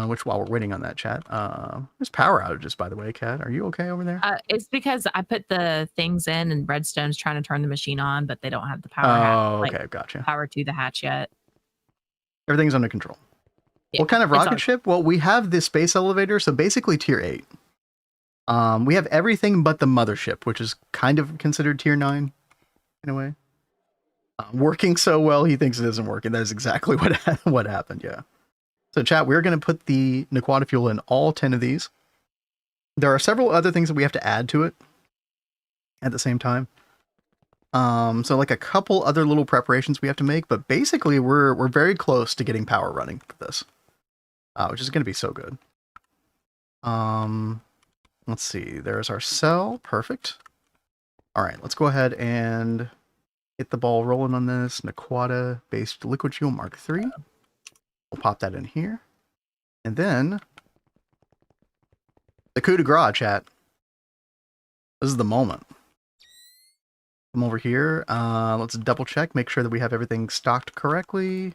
Which, while we're waiting on that, chat, there's power outages, by the way, Kat. Are you okay over there? It's because I put the things in and Redstone's trying to turn the machine on, but they don't have the power. Okay, gotcha. Power to the hatch yet. Everything's under control. Yeah, what kind of rocket ship? Well, we have the space elevator, so basically tier 8. We have everything but the mothership, which is kind of considered tier 9, in a way. Working so well, he thinks it isn't working. That is exactly what happened, yeah. So chat, we're going to put the Naquata fuel in all 10 of these. There are several other things that we have to add to it at the same time. So like a couple other little preparations we have to make, but basically we're very close to getting power running for this, which is going to be so good. Let's see. There's our cell. Perfect. All right, let's go ahead and get the ball rolling on this NaqFuel-based liquid fuel Mark III. We'll pop that in here. And then the coup de grace, chat. This is the moment. Come over here. Let's double check, make sure that we have everything stocked correctly.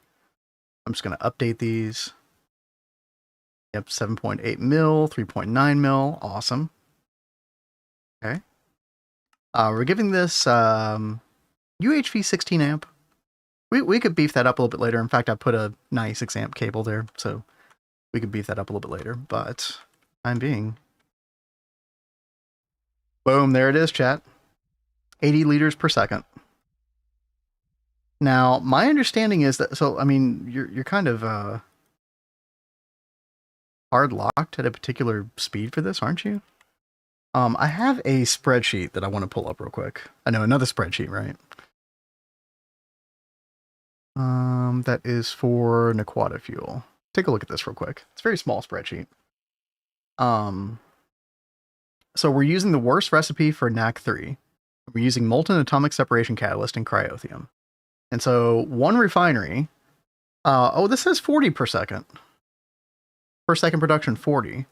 I'm just going to update these. Yep, 7.8 mil, 3.9 mil. Awesome. Okay. We're giving this UHV 16 amp. We could beef that up a little bit later. In fact, I put a 96 amp cable there, so we could beef that up a little bit later. But time being, boom, there it is, chat. 80 liters per second. Now, my understanding is that, so I mean, you're kind of hard locked at a particular speed for this, aren't you? I have a spreadsheet that I want to pull up real quick. I know, another spreadsheet, right? That is for NaqFuel fuel. Take a look at this real quick. It's a very small spreadsheet. So we're using the worst recipe for Naq 3. We're using molten atomic separation catalyst and cryothium. And so one refinery, oh, this says 40 per second. Per second production, 40.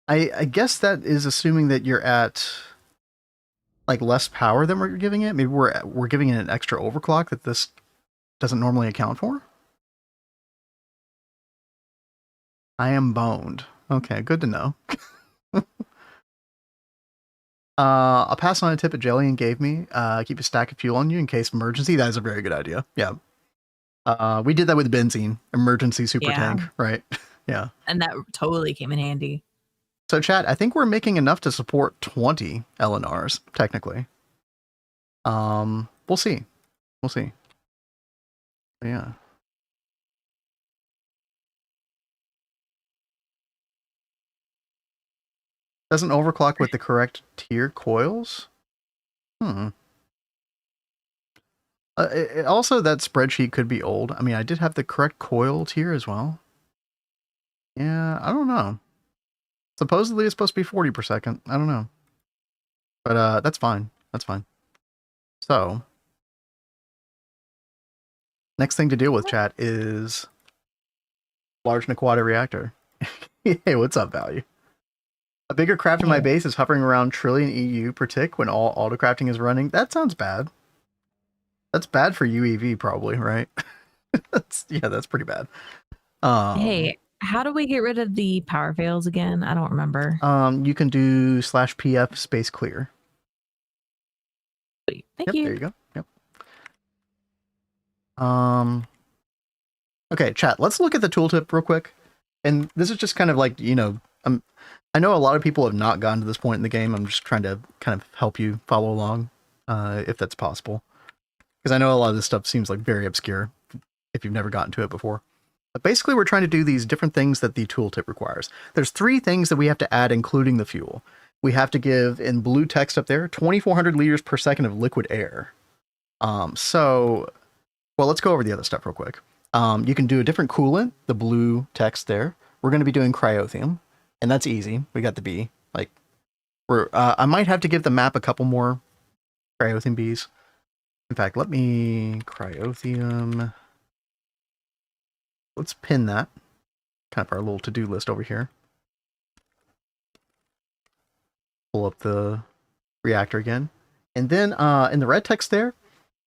I guess that is assuming that you're at like less power than we're giving it. Maybe we're giving it an extra overclock that this doesn't normally account for. I am boned. Okay, good to know. I'll pass on a tip that Jillian gave me. Keep a stack of fuel on you in case of emergency. That is a very good idea. Yeah. We did that with benzene, emergency super tank, right? Yeah. And that totally came in handy. So chat, I think we're making enough to support 20 LNRs, technically. We'll see. We'll see. Yeah. Doesn't overclock with the correct tier coils? Also, that spreadsheet could be old. I mean, I did have the correct coil tier as well. Yeah, I don't know. Supposedly it's supposed to be 40 per second. I don't know. But that's fine. That's fine. So, next thing to deal with, chat, is large NaqFuel reactor. Hey, what's up, value? A bigger craft in my base is hovering around trillion EU per tick when all auto-crafting is running. That sounds bad. That's bad for UEV, probably, right? that's pretty bad. Hey, how do we get rid of the power fails again? I don't remember. You can do /PF space clear. Thank you. There you go. Yep. Okay, chat. Let's look at the tooltip real quick. And this is just kind of like, you know, I know a lot of people have not gotten to this point in the game. I'm just trying to kind of help you follow along, if that's possible. Because I know a lot of this stuff seems like very obscure if you've never gotten to it before. But basically, we're trying to do these different things that the tooltip requires. There's 3 things that we have to add, including the fuel. We have to give, in blue text up there, 2,400 liters per second of liquid air. Well, let's go over the other stuff real quick. You can do a different coolant, the blue text there. We're going to be doing cryothium, and that's easy. We got the B. Like, I might have to give the map a couple more cryothium Bs. In fact, let me cryothium. Let's pin that. Kind of our little to-do list over here. Pull up the reactor again. And then in the red text there,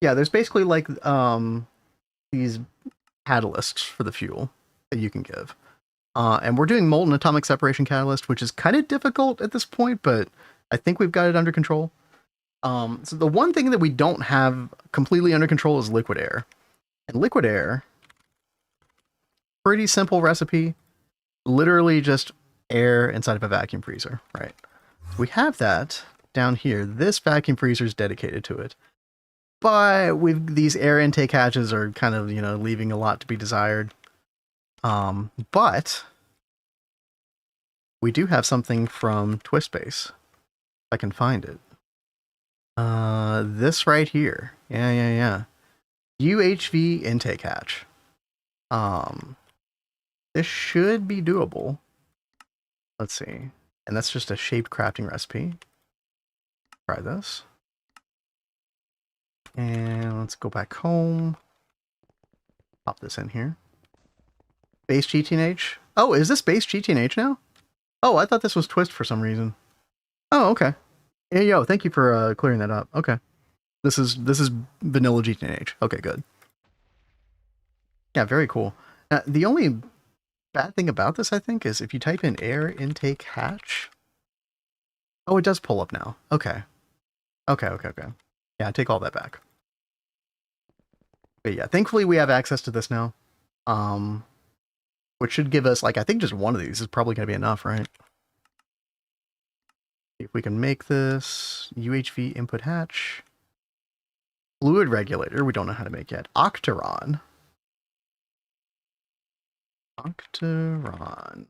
yeah, there's basically like these catalysts for the fuel that you can give. And we're doing molten atomic separation catalyst, which is kind of difficult at this point, but I think we've got it under control. So the one thing that we don't have completely under control is liquid air. And liquid air, pretty simple recipe, literally just air inside of a vacuum freezer, right? We have that down here. This vacuum freezer is dedicated to it. But these air intake hatches are kind of, you know, leaving a lot to be desired. But we do have something from TwistBase. If I can find it. This right here. Yeah. UHV intake hatch. This should be doable. Let's see. And that's just a shaped crafting recipe. Try this. And let's go back home. Pop this in here. Base GTNH. Oh, is this base GTNH now? Oh, I thought this was Twist for some reason. Oh, okay. Hey, yo, thank you for clearing that up. Okay. This is vanilla GTNH. Okay, good. Yeah, very cool. Now, the only bad thing about this, I think, is if you type in air intake hatch. Oh, it does pull up now. Okay. Okay. Yeah, I take all that back. But yeah, thankfully we have access to this now. Which should give us, like, I think just one of these is probably going to be enough, right? If we can make this UHV input hatch. Fluid regulator, we don't know how to make yet. Octaron. Octaron. Is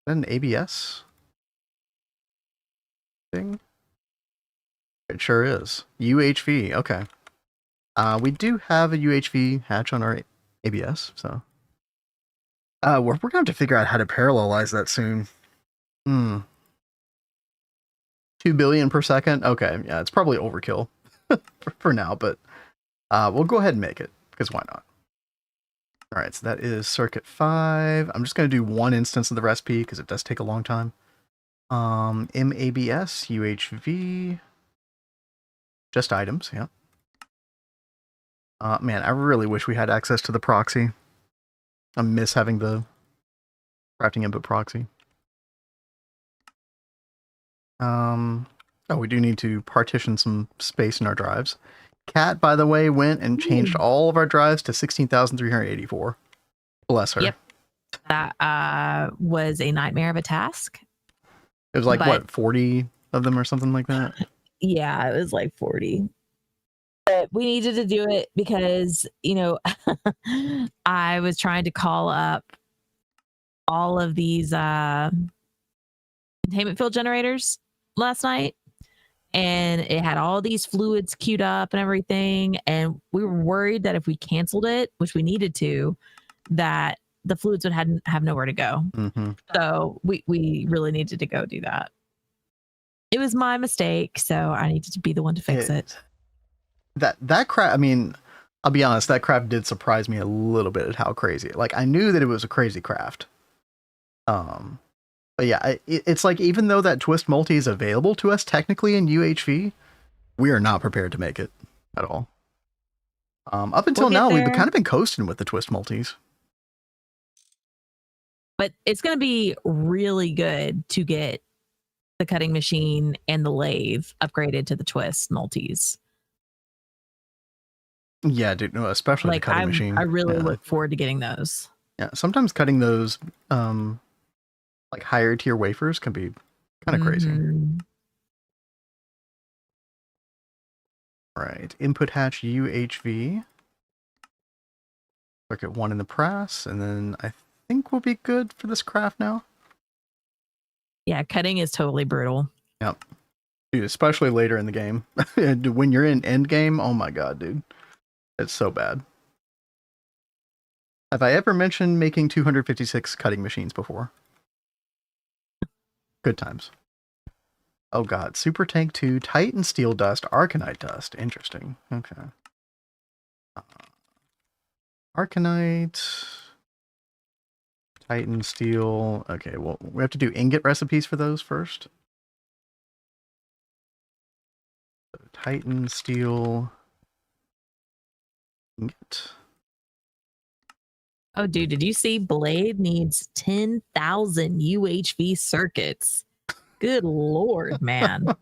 that an ABS thing? It sure is. UHV, okay. We do have a UHV hatch on our ABS, so. We're going to have to figure out how to parallelize that soon. 2 billion per second? Okay, yeah, it's probably overkill for now, but we'll go ahead and make it, because why not? Alright, so that is circuit 5. I'm just going to do one instance of the recipe, because it does take a long time. MABS, UHV, just items, yeah. Man, I really wish we had access to the proxy. I miss having the crafting input proxy. Oh, we do need to partition some space in our drives. Kat, by the way, went and changed all of our drives to 16,384. Bless her. Yep. That was a nightmare of a task. It was like, what, 40 of them or something like that? Yeah, it was like 40. But we needed to do it because, you know, I was trying to call up all of these containment field generators last night, and it had all these fluids queued up and everything, and we were worried that if we canceled it, which we needed to, that the fluids would have nowhere to go. So we really needed to go do that. It was my mistake, so I needed to be the one to fix it. That craft, I mean, I'll be honest, that craft did surprise me a little bit at how crazy. Like, I knew that it was a crazy craft. But yeah, it's like, even though that twist multi is available to us technically in UHV, we are not prepared to make it at all. Up until now, we've kind of been coasting with the twist multis. But it's going to be really good to get the cutting machine and the lathe upgraded to the twist multis. Yeah, dude, no, especially like the cutting machine. I really look forward to getting those. Yeah, sometimes cutting those like higher tier wafers can be kind of crazy. Right, input hatch UHV. Circuit 1 in the press, and then I think we'll be good for this craft now. Yeah, cutting is totally brutal. Yep. Dude, especially later in the game. When you're in end game, oh my god, dude. It's so bad. Have I ever mentioned making 256 cutting machines before? Good times. Oh god, Super Tank 2, Titan Steel Dust, Arcanite Dust. Interesting. Okay. Arcanite, Titan Steel. Okay, well, we have to do ingot recipes for those first. So, Titan Steel ingot. Oh, dude, did you see Blade needs 10,000 UHV circuits? Good Lord, man.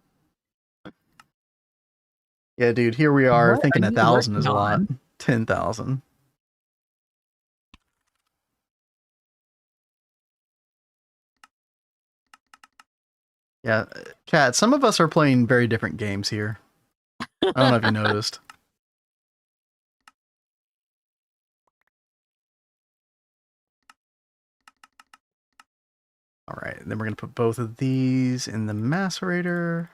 Yeah, dude, here we are thinking 1,000 is a lot. On? 10,000. Yeah, chat, some of us are playing very different games here. I don't know if you noticed. All right, then we're going to put both of these in the macerator.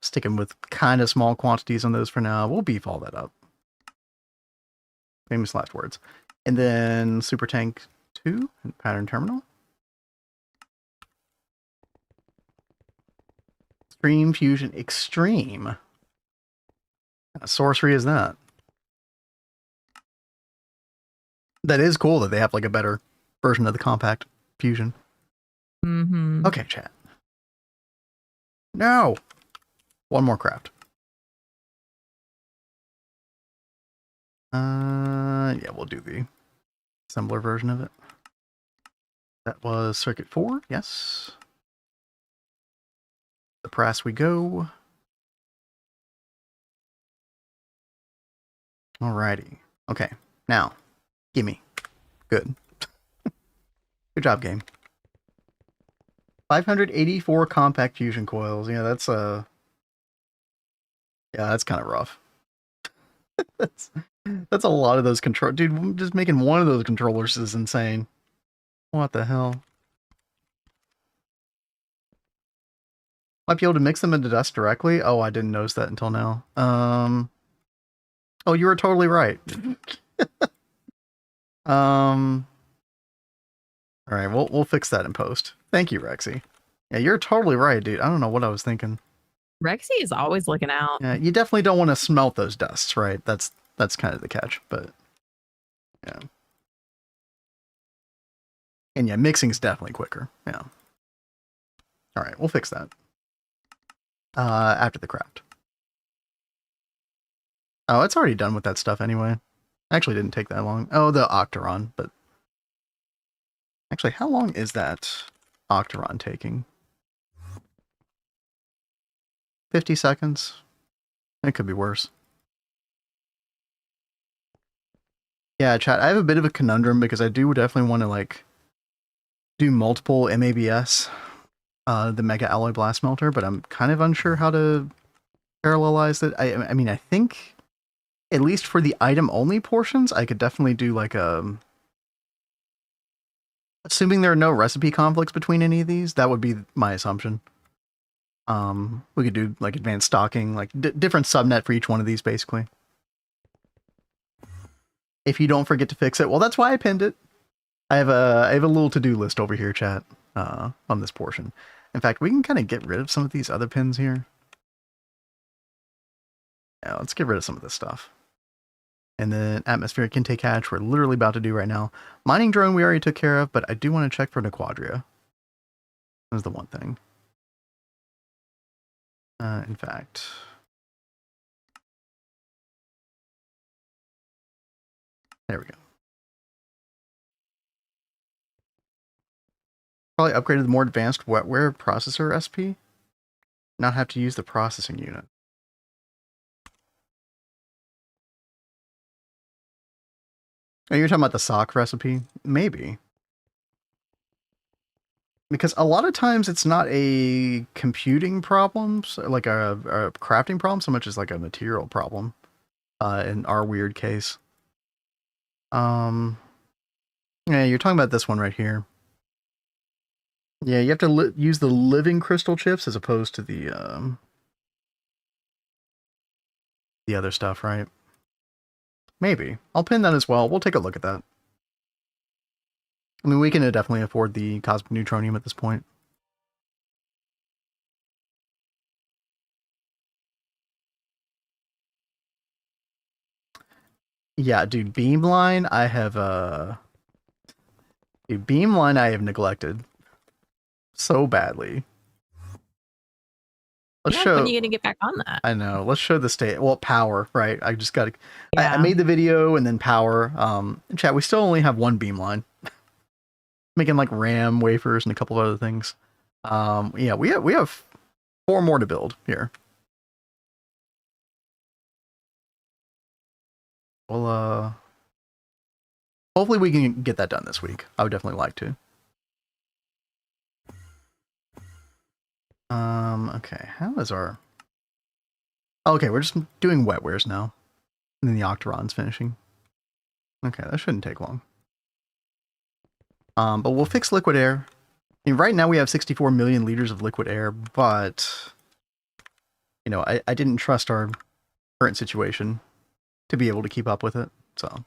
Sticking with kind of small quantities on those for now. We'll beef all that up. Famous last words. And then Super Tank 2 and Pattern Terminal. Extreme Fusion. Extreme. What kind of sorcery is that? That is cool that they have like a better version of the compact fusion. Mm-hmm. Okay, chat. No. One more craft. Yeah, we'll do the assembler version of it. That was circuit 4, yes. The press we go. Alrighty. Okay, now, gimme. Good. Good job, game. 584 compact fusion coils. Yeah, that's yeah, that's kind of rough. that's a lot of those control. Dude, just making one of those controllers is insane. What the hell? Might be able to mix them into dust directly. Oh, I didn't notice that until now. Oh, you were totally right. All right, we'll fix that in post. Thank you, Rexy. Yeah, you're totally right, dude. I don't know what I was thinking. Rexy is always looking out. Yeah, you definitely don't want to smelt those dusts, right? That's kind of the catch, but yeah. And yeah, mixing's definitely quicker. Yeah. All right, we'll fix that. After the craft. Oh, it's already done with that stuff anyway. Actually, didn't take that long. Oh, the Octaron, but actually, how long is that Octaron taking? 50 seconds? It could be worse. Yeah, chat, I have a bit of a conundrum because I do definitely want to, like, do multiple MABS, the Mega Alloy Blast Melter, but I'm kind of unsure how to parallelize it. I mean, I think, at least for the item-only portions, I could definitely do, like, assuming there are no recipe conflicts between any of these, that would be my assumption. We could do like advanced stocking, like different subnet for each one of these, basically. If you don't forget to fix it, well, that's why I pinned it. I have a little to-do list over here, chat, on this portion. In fact, we can kind of get rid of some of these other pins here. Yeah, let's get rid of some of this stuff. And then atmospheric intake hatch, we're literally about to do right now. Mining drone we already took care of, but I do want to check for Nequadria. That's the one thing. In fact, there we go. Probably upgraded the more advanced wetware processor SP. Not have to use the processing unit. Are you talking about the sock recipe? Maybe. Because a lot of times it's not a computing problem, like a crafting problem, so much as like a material problem. In our weird case. Yeah, you're talking about this one right here. Yeah, you have to use the living crystal chips as opposed to the other stuff, right? Maybe. I'll pin that as well. We'll take a look at that. I mean, we can definitely afford the cosmic neutronium at this point. Yeah, dude, beamline I have beamline I have neglected so badly. Let's show. When are you gonna get back on that? I know. Let's show the state. Well, power, right? I just got to. Yeah. I made the video and then power. Chat. We still only have one beamline. Making like RAM wafers and a couple of other things. Yeah, we have 4 more to build here. Well, hopefully we can get that done this week. I would definitely like to. Okay, how is our... Okay, we're just doing wetwares now. And then the Octaron's finishing. Okay, that shouldn't take long. But we'll fix liquid air. I mean, right now we have 64 million liters of liquid air, but... You know, I didn't trust our current situation to be able to keep up with it, so...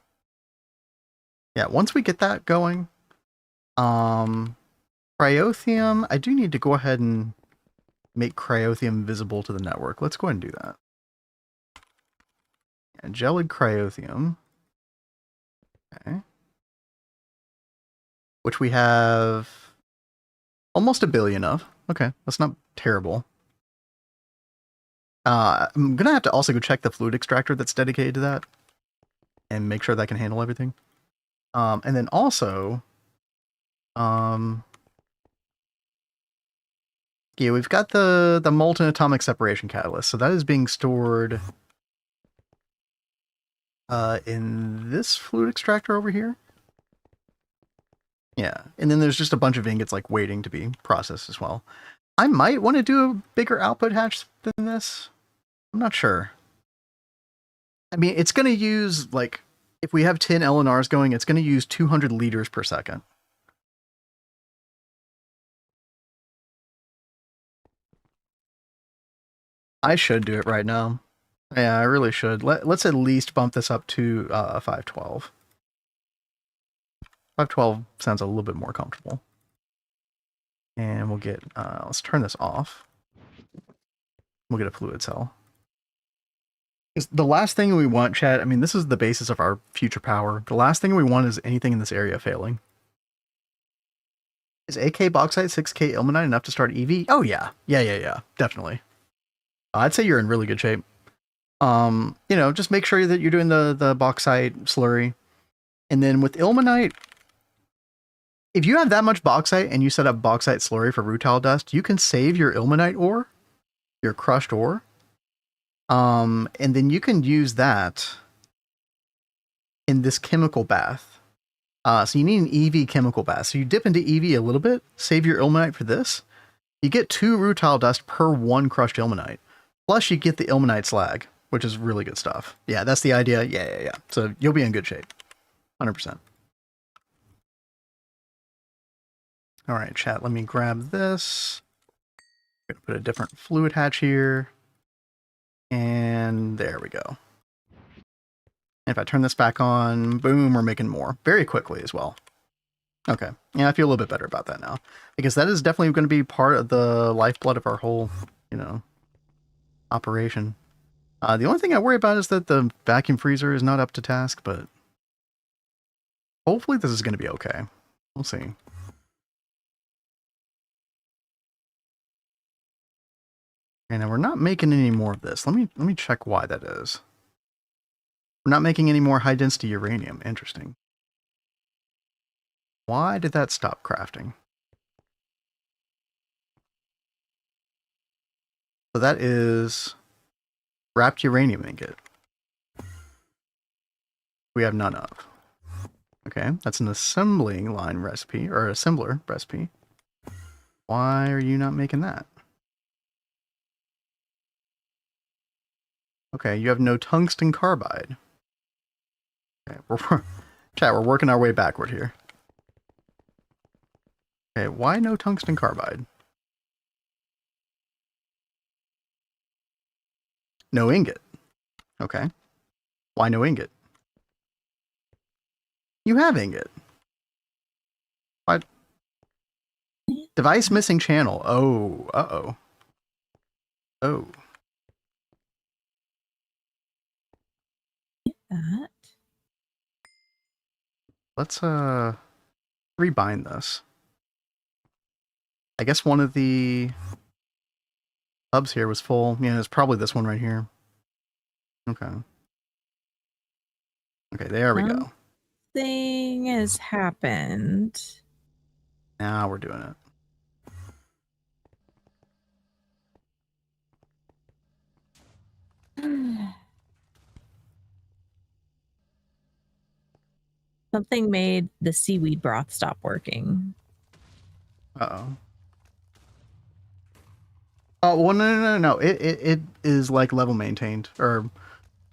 Yeah, once we get that going... Cryothium, I do need to go ahead and make cryothium visible to the network. Let's go ahead and do that. Yeah, gelid cryothium. Okay. Which we have almost 1 billion of. Okay, that's not terrible. I'm gonna have to also go check the fluid extractor that's dedicated to that and make sure that can handle everything. And then also, yeah, we've got the molten atomic separation catalyst. So that is being stored in this fluid extractor over here. Yeah, and then there's just a bunch of ingots like waiting to be processed as well. I might want to do a bigger output hatch than this. I'm not sure. I mean, it's going to use, like, if we have 10 LNRs going, it's going to use 200 liters per second. I should do it right now. Yeah, I really should. Let's at least bump this up to 512. 512 sounds a little bit more comfortable. And we'll get, let's turn this off. We'll get a fluid cell. The last thing we want, chat, I mean, this is the basis of our future power. The last thing we want is anything in this area failing. Is AK bauxite, 6K ilmenite enough to start EV? Oh, yeah. Yeah. Definitely. I'd say you're in really good shape. You know, just make sure that you're doing the bauxite slurry. And then with ilmenite, if you have that much bauxite and you set up bauxite slurry for rutile dust, you can save your ilmenite ore, your crushed ore. And then you can use that in this chemical bath. So you need an EV chemical bath. So you dip into EV a little bit, save your ilmenite for this. You get 2 rutile dust per 1 crushed ilmenite. Plus you get the ilmenite slag, which is really good stuff. Yeah, that's the idea. Yeah. So you'll be in good shape. 100%. All right, chat, let me grab this. I'm gonna put a different fluid hatch here. And there we go. And if I turn this back on, boom, we're making more very quickly as well. Okay. Yeah, I feel a little bit better about that now, because that is definitely going to be part of the lifeblood of our whole, you know, operation. The only thing I worry about is that the vacuum freezer is not up to task, but hopefully this is going to be okay. We'll see. And now we're not making any more of this. Let me check why that is. We're not making any more high density uranium. Interesting. Why did that stop crafting? So that is wrapped uranium ingot. We have none of. Okay, that's an assembling line recipe, or assembler recipe. Why are you not making that? Okay, you have no tungsten carbide. Okay, we're working our way backward here. Okay, why no tungsten carbide? No ingot. Okay. Why no ingot? You have ingot. What? Device missing channel. Oh, uh-oh. Oh. That. Let's rebind this. I guess one of the hubs here was full. Yeah, it's probably this one right here. Okay. Okay, there we go. Thing has happened. Now we're doing it. Something made the seaweed broth stop working. Uh-oh. Oh, well, no. It is like level maintained, or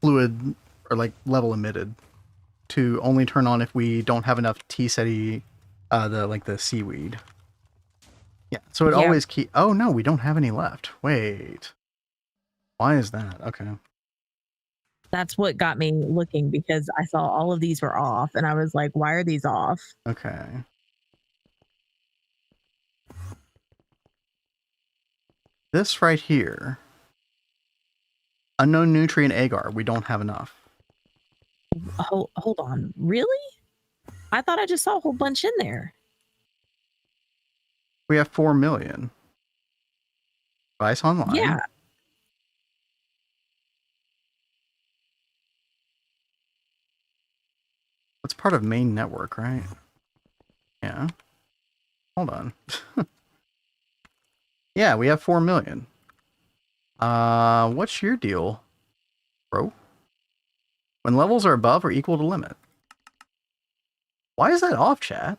fluid, or like level emitted, to only turn on if we don't have enough T-SETI, the seaweed. Yeah, so it always keep. Oh no, we don't have any left. Wait. Why is that? Okay. That's what got me looking, because I saw all of these were off and I was like, why are these off? Okay. this right here, unknown nutrient agar, we don't have enough. Hold on. Really? I thought I just saw a whole bunch in there. We have 4 million. Device online. Yeah. That's part of main network, right? Yeah. Hold on. Yeah, we have 4 million. What's your deal, bro? When levels are above or equal to limit. Why is that off, chat?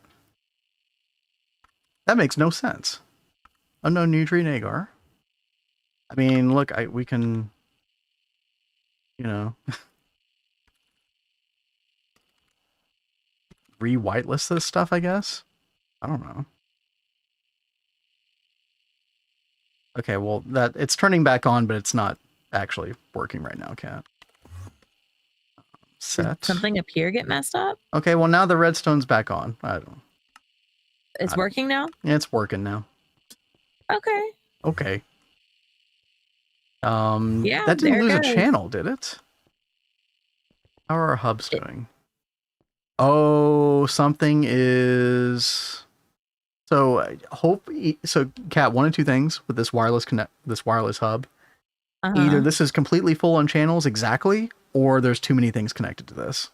That makes no sense. Unknown nutrient agar. I mean, look, we can, you know, re-whitelist this stuff, I guess. I don't know. Okay, well, it's turning back on, but it's not actually working right now, Cat. Set. Did something up here get messed up? Okay, well, now the redstone's back on. I don't. It's working now? Yeah, it's working now. Okay. Okay. Yeah, that didn't there it lose a goes. channel, did it? How are our hubs doing? Oh, something is. So Cat, one of two things with this wireless hub. Either this is completely full on channels exactly, or there's too many things connected to this.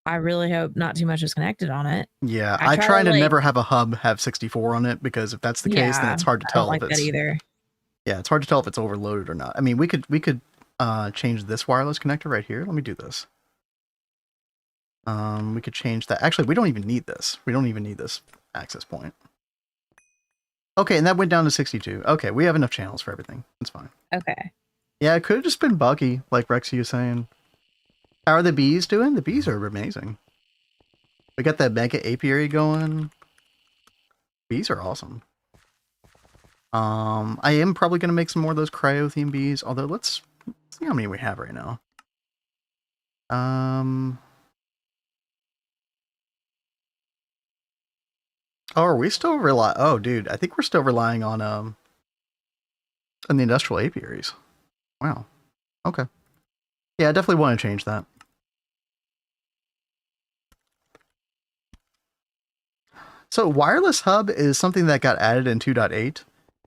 I really hope not too much is connected on it. Yeah, I try to never have a hub have 64 on it, because if that's the case, then it's hard to tell I don't like if it's that either. Yeah, it's hard to tell if it's overloaded or not. I mean, we could change this wireless connector right here. Let me do this. We could change that. Actually, we don't even need this. We don't even need this access point. Okay, and that went down to 62. Okay, we have enough channels for everything. That's fine. Okay. Yeah, it could have just been buggy, like Rexy was saying. How are the bees doing? The bees are amazing. We got that mega apiary going. Bees are awesome. I am probably going to make some more of those cryo-themed bees, although let's see how many we have right now. Oh, are we still oh, dude, I think we're still relying on the industrial apiaries. Wow. Okay. Yeah, I definitely want to change that. So wireless hub is something that got added in 2.8,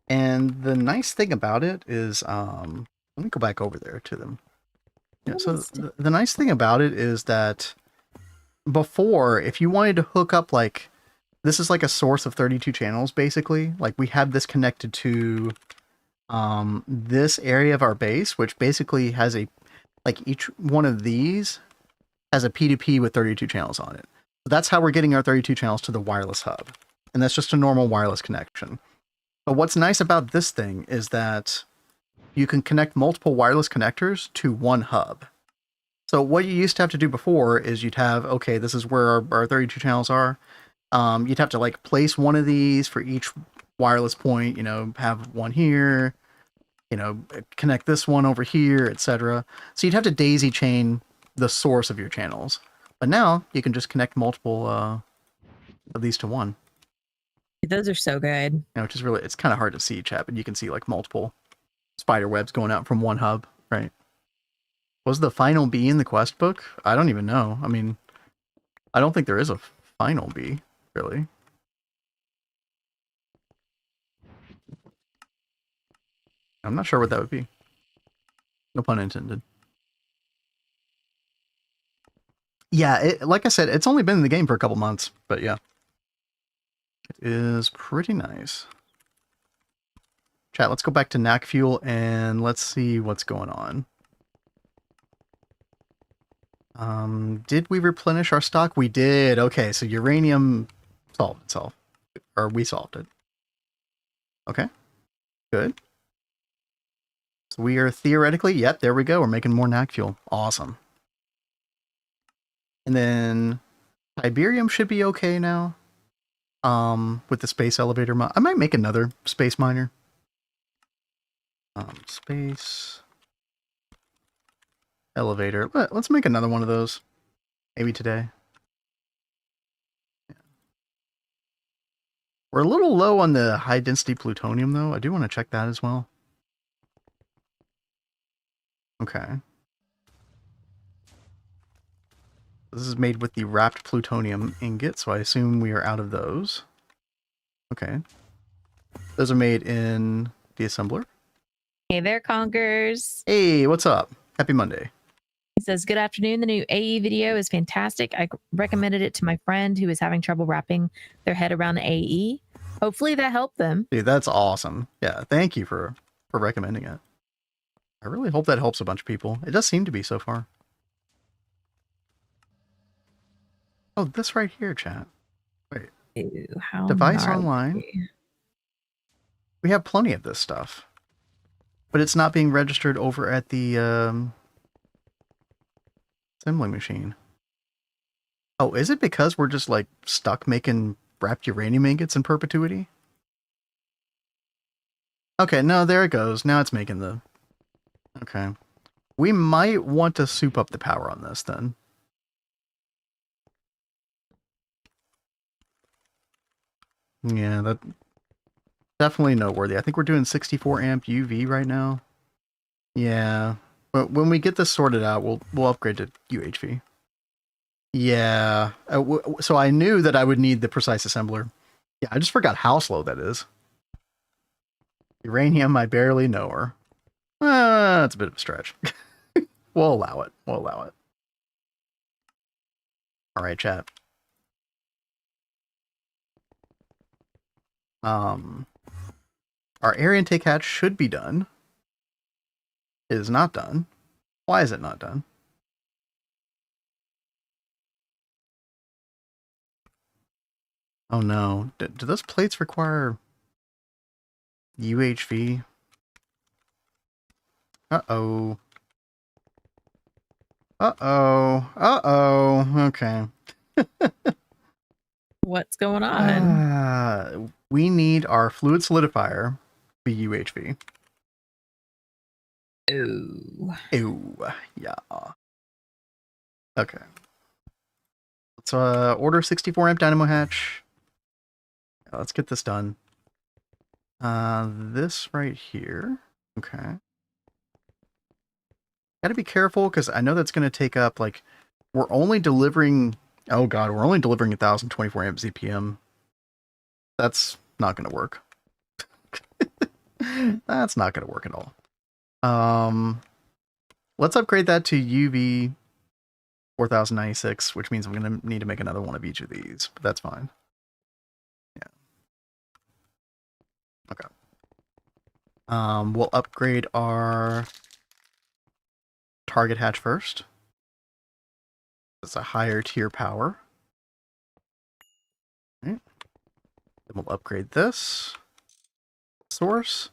and the nice thing about it is, let me go back over there to them. Yeah, so the nice thing about it is that before, if you wanted to hook up, like, this is like a source of 32 channels, basically. Like, we have this connected to this area of our base, which basically has each one of these has a P2P with 32 channels on it. So that's how we're getting our 32 channels to the wireless hub. And that's just a normal wireless connection. But what's nice about this thing is that you can connect multiple wireless connectors to one hub. So what you used to have to do before is you'd have, okay, this is where our 32 channels are. You'd have to like place one of these for each wireless point, you know, have one here, you know, connect this one over here, etc. So you'd have to daisy chain the source of your channels. But now you can just connect multiple of these to one. Those are so good. You know, which is really, it's kind of hard to see, chat, but you can see like multiple spider webs going out from one hub, right? Was the final bee in the quest book? I don't even know. I mean, I don't think there is a final bee, really. I'm not sure what that would be. No pun intended. Yeah, like I said, it's only been in the game for a couple months, but yeah. It is pretty nice. Chat, let's go back to Naq Fuel and let's see what's going on. Did we replenish our stock? We did. Okay, so uranium solved itself. Or we solved it. Okay, good. So we are theoretically, yep, there we go. We're making more Naq Fuel. Awesome. And then Tiberium should be okay now. With the space elevator I might make another space miner. Space elevator. Let's make another one of those. Maybe today. Yeah. We're a little low on the high density plutonium though. I do want to check that as well. Okay. This is made with the wrapped plutonium ingot, so I assume we are out of those. Okay. Those are made in the assembler. Hey there, Conkers. Hey, what's up? Happy Monday. He says, good afternoon. The new AE video is fantastic. I recommended it to my friend who is having trouble wrapping their head around the AE. Hopefully that helped them. Dude, that's awesome. Yeah, thank you for recommending it. I really hope that helps a bunch of people. It does seem to be so far. Oh, this right here, chat. Wait. Ew, how Device gnarly. online. We have plenty of this stuff. But it's not being registered over at the assembly machine. Oh, is it because we're just like stuck making wrapped uranium ingots in perpetuity? Okay, no, there it goes. Now it's making the... Okay. We might want to soup up the power on this then. Yeah, that definitely noteworthy. I think we're doing 64 amp UV right now. Yeah, but when we get this sorted out, we'll upgrade to UHV. Yeah, so I knew that I would need the precise assembler. Yeah, I just forgot how slow that is. Uranium, I barely know her. That's a bit of a stretch. We'll allow it. We'll allow it. All right, chat. Our air intake hatch should be done. It is not done. Why is it not done? Oh no. Do those plates require UHV? Uh-oh. Uh-oh. Uh-oh. Okay. What's going on? We need our fluid solidifier be UHV. Ooh. Ooh, yeah. Okay. Let's order 64 amp dynamo hatch. Yeah, let's get this done. This right here. Okay. Gotta be careful because I know that's gonna take up like we're only delivering. Oh god, we're only delivering 1024 amp ZPM. That's not gonna work. That's not gonna work at all. Let's upgrade that to UV 4096, which means I'm gonna need to make another one of each of these, but that's fine. Yeah. Okay. We'll upgrade our target hatch first. It's a higher tier power. Okay. Then we'll upgrade this source.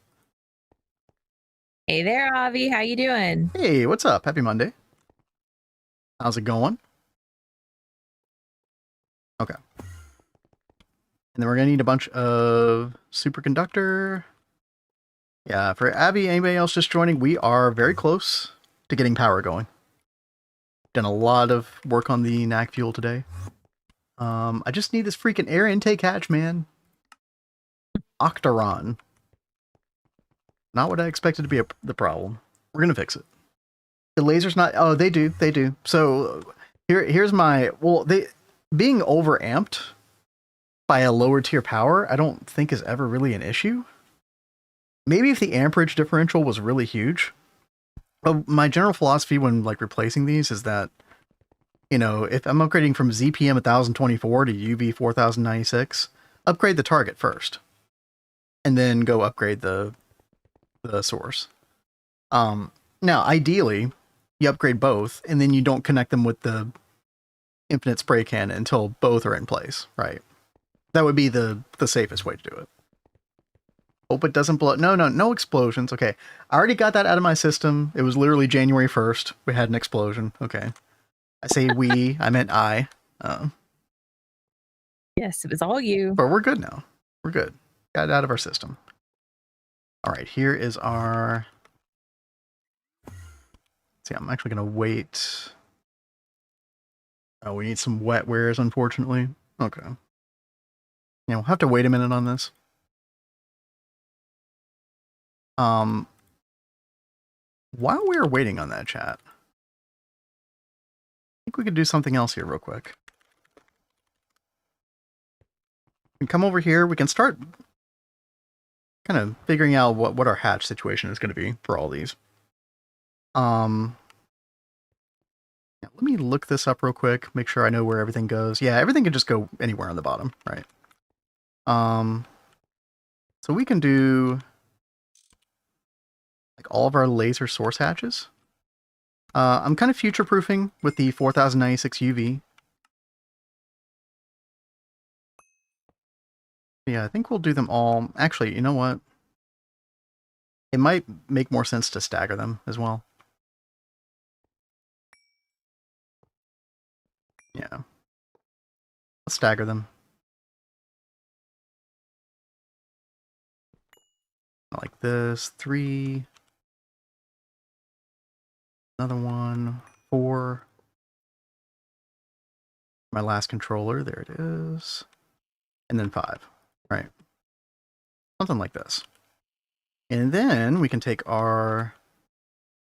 Hey there, Avi. How you doing? Hey, what's up? Happy Monday. How's it going? Okay. And then we're going to need a bunch of superconductor. Yeah, for Abby, anybody else just joining, we are very close to getting power going. Done a lot of work on the Naq Fuel today. I just need this freaking air intake hatch, man. Octaron. Not what I expected to be the problem. We're going to fix it. The laser's not... Oh, they do. They do. So here's my... Well, being overamped by a lower tier power, I don't think is ever really an issue. Maybe if the amperage differential was really huge. But my general philosophy when like replacing these is that, you know, if I'm upgrading from ZPM 1024 to UV 4096, upgrade the target first. And then go upgrade the source. Now, ideally, you upgrade both, and then you don't connect them with the infinite spray can until both are in place, right? That would be the safest way to do it. Hope it doesn't blow. No explosions. Okay, I already got that out of my system. It was literally January 1st. We had an explosion. Okay, I say we. I meant I. Yes, it was all you. But we're good now. We're good. Got it out of our system. All right, here is our... See, I'm actually going to wait. Oh, we need some wet wares, unfortunately. Okay. we'll have to wait a minute on this. While we are waiting on that, chat, I think we could do something else here real quick. We can come over here. We can start kind of figuring out what our hatch situation is going to be for all these. Yeah, let me look this up real quick. Make sure I know where everything goes. Yeah, everything can just go anywhere on the bottom, right? So we can do like all of our laser source hatches. I'm kind of future-proofing with the 4096 UV. Yeah, I think we'll do them all. Actually, you know what? It might make more sense to stagger them as well. Yeah. Let's stagger them. Like this. 3. Another one. 4. My last controller. There it is. And then 5. Right. Something like this. And then we can take our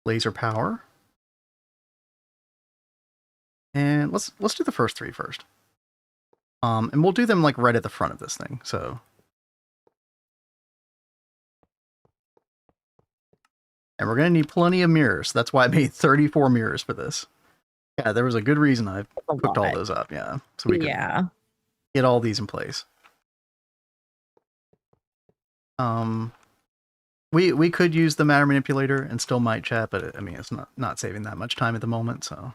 laser power. And let's do the first 3 first. And we'll do them like right at the front of this thing. So, and we're gonna need plenty of mirrors. That's why I made 34 mirrors for this. Yeah, there was a good reason I hooked all those up. Yeah, so we could get all these in place. We could use the matter manipulator and still might chat, but I mean it's not saving that much time at the moment. So,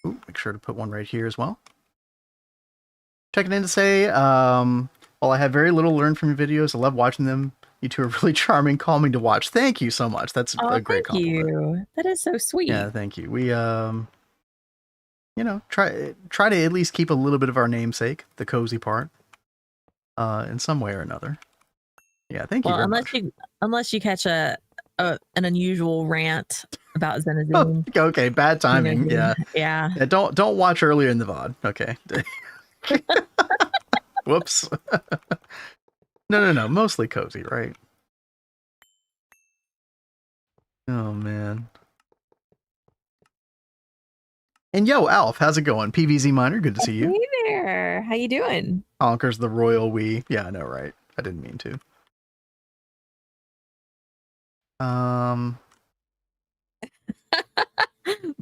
ooh, make sure to put one right here as well. Checking in to say, while I have very little learned from your videos, I love watching them. You two are really charming, calming to watch. Thank you so much. That's a great compliment. Thank you. That is so sweet. Yeah, thank you. We you know, try to at least keep a little bit of our namesake, the cozy part, in some way or another. Yeah, thank you very much. Unless you catch an unusual rant about Xenoxene. Oh, okay, bad timing. Yeah. Yeah. Don't watch earlier in the VOD. Okay. Whoops. No. Mostly cozy, right? Oh, man. And yo, Alf, how's it going? PVZ Miner, good to see you. Hey there. How you doing? Honkers the royal we. Yeah, I know, right? I didn't mean to.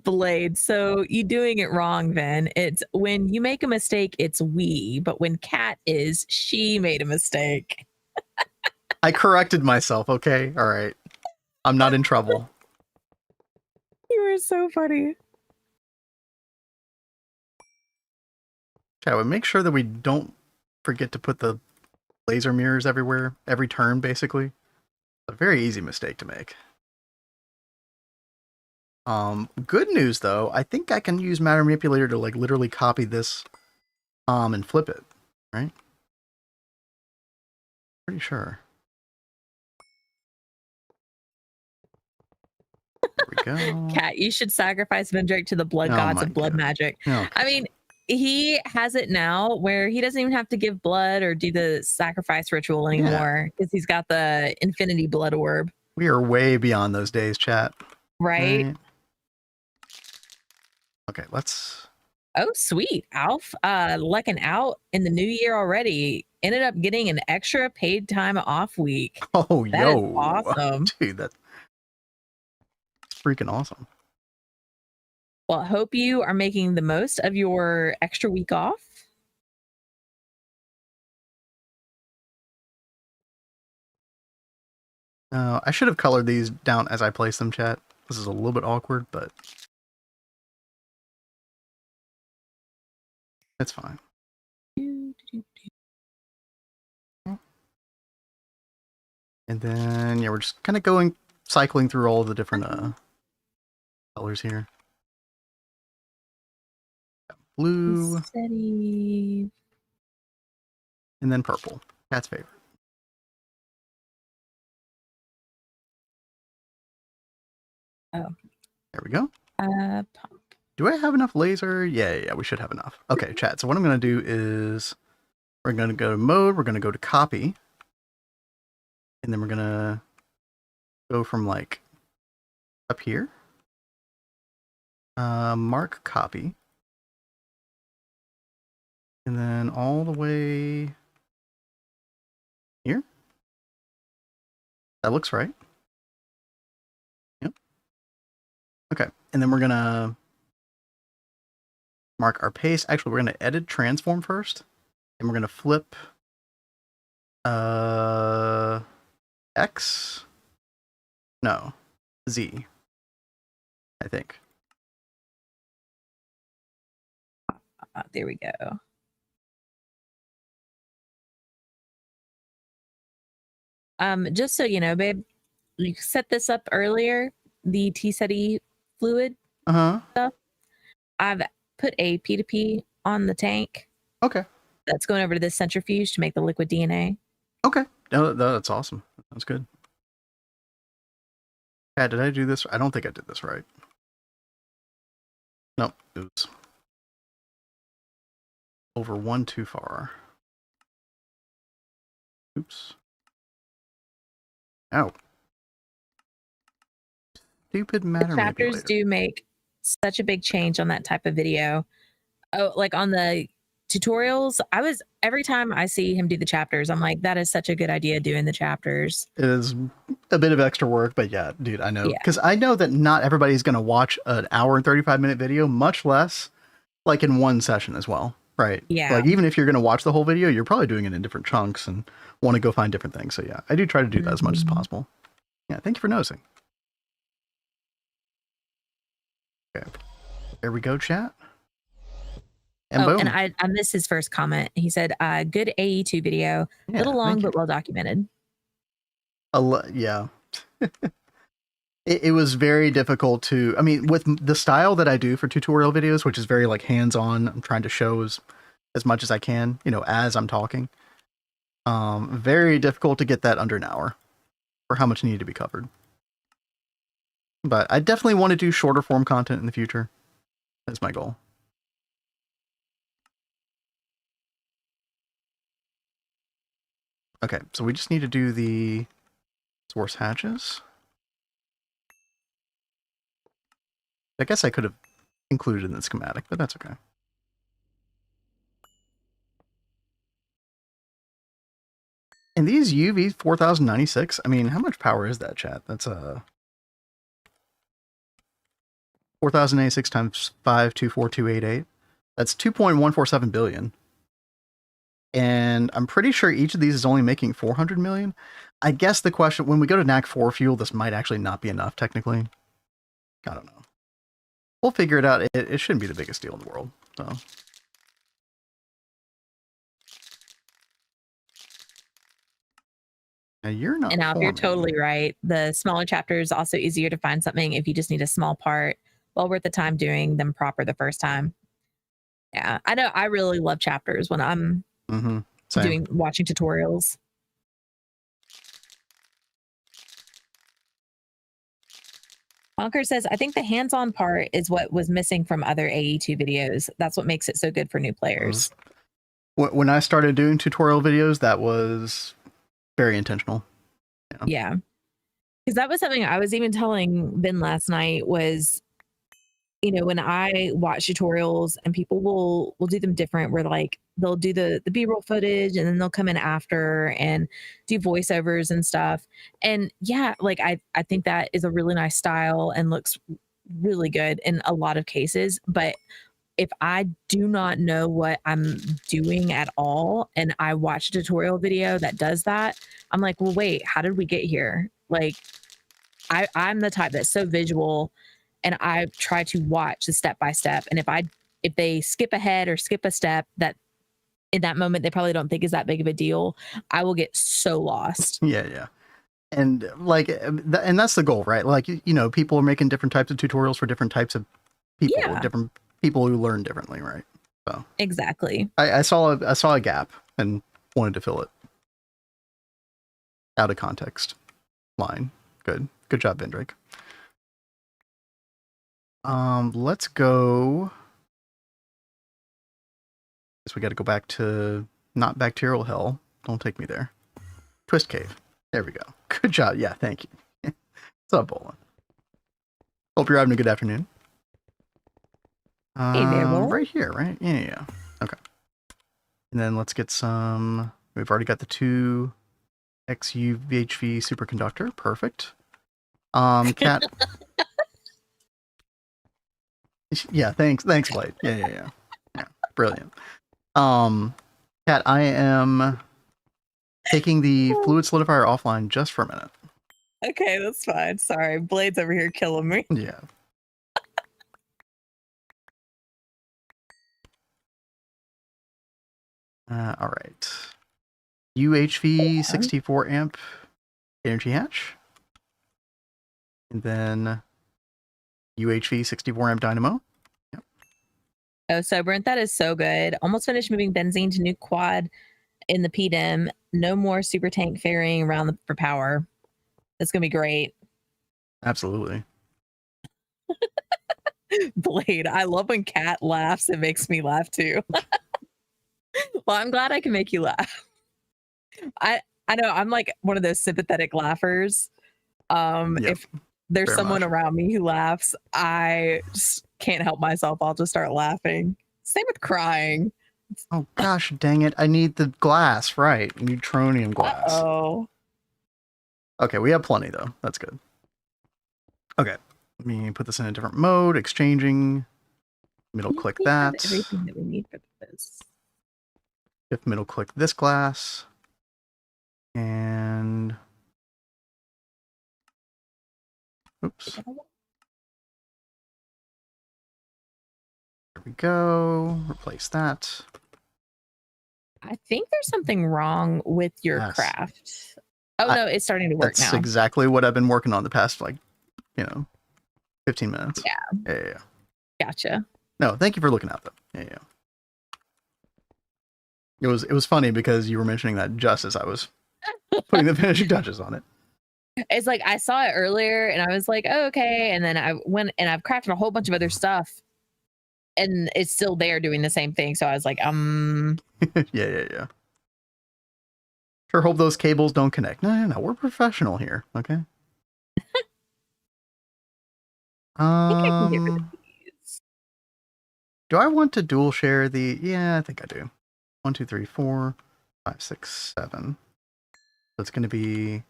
Blade. So you doing it wrong then. It's when you make a mistake, it's we, but when Cat is, she made a mistake. I corrected myself, okay? All right. I'm not in trouble. You were so funny. Chat, we make sure that we don't forget to put the laser mirrors everywhere, every turn, basically. It's a very easy mistake to make. Good news though, I think I can use matter manipulator to like literally copy this and flip it, right? Pretty sure. There we go. Cat, you should sacrifice Vendrick to the blood gods of blood magic. Okay. I mean, he has it now where he doesn't even have to give blood or do the sacrifice ritual anymore because he's got the infinity blood orb. We are way beyond those days, chat. Right? Okay, let's... Oh, sweet. Alf, lucking out in the new year already. Ended up getting an extra paid time off week. Oh, that yo. Is awesome. Dude, that's freaking awesome. Well, I hope you are making the most of your extra week off. I should have colored these down as I place them, chat. This is a little bit awkward, but it's fine. And then, yeah, we're just kind of cycling through all of the different colors here. Blue. Steady. And then purple. Cat's favorite. Oh. There we go. Pop. Do I have enough laser? Yeah, we should have enough. Okay, chat. So what I'm going to do is We're going to go to mode. We're going to go to copy. And then we're going to go from like up here. Mark copy. And then all the way here. That looks right. Yep. Okay. And then we're going to mark our pace. Actually, we're going to edit transform first. And we're going to flip X. No. Z. I think. There we go. Just so you know, babe, you set this up earlier, the T-SETI fluid stuff. I've put a P2P on the tank. Okay. That's going over to this centrifuge to make the liquid DNA. Okay. No, that's awesome. That's good. Yeah, did I do this? I don't think I did this right. Nope. It was over one too far. Oops. Ow. Stupid matter The chapters manipulator. do make such a big change on that type of video. Oh, like on the tutorials, every time I see him do the chapters, I'm like, that is such a good idea doing the chapters. It is a bit of extra work, but yeah, dude, I know. Yeah. Because I know that not everybody's going to watch an hour and 35-minute video, much less like in one session as well, right? Yeah. Like even if you're going to watch the whole video, you're probably doing it in different chunks and want to go find different things. So yeah, I do try to do that as much as possible. Yeah, thank you for noticing. Okay. There we go, chat. And boom. And I missed his first comment. He said, good AE2 video. Yeah, Little long, thank you. but well documented. Yeah. It was very difficult to, I mean, with the style that I do for tutorial videos, which is very like hands-on, I'm trying to show as much as I can, you know, as I'm talking. Very difficult to get that under an hour for how much needed to be covered. But I definitely want to do shorter form content in the future. That's my goal. Okay, so we just need to do the source hatches. I guess I could have included it in the schematic, but that's okay. And these UV 4096, I mean, how much power is that, chat? That's 4096 times 524288. That's 2.147 billion. And I'm pretty sure each of these is only making 400 million. I guess the question, when we go to Naq fuel, this might actually not be enough, technically. I don't know. We'll figure it out. It shouldn't be the biggest deal in the world. So. Now you're not. And now, if you're forming. totally right, the smaller chapter is also easier to find something if you just need a small part. Well worth the time doing them proper the first time. Yeah, I know. I really love chapters when I'm watching tutorials. Honker says, I think the hands-on part is what was missing from other AE2 videos. That's what makes it so good for new players. When I started doing tutorial videos, that was very intentional. Yeah. Because that was something I was even telling Ben last night was, you know, when I watch tutorials and people will do them different, where like they'll do the B-roll footage and then they'll come in after and do voiceovers and stuff. And yeah, like I think that is a really nice style and looks really good in a lot of cases. But if I do not know what I'm doing at all and I watch a tutorial video that does that, I'm like, well, wait, how did we get here? Like I'm the type that's so visual, and I try to watch the step by step. And if they skip ahead or skip a step that in that moment they probably don't think is that big of a deal, I will get so lost. Yeah. And like, and that's the goal, right? Like, you know, people are making different types of tutorials for different types of people, different people who learn differently, right? So exactly. I saw a gap and wanted to fill it. Out of context line. Good job, Vendrake. Let's go. Guess we got to go back to not bacterial hell. Don't take me there. Twist cave. There we go. Good job. Yeah, thank you. What's up, Bolin? Hope you're having a good afternoon. Hey there, Bolin. Right here, right? Yeah. Okay. And then let's get some... We've already got the 2 XUVHV superconductor. Perfect. Cat... yeah, thanks, Blade. Yeah. Brilliant. Cat, I am taking the fluid solidifier offline just for a minute. Okay, that's fine. Sorry, Blade's over here killing me. Yeah. All right. UHV 64 amp energy hatch. And then UHV 64 amp dynamo. Yep. Oh, so Brent, that is so good. Almost finished moving benzene to new quad in the PDM. No more super tank ferrying around for power. That's gonna be great. Absolutely. Blade, I love when Cat laughs. It makes me laugh too. Well, I'm glad I can make you laugh. I know I'm like one of those sympathetic laughers. Yep, if there's very someone much. around me who laughs, I just can't help myself. I'll just start laughing. Same with crying. Oh gosh, dang it! I need the glass, right? Neutronium glass. Oh, Okay, we have plenty though. That's good. Okay, let me put this in a different mode. Exchanging. Middle click that. Everything that we need for this. If middle click this glass. And oops. There we go. Replace that. I think there's something wrong with your Yes. craft. Oh no, it's starting to work That's now. exactly what I've been working on the past 15 minutes. Yeah. Gotcha. No, thank you for looking out though. Yeah. It was funny because you were mentioning that just as I was putting the finishing touches on it. It's like I saw it earlier and I was like, oh, okay. And then I went and I've crafted a whole bunch of other stuff and it's still there doing the same thing. So I was like, Yeah. Sure hope those cables don't connect. No. We're professional here, okay? I think I can get rid of these. Do I want to dual share the... Yeah, I think I do. 1, 2, 3, 4, 5, 6, 7. So it's going to be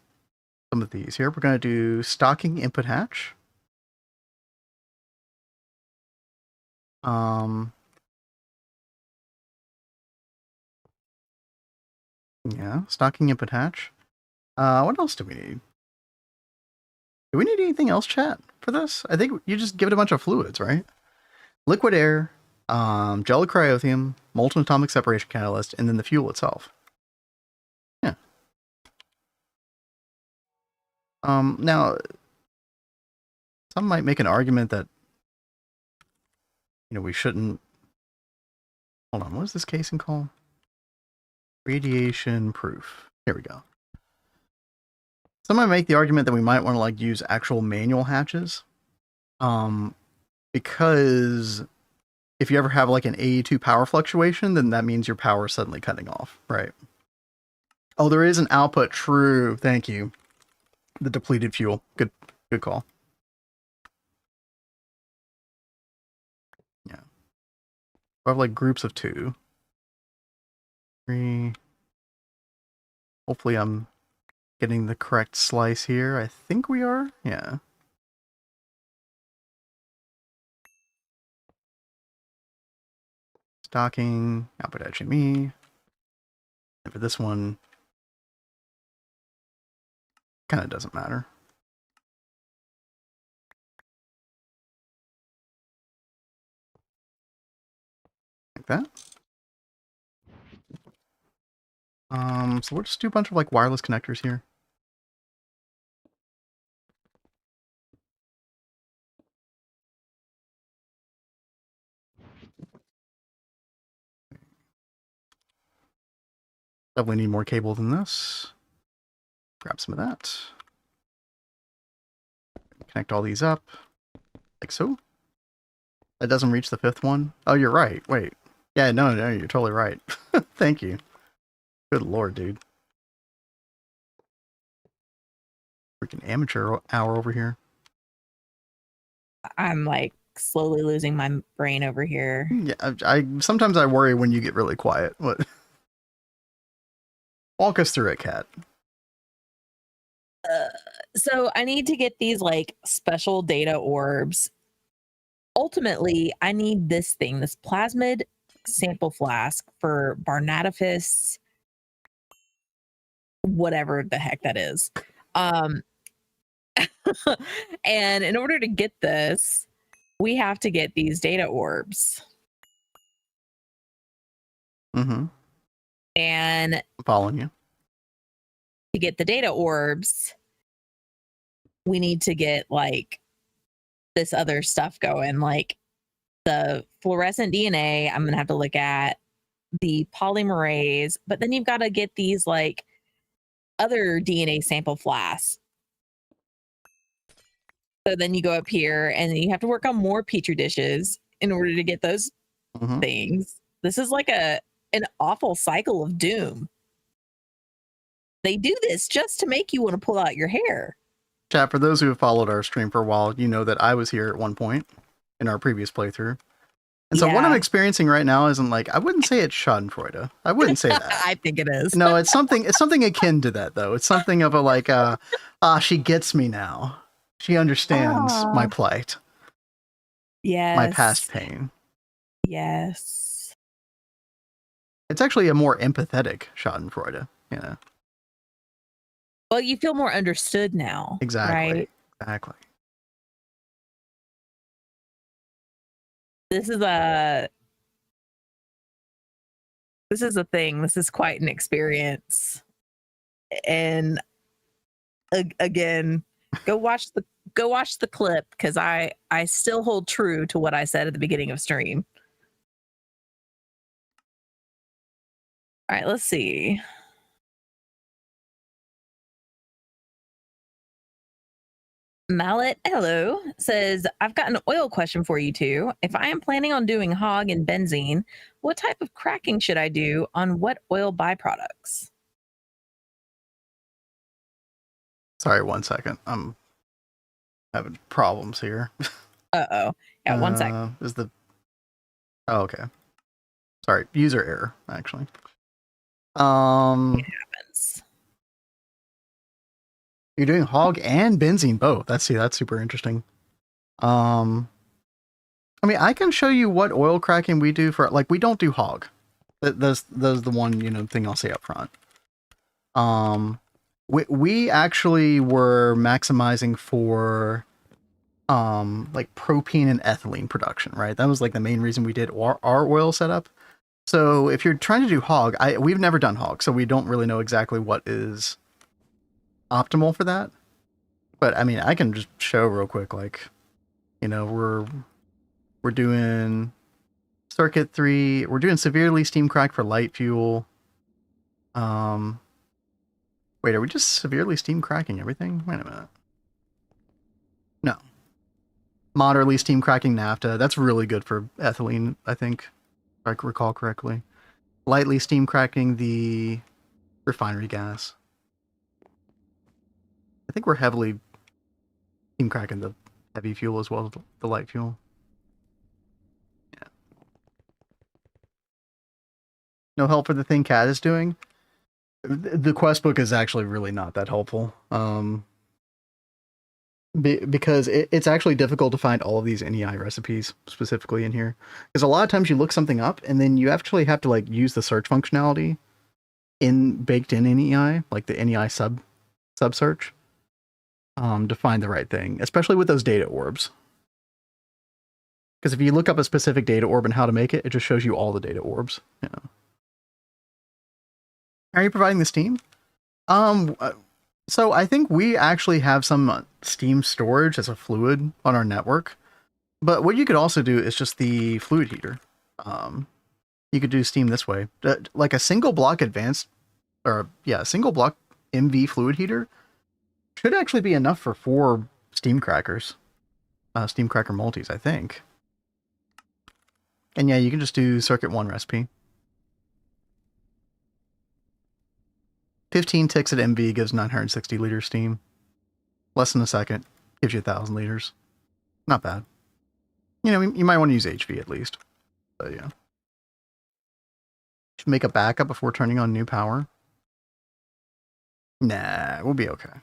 some of these here. We're going to do stocking input hatch. Yeah, stocking input hatch. What else do we need? Do we need anything else, chat, for this? I think you just give it a bunch of fluids, right? Liquid air, gel of cryothium, molten atomic separation catalyst, and then the fuel itself. Yeah. Now, some might make an argument that, we shouldn't... Hold on, what is this casing called? Radiation proof. Here we go. Some might make the argument that we might want to use actual manual hatches. Because if you ever have an AE2 power fluctuation, then that means your power is suddenly cutting off, right? Oh, there is an output. True. Thank you. The depleted fuel. Good call. Yeah. I have groups of 2. 3. Hopefully I'm getting the correct slice here. I think we are. Yeah. Stocking, output HME. And for this one, kind of doesn't matter. Like that. So we'll just do a bunch of wireless connectors here. Definitely need more cable than this. Grab some of that. Connect all these up. Like so. That doesn't reach the 5th one. Oh, you're right. Wait. Yeah, no, you're totally right. Thank you. Good lord, dude. Freaking amateur hour over here. I'm like slowly losing my brain over here. Yeah, I sometimes I worry when you get really quiet. What? Walk us through it, Kat. So I need to get these like special data orbs. Ultimately, I need this thing, this plasmid sample flask for Barnatophis, whatever the heck that is. And in order to get this, we have to get these data orbs. Mm-hmm. And I'm following you. to get the data orbs, we need to get like this other stuff going, like the fluorescent DNA. I'm gonna have to look at the polymerase, but then you've got to get these like other DNA sample flasks. So then you go up here and you have to work on more petri dishes in order to get those things. This is like an awful cycle of doom. They do this just to make you want to pull out your hair. Chat, for those who have followed our stream for a while, you know that I was here at one point in our previous playthrough. And so what I'm experiencing right now isn't like, I wouldn't say it's schadenfreude. I wouldn't say that. I think it is. No, it's something akin to that though. It's something of a like, she gets me now. She understands my plight. Yes. My past pain. Yes. It's actually a more empathetic schadenfreude, you know. Well, you feel more understood now. Exactly. Right? Exactly. This is a thing. This is quite an experience. And again, go watch the clip, because I still hold true to what I said at the beginning of stream. All right, let's see. Mallet, hello, says, I've got an oil question for you two. If I am planning on doing hog and benzene, what type of cracking should I do on what oil byproducts? Sorry, 1 second. I'm having problems here. Uh-oh. Yeah, 1 second. Is the... Oh, okay. Sorry, user error, actually. It happens. You're doing hog and benzene both. That's super interesting. I mean, I can show you what oil cracking we do for, like, we don't do hog. That's the one, you know, thing I'll say up front. We actually were maximizing for like propene and ethylene production, right? That was like the main reason we did our oil setup. So if you're trying to do hog, we've never done hog, so we don't really know exactly what is optimal for that. But I mean, I can just show real quick, like, you know, we're doing circuit 3, we're doing severely steam cracked for light fuel. Wait, are we just severely steam cracking everything? Wait a minute. No. Moderately steam cracking naphtha. That's really good for ethylene, I think, if I recall correctly. Lightly steam cracking the refinery gas. I think we're heavily steam cracking the heavy fuel as well as the light fuel. Yeah. No help for the thing Cat is doing? The quest book is actually really not that helpful. Because it's actually difficult to find all of these NEI recipes specifically in here. Because a lot of times you look something up and then you actually have to like use the search functionality baked in NEI, like the NEI sub search, to find the right thing, especially with those data orbs. Because if you look up a specific data orb and how to make it, it just shows you all the data orbs. Yeah. Are you providing the steam? So I think we actually have some steam storage as a fluid on our network. But what you could also do is just the fluid heater. You could do steam this way. Like a single block advanced, or yeah, single block MV fluid heater should actually be enough for 4 steam crackers. Steam cracker multis, I think. And yeah, you can just do circuit 1 recipe. 15 ticks at MV gives 960 liters steam. Less than a second gives you 1,000 liters. Not bad. You know, you might want to use HV at least. But yeah. Should make a backup before turning on new power. Nah, we'll be okay. If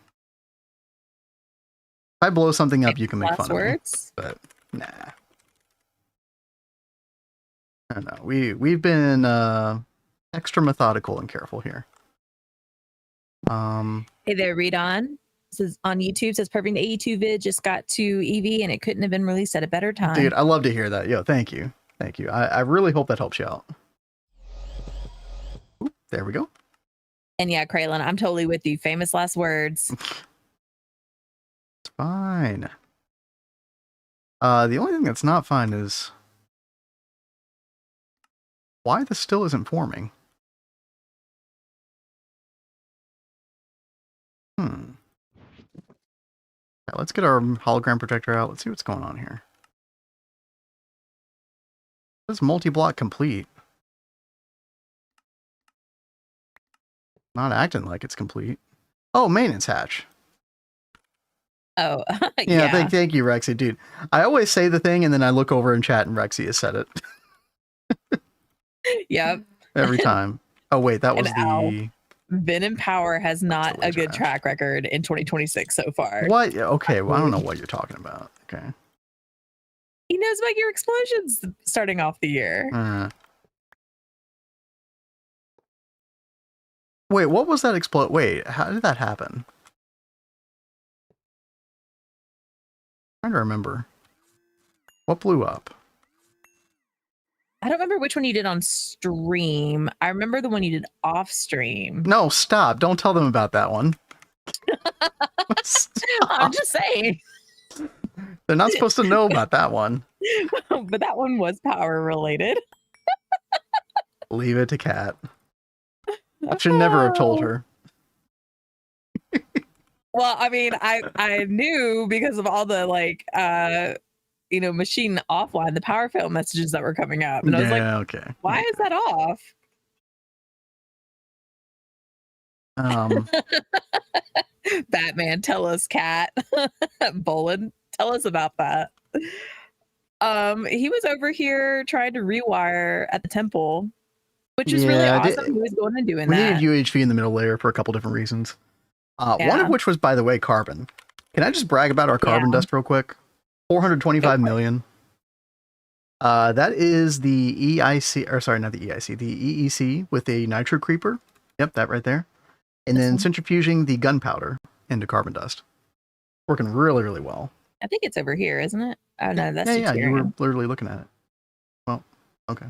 I blow something up, you can make Last fun words. of me. But nah. I don't know. We've been extra methodical and careful here. Hey there, read on. This is on YouTube. Says perfect AE2 vid just got to EV and it couldn't have been released at a better time. Dude, I love to hear that. Yo, thank you. Thank you. I really hope that helps you out. Oop, there we go. And yeah, Kraylin, I'm totally with you. Famous last words. It's fine. The only thing that's not fine is why this still isn't forming. Okay, let's get our hologram projector out. Let's see what's going on here. This multi-block complete. Not acting like it's complete. Oh, maintenance hatch. Oh, Yeah, yeah. thank you, Rexy. Dude, I always say the thing and then I look over in chat and Rexy has said it. Yep. Every time. Oh, wait, that was And Al. the... Venom Power has not the a good laser track record in 2026 so far. What? Okay, well, I don't know what you're talking about. Okay. He knows about your explosions starting off the year. Wait, what was that explode? Wait, how did that happen? I'm trying to remember. What blew up? I don't remember which one you did on stream. I remember the one you did off stream. No, stop. Don't tell them about that one. I'm just saying. They're not supposed to know about that one. But that one was power related. Leave it to Kat. I should never have told her. Well, I mean, I knew because of all the machine offline, the power fail messages that were coming up. And I was like, okay. why is that off? Batman, tell us, Cat. Bolin, tell us about that. He was over here trying to rewire at the temple, which was really awesome. He was going and doing that. We needed UHV in the middle layer for a couple different reasons. One of which was, by the way, carbon. Can I just brag about our carbon dust real quick? 425 million. That is the EIC, or sorry, not the EIC, the EEC with a nitro creeper. Yep, that right there. And then centrifuging the gunpowder into carbon dust. Working really, really well. I think it's over here, isn't it? Oh no, that's yeah, you were literally looking at it. Well, okay.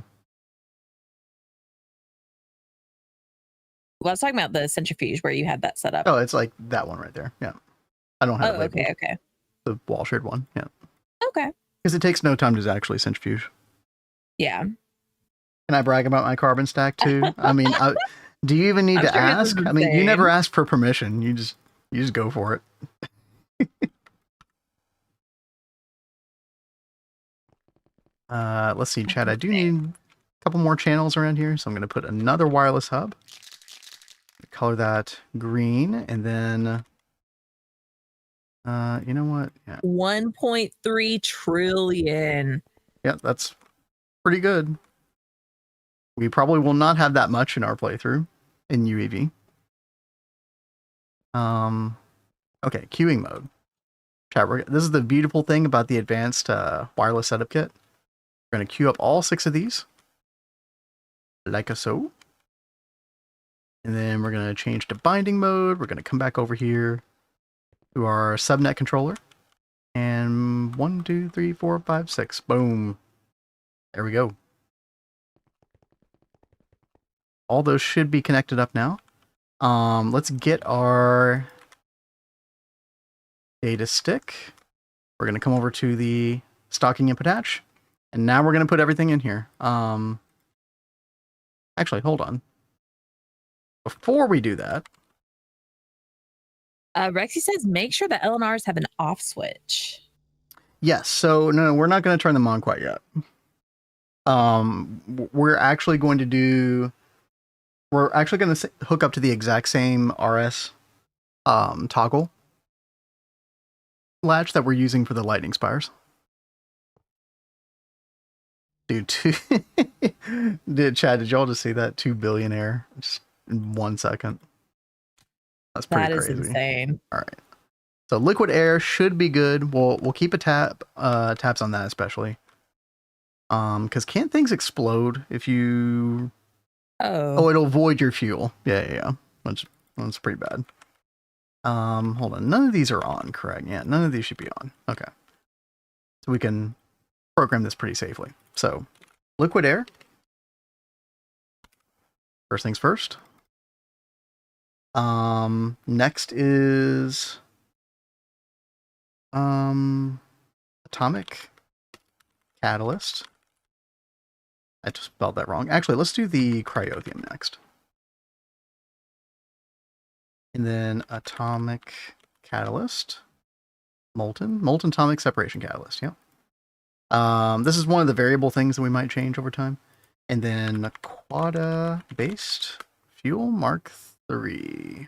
Well, I was talking about the centrifuge where you had that set up. Oh, it's like that one right there. Yeah. I don't have it labeled. Okay. The wall shade one. Yeah. Okay. Because it takes no time to actually centrifuge. Yeah. Can I brag about my carbon stack too? I mean, do you even need to ask? I mean, you never ask for permission. You just go for it. Let's see, Chad. I do need a couple more channels around here, so I'm going to put another wireless hub. Color that green, and then you know what? Yeah. 1.3 trillion. Yeah, that's pretty good. We probably will not have that much in our playthrough in UAV. Okay, queuing mode. Chat, this is the beautiful thing about the advanced wireless setup kit. We're going to queue up all 6 of these. Like so. And then we're going to change to binding mode. We're going to come back over here to our subnet controller. And 1, 2, 3, 4, 5, 6. Boom. There we go. All those should be connected up now. Let's get our data stick. We're going to come over to the stocking input hatch. And now we're going to put everything in here. Actually, hold on. Before we do that. Rexy says, make sure the LNRs have an off switch. Yes. So, no, we're not going to turn them on quite yet. We're actually going to do we're actually going to hook up to the exact same RS toggle latch that we're using for the lightning spires. Dude, Chad, did y'all just see that 2 billionaire just in 1 second? That's pretty That is crazy. insane. All right. So liquid air should be good. We'll keep a taps on that especially. Because can't things explode if you? Oh, it'll void your fuel. Yeah. That's pretty bad. Hold on. None of these are on, correct? Yeah, none of these should be on. Okay. So we can program this pretty safely. So, liquid air. First things first. Next is atomic catalyst. I just spelled that wrong. Actually, let's do the cryothium next. And then atomic catalyst. Molten atomic separation catalyst. Yep. This is one of the variable things that we might change over time. And then quada based fuel Mk III.